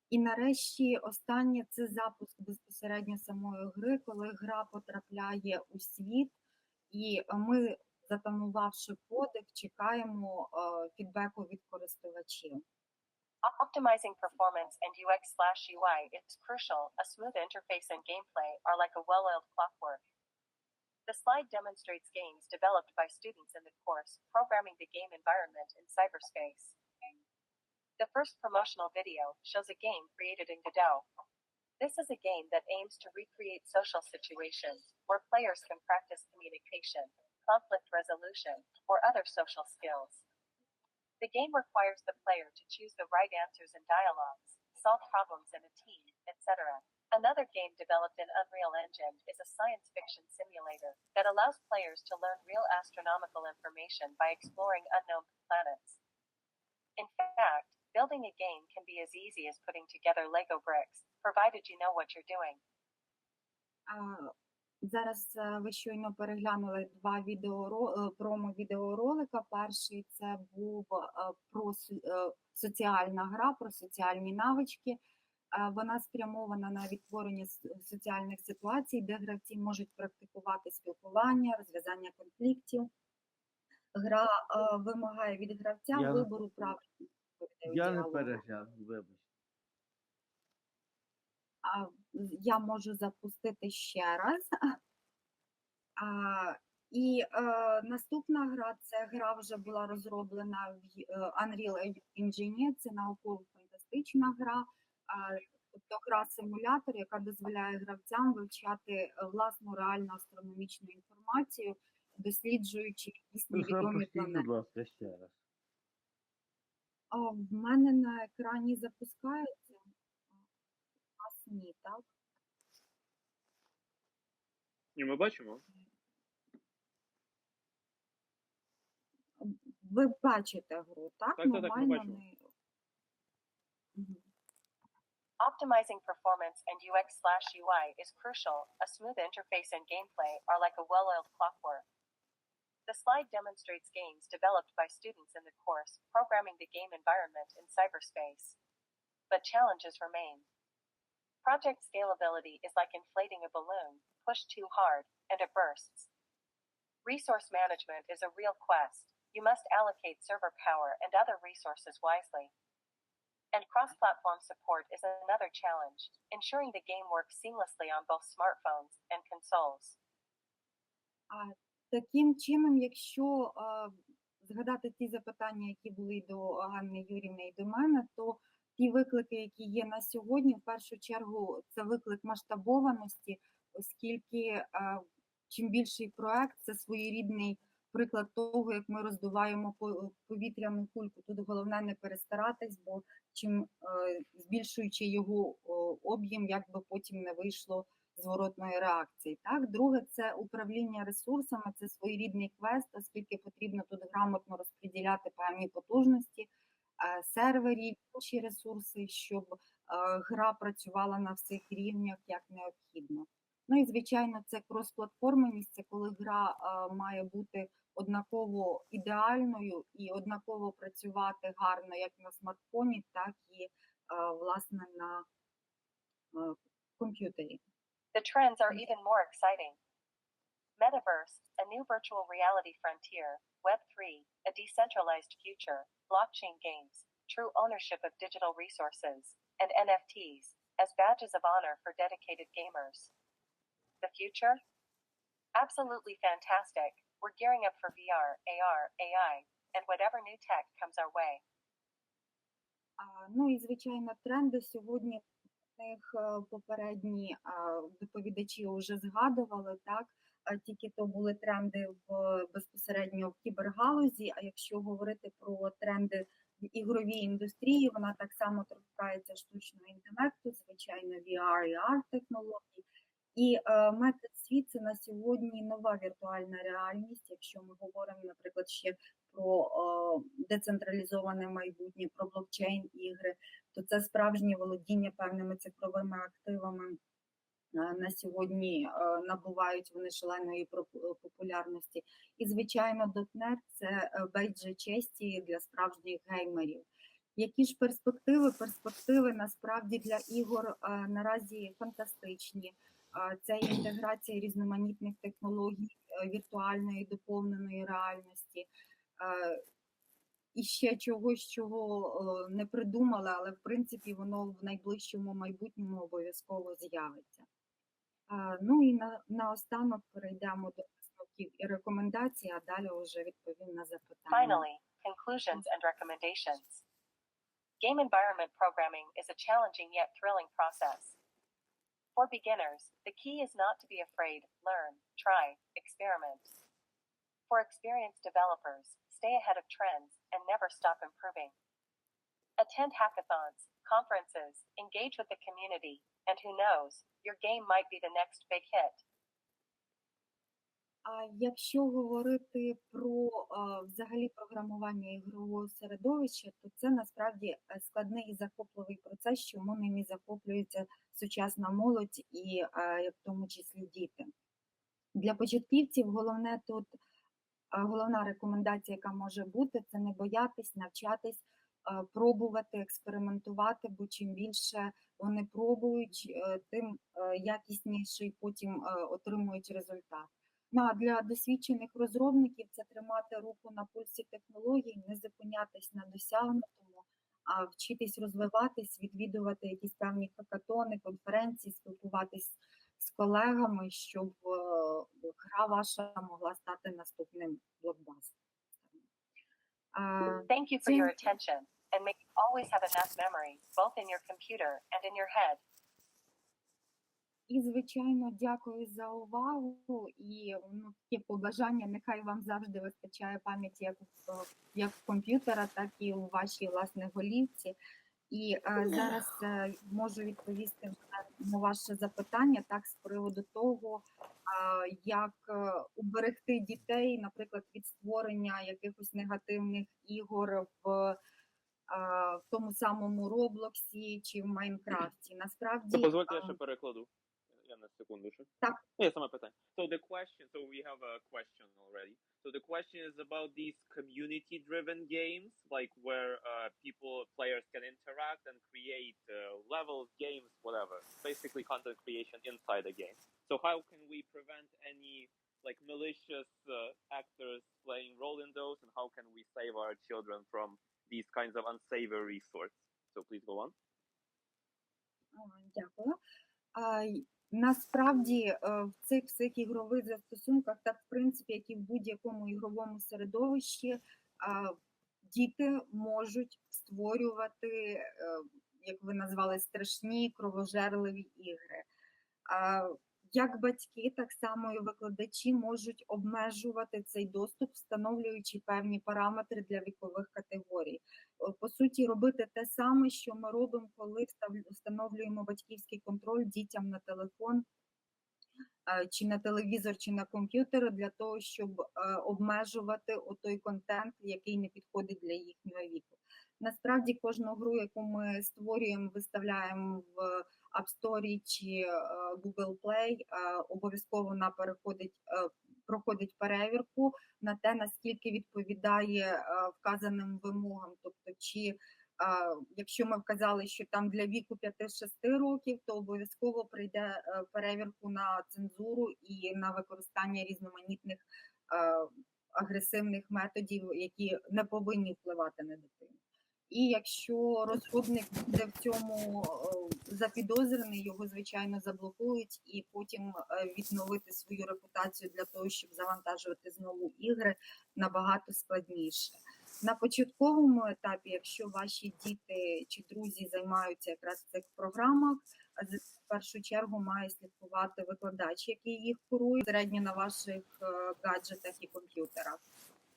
І нарешті останнє – це запуск безпосередньо самої гри, коли гра потрапляє у світ, і ми, затамувавши подих, чекаємо фідбеку від користувачів. Optimizing performance and UX/UI is crucial. A smooth interface and gameplay are like a well-oiled clockwork. The slide demonstrates games developed by students in the course, Programming the Game Environment in Cyberspace. The first promotional video shows a game created in Godot. This is a game that aims to recreate social situations where players can practice communication, conflict resolution, or other social skills. The game requires the player to choose the right answers in dialogues, solve problems in a team, etc. Another game developed in Unreal Engine is a science fiction simulator that allows players to learn real astronomical information by exploring unknown planets. In fact, building a game can be as easy as putting together Lego bricks, provided you know what you're doing. Зараз ви щойно переглянули два промо-відеоролика. Перший – це був про соціальна гра, про соціальні навички. Вона спрямована на відтворення соціальних ситуацій, де гравці можуть практикувати спілкування, розв'язання конфліктів. Гра вимагає від гравця вибору правильного Я не переглянув, вибач. Я можу запустити ще раз. І наступна гра, це гра вже була розроблена в Unreal Engine, це науково-фантастична гра, тобто гра-симулятор, яка дозволяє гравцям вивчати власну реальну астрономічну інформацію, досліджуючи дійсні відомі планети. Будь ласка, ще раз. В мене на екрані запускається. У вас ні, так? Ні, ми бачимо. Ви бачите гру, так? Так, ми бачимо. Optimizing performance and UX/UI is crucial. A smooth interface and gameplay are like a well-oiled clockwork. The slide demonstrates games developed by students in the course, Programming the Game Environment in Cyberspace. But challenges remain. Project scalability is like inflating a balloon, pushed too hard, and it bursts. Resource management is a real quest. You must allocate server power and other resources wisely. And cross-platform support is another challenge, ensuring the game works seamlessly on both smartphones and consoles. Таким чином, якщо згадати ті запитання, які були і до Ганни Юрівни, і до мене, то ті виклики, які є на сьогодні, в першу чергу це виклик масштабованості, оскільки чим більший проект, це своєрідний приклад того, як ми роздуваємо повітряну кульку. Тут головне не перестаратись, бо чим збільшуючи його об'єм, як би потім не вийшло зворотної реакції. Так? Друге, це управління ресурсами, це своєрідний квест, оскільки потрібно тут грамотно розподіляти певні потужності, серверів, інші ресурси, щоб гра працювала на всіх рівнях як необхідно. Ну і, звичайно, це кросплатформеність, це коли гра має бути однаково ідеальною і однаково працювати гарно як на смартфоні, так і, власне, на комп'ютері. The trends are even more exciting. Metaverse, a new virtual reality frontier, Web3, a decentralized future, blockchain games, true ownership of digital resources, and NFTs as badges of honor for dedicated gamers. The future? Absolutely fantastic. We're gearing up for VR, AR, AI, and whatever new tech comes our way. Ну і, звичайно, тренди сьогодні них попередні доповідачі вже згадували, так? Тільки то були тренди безпосередньо в кібергалузі, а якщо говорити про тренди в ігровій індустрії, вона так само торкається штучного інтелекту, звичайно, VR і AR-технологій. І MetaSuite – це на сьогодні нова віртуальна реальність, якщо ми говоримо, наприклад, ще про децентралізоване майбутнє, про блокчейн-ігри, то це справжнє володіння певними цифровими активами. На сьогодні набувають вони шаленої популярності. І, звичайно, .NET – це бейджі честі для справжніх геймерів. Які ж перспективи? Перспективи насправді для ігор наразі фантастичні. Це інтеграція різноманітних технологій віртуальної доповненої реальності. І ще чогось, чого не придумали, але в принципі воно в найближчому майбутньому обов'язково з'явиться. Ну і наостанок перейдемо до висновків і рекомендацій, а далі вже відповім на запитання. Finally, conclusions and recommendations. Game environment programming is a challenging yet thrilling process. For beginners, the key is not to be afraid, learn, try, experiment. For experienced developers, stay ahead of trends and never stop improving. Attend hackathons, conferences, engage with the community, and who knows, your game might be the next big hit. А якщо говорити про взагалі програмування ігрового середовища, то це насправді складний і захопливий процес, чому ним і захоплюється сучасна молодь і в тому числі діти. Для початківців головне тут, головна рекомендація, яка може бути, це не боятись, навчатись, пробувати, експериментувати, бо чим більше вони пробують, тим якісніший потім отримують результат. Ну, а для досвідчених розробників це тримати руку на пульсі технологій, не зупинятись на досягнутому, а вчитись розвиватись, відвідувати якісь певні хакатони, конференції, спілкуватись з колегами, щоб гра ваша могла стати наступним блокбастером. Thank you for your attention, and may you always have enough memory, both in your computer and in your head. І, звичайно, дякую за увагу і таке побажання, нехай вам завжди вистачає пам'яті як в комп'ютера, так і у вашій, власне, голівці. І зараз можу відповісти на ваше запитання так з приводу того, як уберегти дітей, наприклад, від створення якихось негативних ігор в тому самому Роблоксі чи в Майнкрафті. Насправді... Позвольте, я ще перекладу. Я на секунду ще. Так. Є саме питання. So the question, so we have a question already. So the question is about these community-driven games, like where players can interact and create levels, games, whatever. Basically content creation inside a game. So how can we prevent any like malicious actors playing role in those, and how can we save our children from these kinds of unsavory sorts? So please go on. Дякую. Насправді в цих всіх ігрових застосунках, та в принципі, як і в будь-якому ігровому середовищі, діти можуть створювати, як ви назвали, страшні кровожерливі ігри. Як батьки, так само і викладачі можуть обмежувати цей доступ, встановлюючи певні параметри для вікових категорій. По суті, робити те саме, що ми робимо, коли встановлюємо батьківський контроль дітям на телефон, чи на телевізор, чи на комп'ютер, для того, щоб обмежувати той контент, який не підходить для їхнього віку. Насправді, кожну гру, яку ми створюємо, виставляємо в App Store чи Google Play, обов'язково вона проходить перевірку на те, наскільки відповідає вказаним вимогам. Тобто, якщо ми вказали, що там для віку 5-6 років, то обов'язково прийде перевірку на цензуру і на використання різноманітних агресивних методів, які не повинні впливати на дитину. І якщо розробник буде в цьому запідозрений, його, звичайно, заблокують, і потім відновити свою репутацію для того, щоб завантажувати знову ігри, набагато складніше. На початковому етапі, якщо ваші діти чи друзі займаються якраз в цих програмах, в першу чергу має слідкувати викладач, який їх курує середньо на ваших гаджетах і комп'ютерах.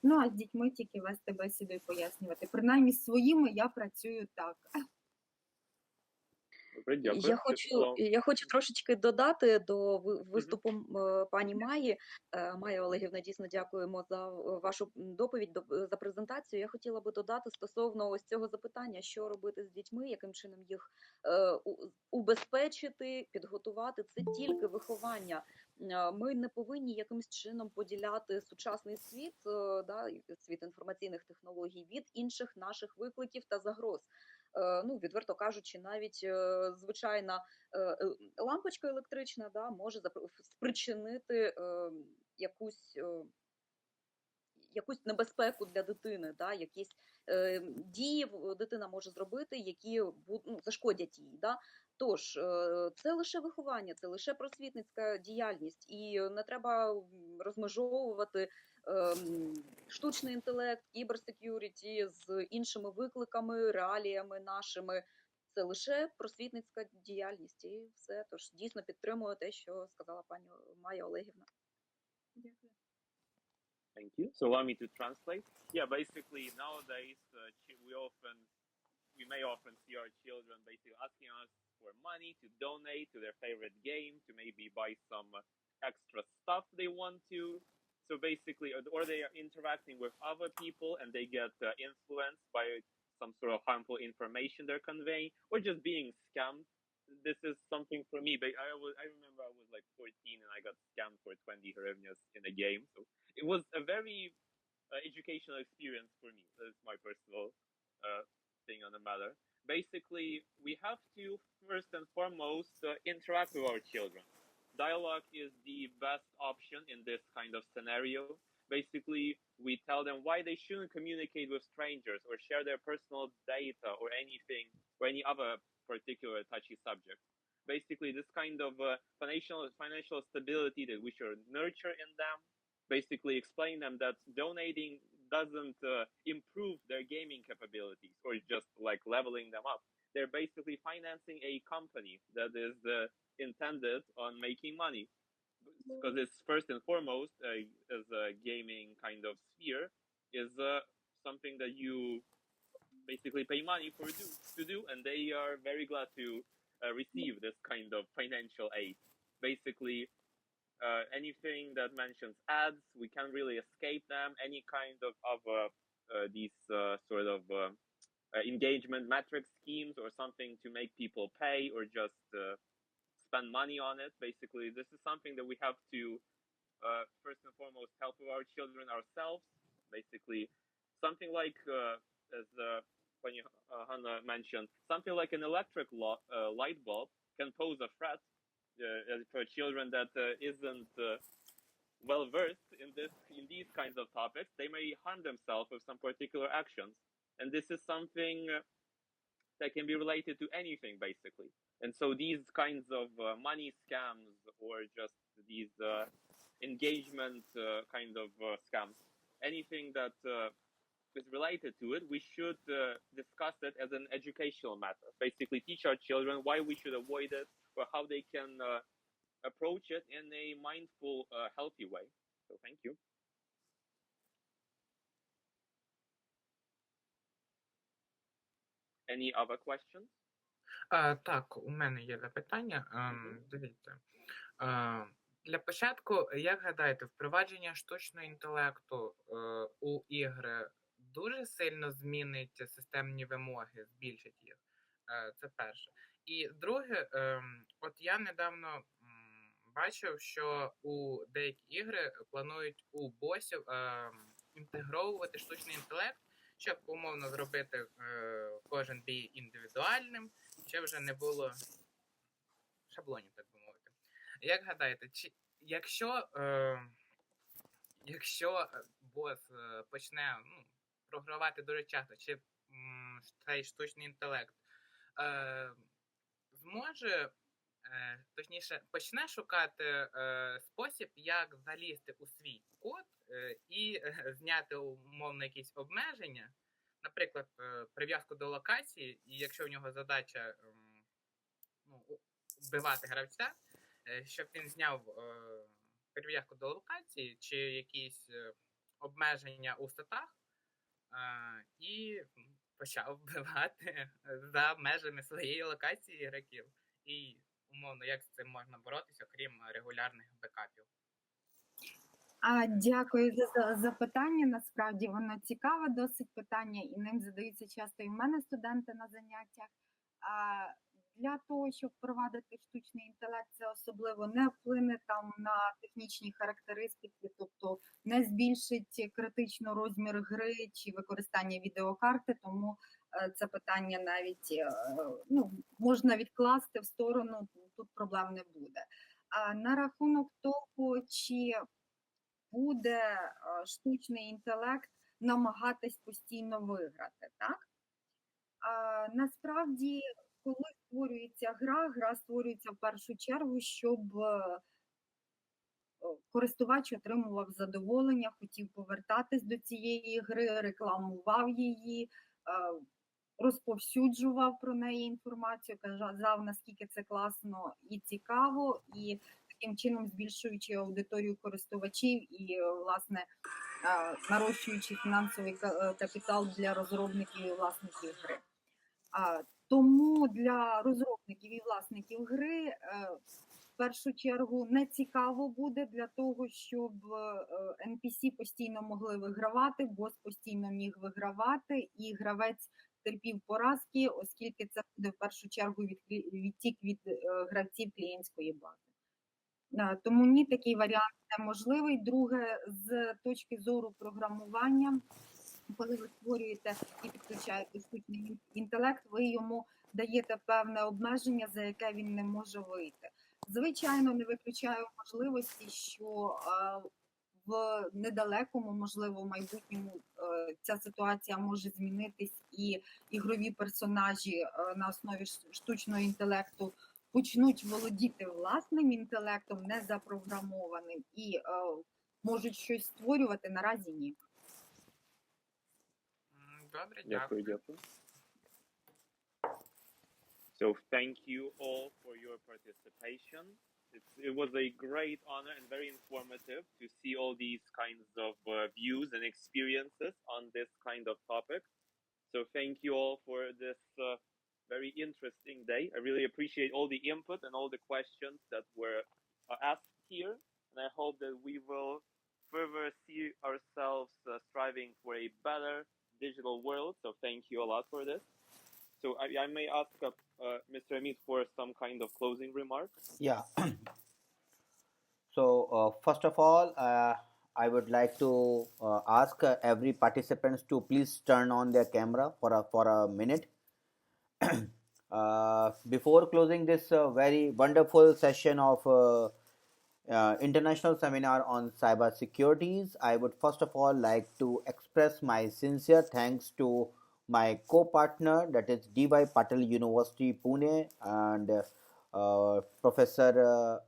Ну, а з дітьми тільки вести бесіду і пояснювати. Принаймні з своїми я працюю так. Добре, дякую. Я хочу трошечки додати до виступу пані Маї. Майя Олегівна, дійсно дякуємо за вашу доповідь, за презентацію. Я хотіла би додати стосовно ось цього запитання, що робити з дітьми, яким чином їх убезпечити, підготувати. Це тільки виховання. Ми не повинні якимось чином поділяти сучасний світ, світ інформаційних технологій від інших наших викликів та загроз. Ну, відверто кажучи, навіть звичайна лампочка електрична може спричинити якусь небезпеку для дитини, якісь дії дитина може зробити, які зашкодять їй. Тож, це лише виховання, це лише просвітницька діяльність, і не треба розмежовувати штучний інтелект, кіберсекюріті з іншими викликами, реаліями нашими. Це лише просвітницька діяльність і все. Тож дійсно підтримую те, що сказала пані Майя Олегівна. Дякую. Thank you. So allow me to translate. Yeah, basically nowadays we may often see our children basically asking us for money to donate to their favorite game, to maybe buy some extra stuff they want to. So basically, or they are interacting with other people and they get influenced by some sort of harmful information they're conveying, or just being scammed. This is something for me. But I remember I was like 14 and I got scammed for 20 hryvnias in a game. So it was a very educational experience for me. That's my personal thing on the matter. Basically, we have to first and foremost interact with our children. Dialogue is the best option in this kind of scenario. Basically, we tell them why they shouldn't communicate with strangers or share their personal data or anything or any other particular touchy subject. Basically, this kind of financial stability that we should nurture in them. Basically, explain them that donating doesn't improve their gaming capabilities or just like leveling them up. They're basically financing a company that is intended on making money, because it's first and foremost as a gaming kind of sphere is something that you basically pay money to do, and they are very glad to receive this kind of financial aid. Basically, anything that mentions ads, we can't really escape them. Any kind of these sort of engagement metric schemes or something to make people pay or just spend money on it. Basically, this is something that we have to first and foremost help our children ourselves. Basically, something like as Pani Hanna mentioned, something like an electric light bulb can pose a threat for children that isn't well versed in these kinds of topics. They may harm themselves with some particular actions, and this is something that can be related to anything basically. And so these kinds of money scams or just these engagement kind of scams, anything that is related to it, we should discuss it as an educational matter. Basically, teach our children why we should avoid it or how they can approach it in a mindful, healthy way. So, thank you. Any other questions? Так, у мене є запитання. Дивіться. Для початку, як гадаєте, впровадження штучного інтелекту у ігри дуже сильно змінить системні вимоги, збільшить їх? Це перше. І друге, от я недавно бачив, що у деякі ігри планують у босів інтегровувати штучний інтелект, щоб умовно зробити кожен бій індивідуальним, щоб вже не було шаблонів, так би мовити. Як гадаєте, якщо бос почне програвати дуже часто, чи цей штучний інтелект зможе, точніше, почне шукати спосіб, як залізти у свій код і зняти умовно якісь обмеження, наприклад, прив'язку до локації, і якщо в нього задача вбивати гравця, щоб він зняв прив'язку до локації чи якісь обмеження у статах і почав вбивати за межами своєї локації ігроків. І, умовно, як з цим можна боротися, окрім регулярних бекапів? Дякую за запитання. Насправді воно цікаве досить питання, і ним задаються часто і в мене студенти на заняттях. Для того, щоб впровадити штучний інтелект, це особливо не вплине там на технічні характеристики, тобто не збільшить критично розмір гри чи використання відеокарти, тому це питання навіть можна відкласти в сторону, тут проблем не буде. На рахунок того, чи буде штучний інтелект намагатись постійно виграти, так? Насправді, коли створюється гра створюється в першу чергу, щоб користувач отримував задоволення, хотів повертатись до цієї гри, рекламував її, розповсюджував про неї інформацію, казав, наскільки це класно і цікаво, і таким чином збільшуючи аудиторію користувачів і, власне, нарощуючи фінансовий капітал для розробників і власників гри. Тому для розробників і власників гри в першу чергу не цікаво буде для того, щоб NPC постійно могли вигравати, бос постійно міг вигравати, і гравець терпів поразки, оскільки це буде в першу чергу відтік від гравців клієнтської бази. Тому ні, такий варіант неможливий. Друге, з точки зору програмування, коли ви створюєте і підключаєте штучний інтелект, ви йому даєте певне обмеження, за яке він не може вийти. Звичайно, не виключаю можливості, що в недалекому, можливо, майбутньому ця ситуація може змінитись, і ігрові персонажі на основі штучного інтелекту почнуть володіти власним інтелектом, не запрограмованим, і можуть щось створювати, наразі ні. Добре, дякую. So thank you all for your participation. It was a great honor and very informative to see all these kinds of views and experiences on this kind of topic. So thank you all for this very interesting day. I really appreciate all the input and all the questions that were asked here. And I hope that we will further see ourselves striving for a better digital world. So thank you a lot for this. So I may ask Mr. Amit for some kind of closing remarks. Yeah. So first of all, I would like to ask every participants to please turn on their camera for a minute. Before closing this very wonderful session of international seminar on cyber securities, I would first of all like to express my sincere thanks to my co-partner, that is DY Patil University, Pune, and Professor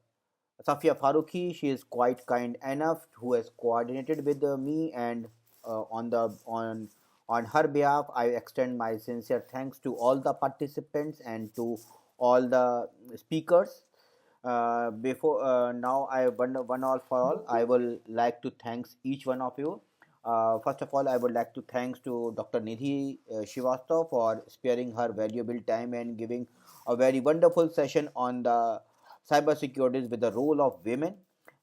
Safia Farooqui. She is quite kind enough who has coordinated with me, and on her behalf, I extend my sincere thanks to all the participants and to all the speakers. Before now, I one all for all, I will like to thanks each one of you. First of all, I would like to thanks to Dr. Nidhi Srivastav for sparing her valuable time and giving a very wonderful session on the cybersecurity with the role of women.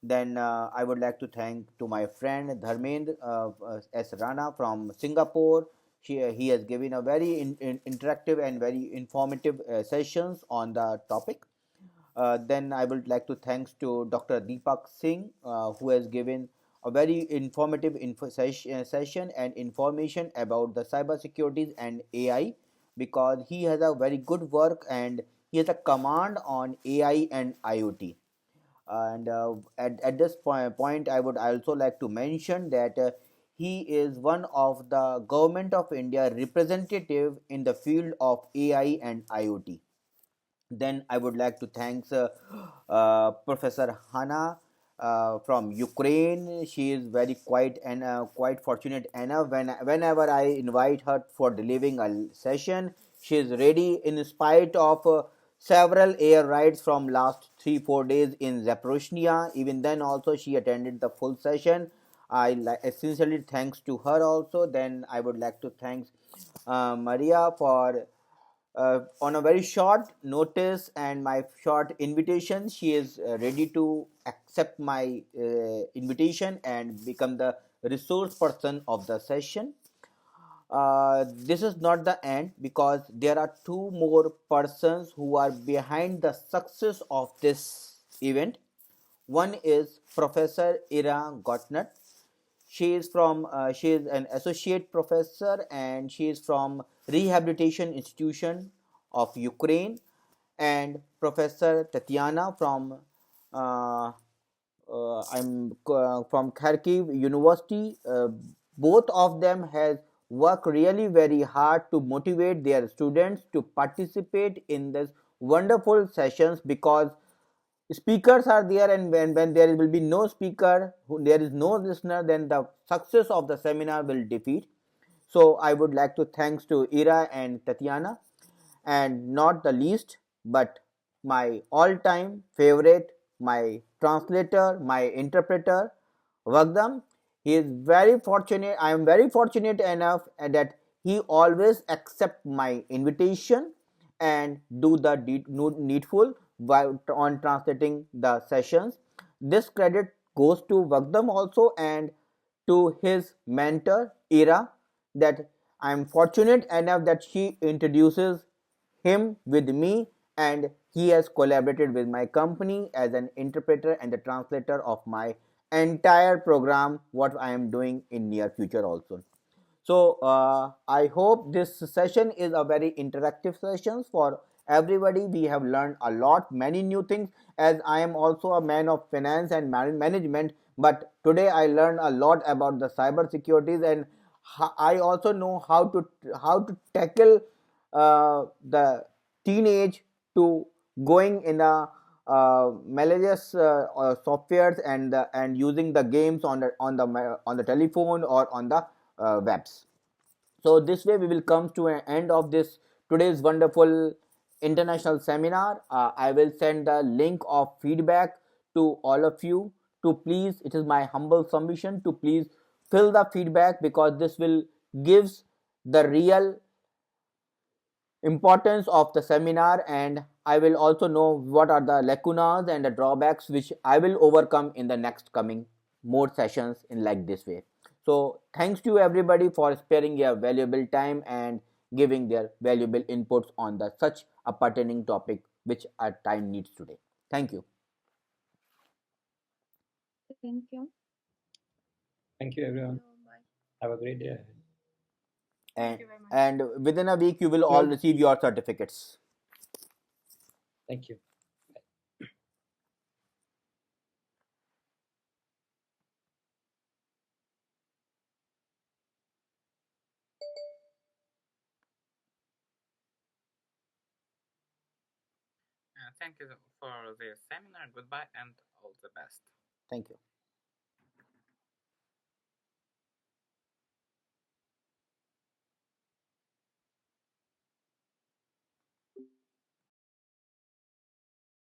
Then I would like to thank to my friend Dharmendra S. Rana from Singapore. He has given a very interactive and very informative sessions on the topic. Then I would like to thanks to Dr. Deepak Singh, who has given a very informative session and information about the cyber securities and AI, because he has a very good work and he has a command on AI and IoT. And at this point, I would also like to mention that he is one of the Government of India representative in the field of AI and IoT. Then I would like to thank Professor Hana from Ukraine. She is very quite and quite fortunate enough. Whenever I invite her for delivering a session, she is ready in spite of several air rides from last 3-4 days in Zaporozhye. Even then, also she attended the full session. Sincerely thanks to her also. Then I would like to thank Maria for on a very short notice and my short invitation. She is ready to accept my invitation and become the resource person of the session. This is not the end, because there are two more persons who are behind the success of this event. One is Professor Ira Gottnut. She is an associate professor and she is from Rehabilitation Institution of Ukraine, and Professor Tatiana from I'm from Kharkiv University. Both of them has worked really very hard to motivate their students to participate in this wonderful sessions, because speakers are there, and when there will be no speaker, there is no listener, then the success of the seminar will defeat. So I would like to thanks to Ira and Tatiana, and not the least, but my all-time favorite, my translator, my interpreter, Vagdam. He is very fortunate. I am very fortunate enough that he always accept my invitation and do the needful while on translating the sessions. This credit goes to Vagdam also, and to his mentor Ira, that I am fortunate enough that she introduces him with me, and he has collaborated with my company as an interpreter and the translator of my entire program what I am doing in near future also. So I hope this session is a very interactive session for everybody. We have learned a lot, many new things, as I am also a man of finance and management. But today I learned a lot about the cyber securities, and I also know how to tackle the teenage to going in a malicious softwares and using the games on the telephone or on the webs. So this way we will come to an end of this today's wonderful international seminar. I will send the link of feedback to all of you to please, it is my humble submission to please fill the feedback, because this will gives the real importance of the seminar, and I will also know what are the lacunas and the drawbacks which I will overcome in the next coming more sessions in like this way. So thanks to everybody for sparing your valuable time and giving their valuable inputs on the such a pertaining topic which our time needs today. Thank you. Thank you. Thank you, everyone. Have a great day ahead. And within a week you will all receive your certificates. Thank you. Thank you for this seminar. Goodbye and all the best. Thank you.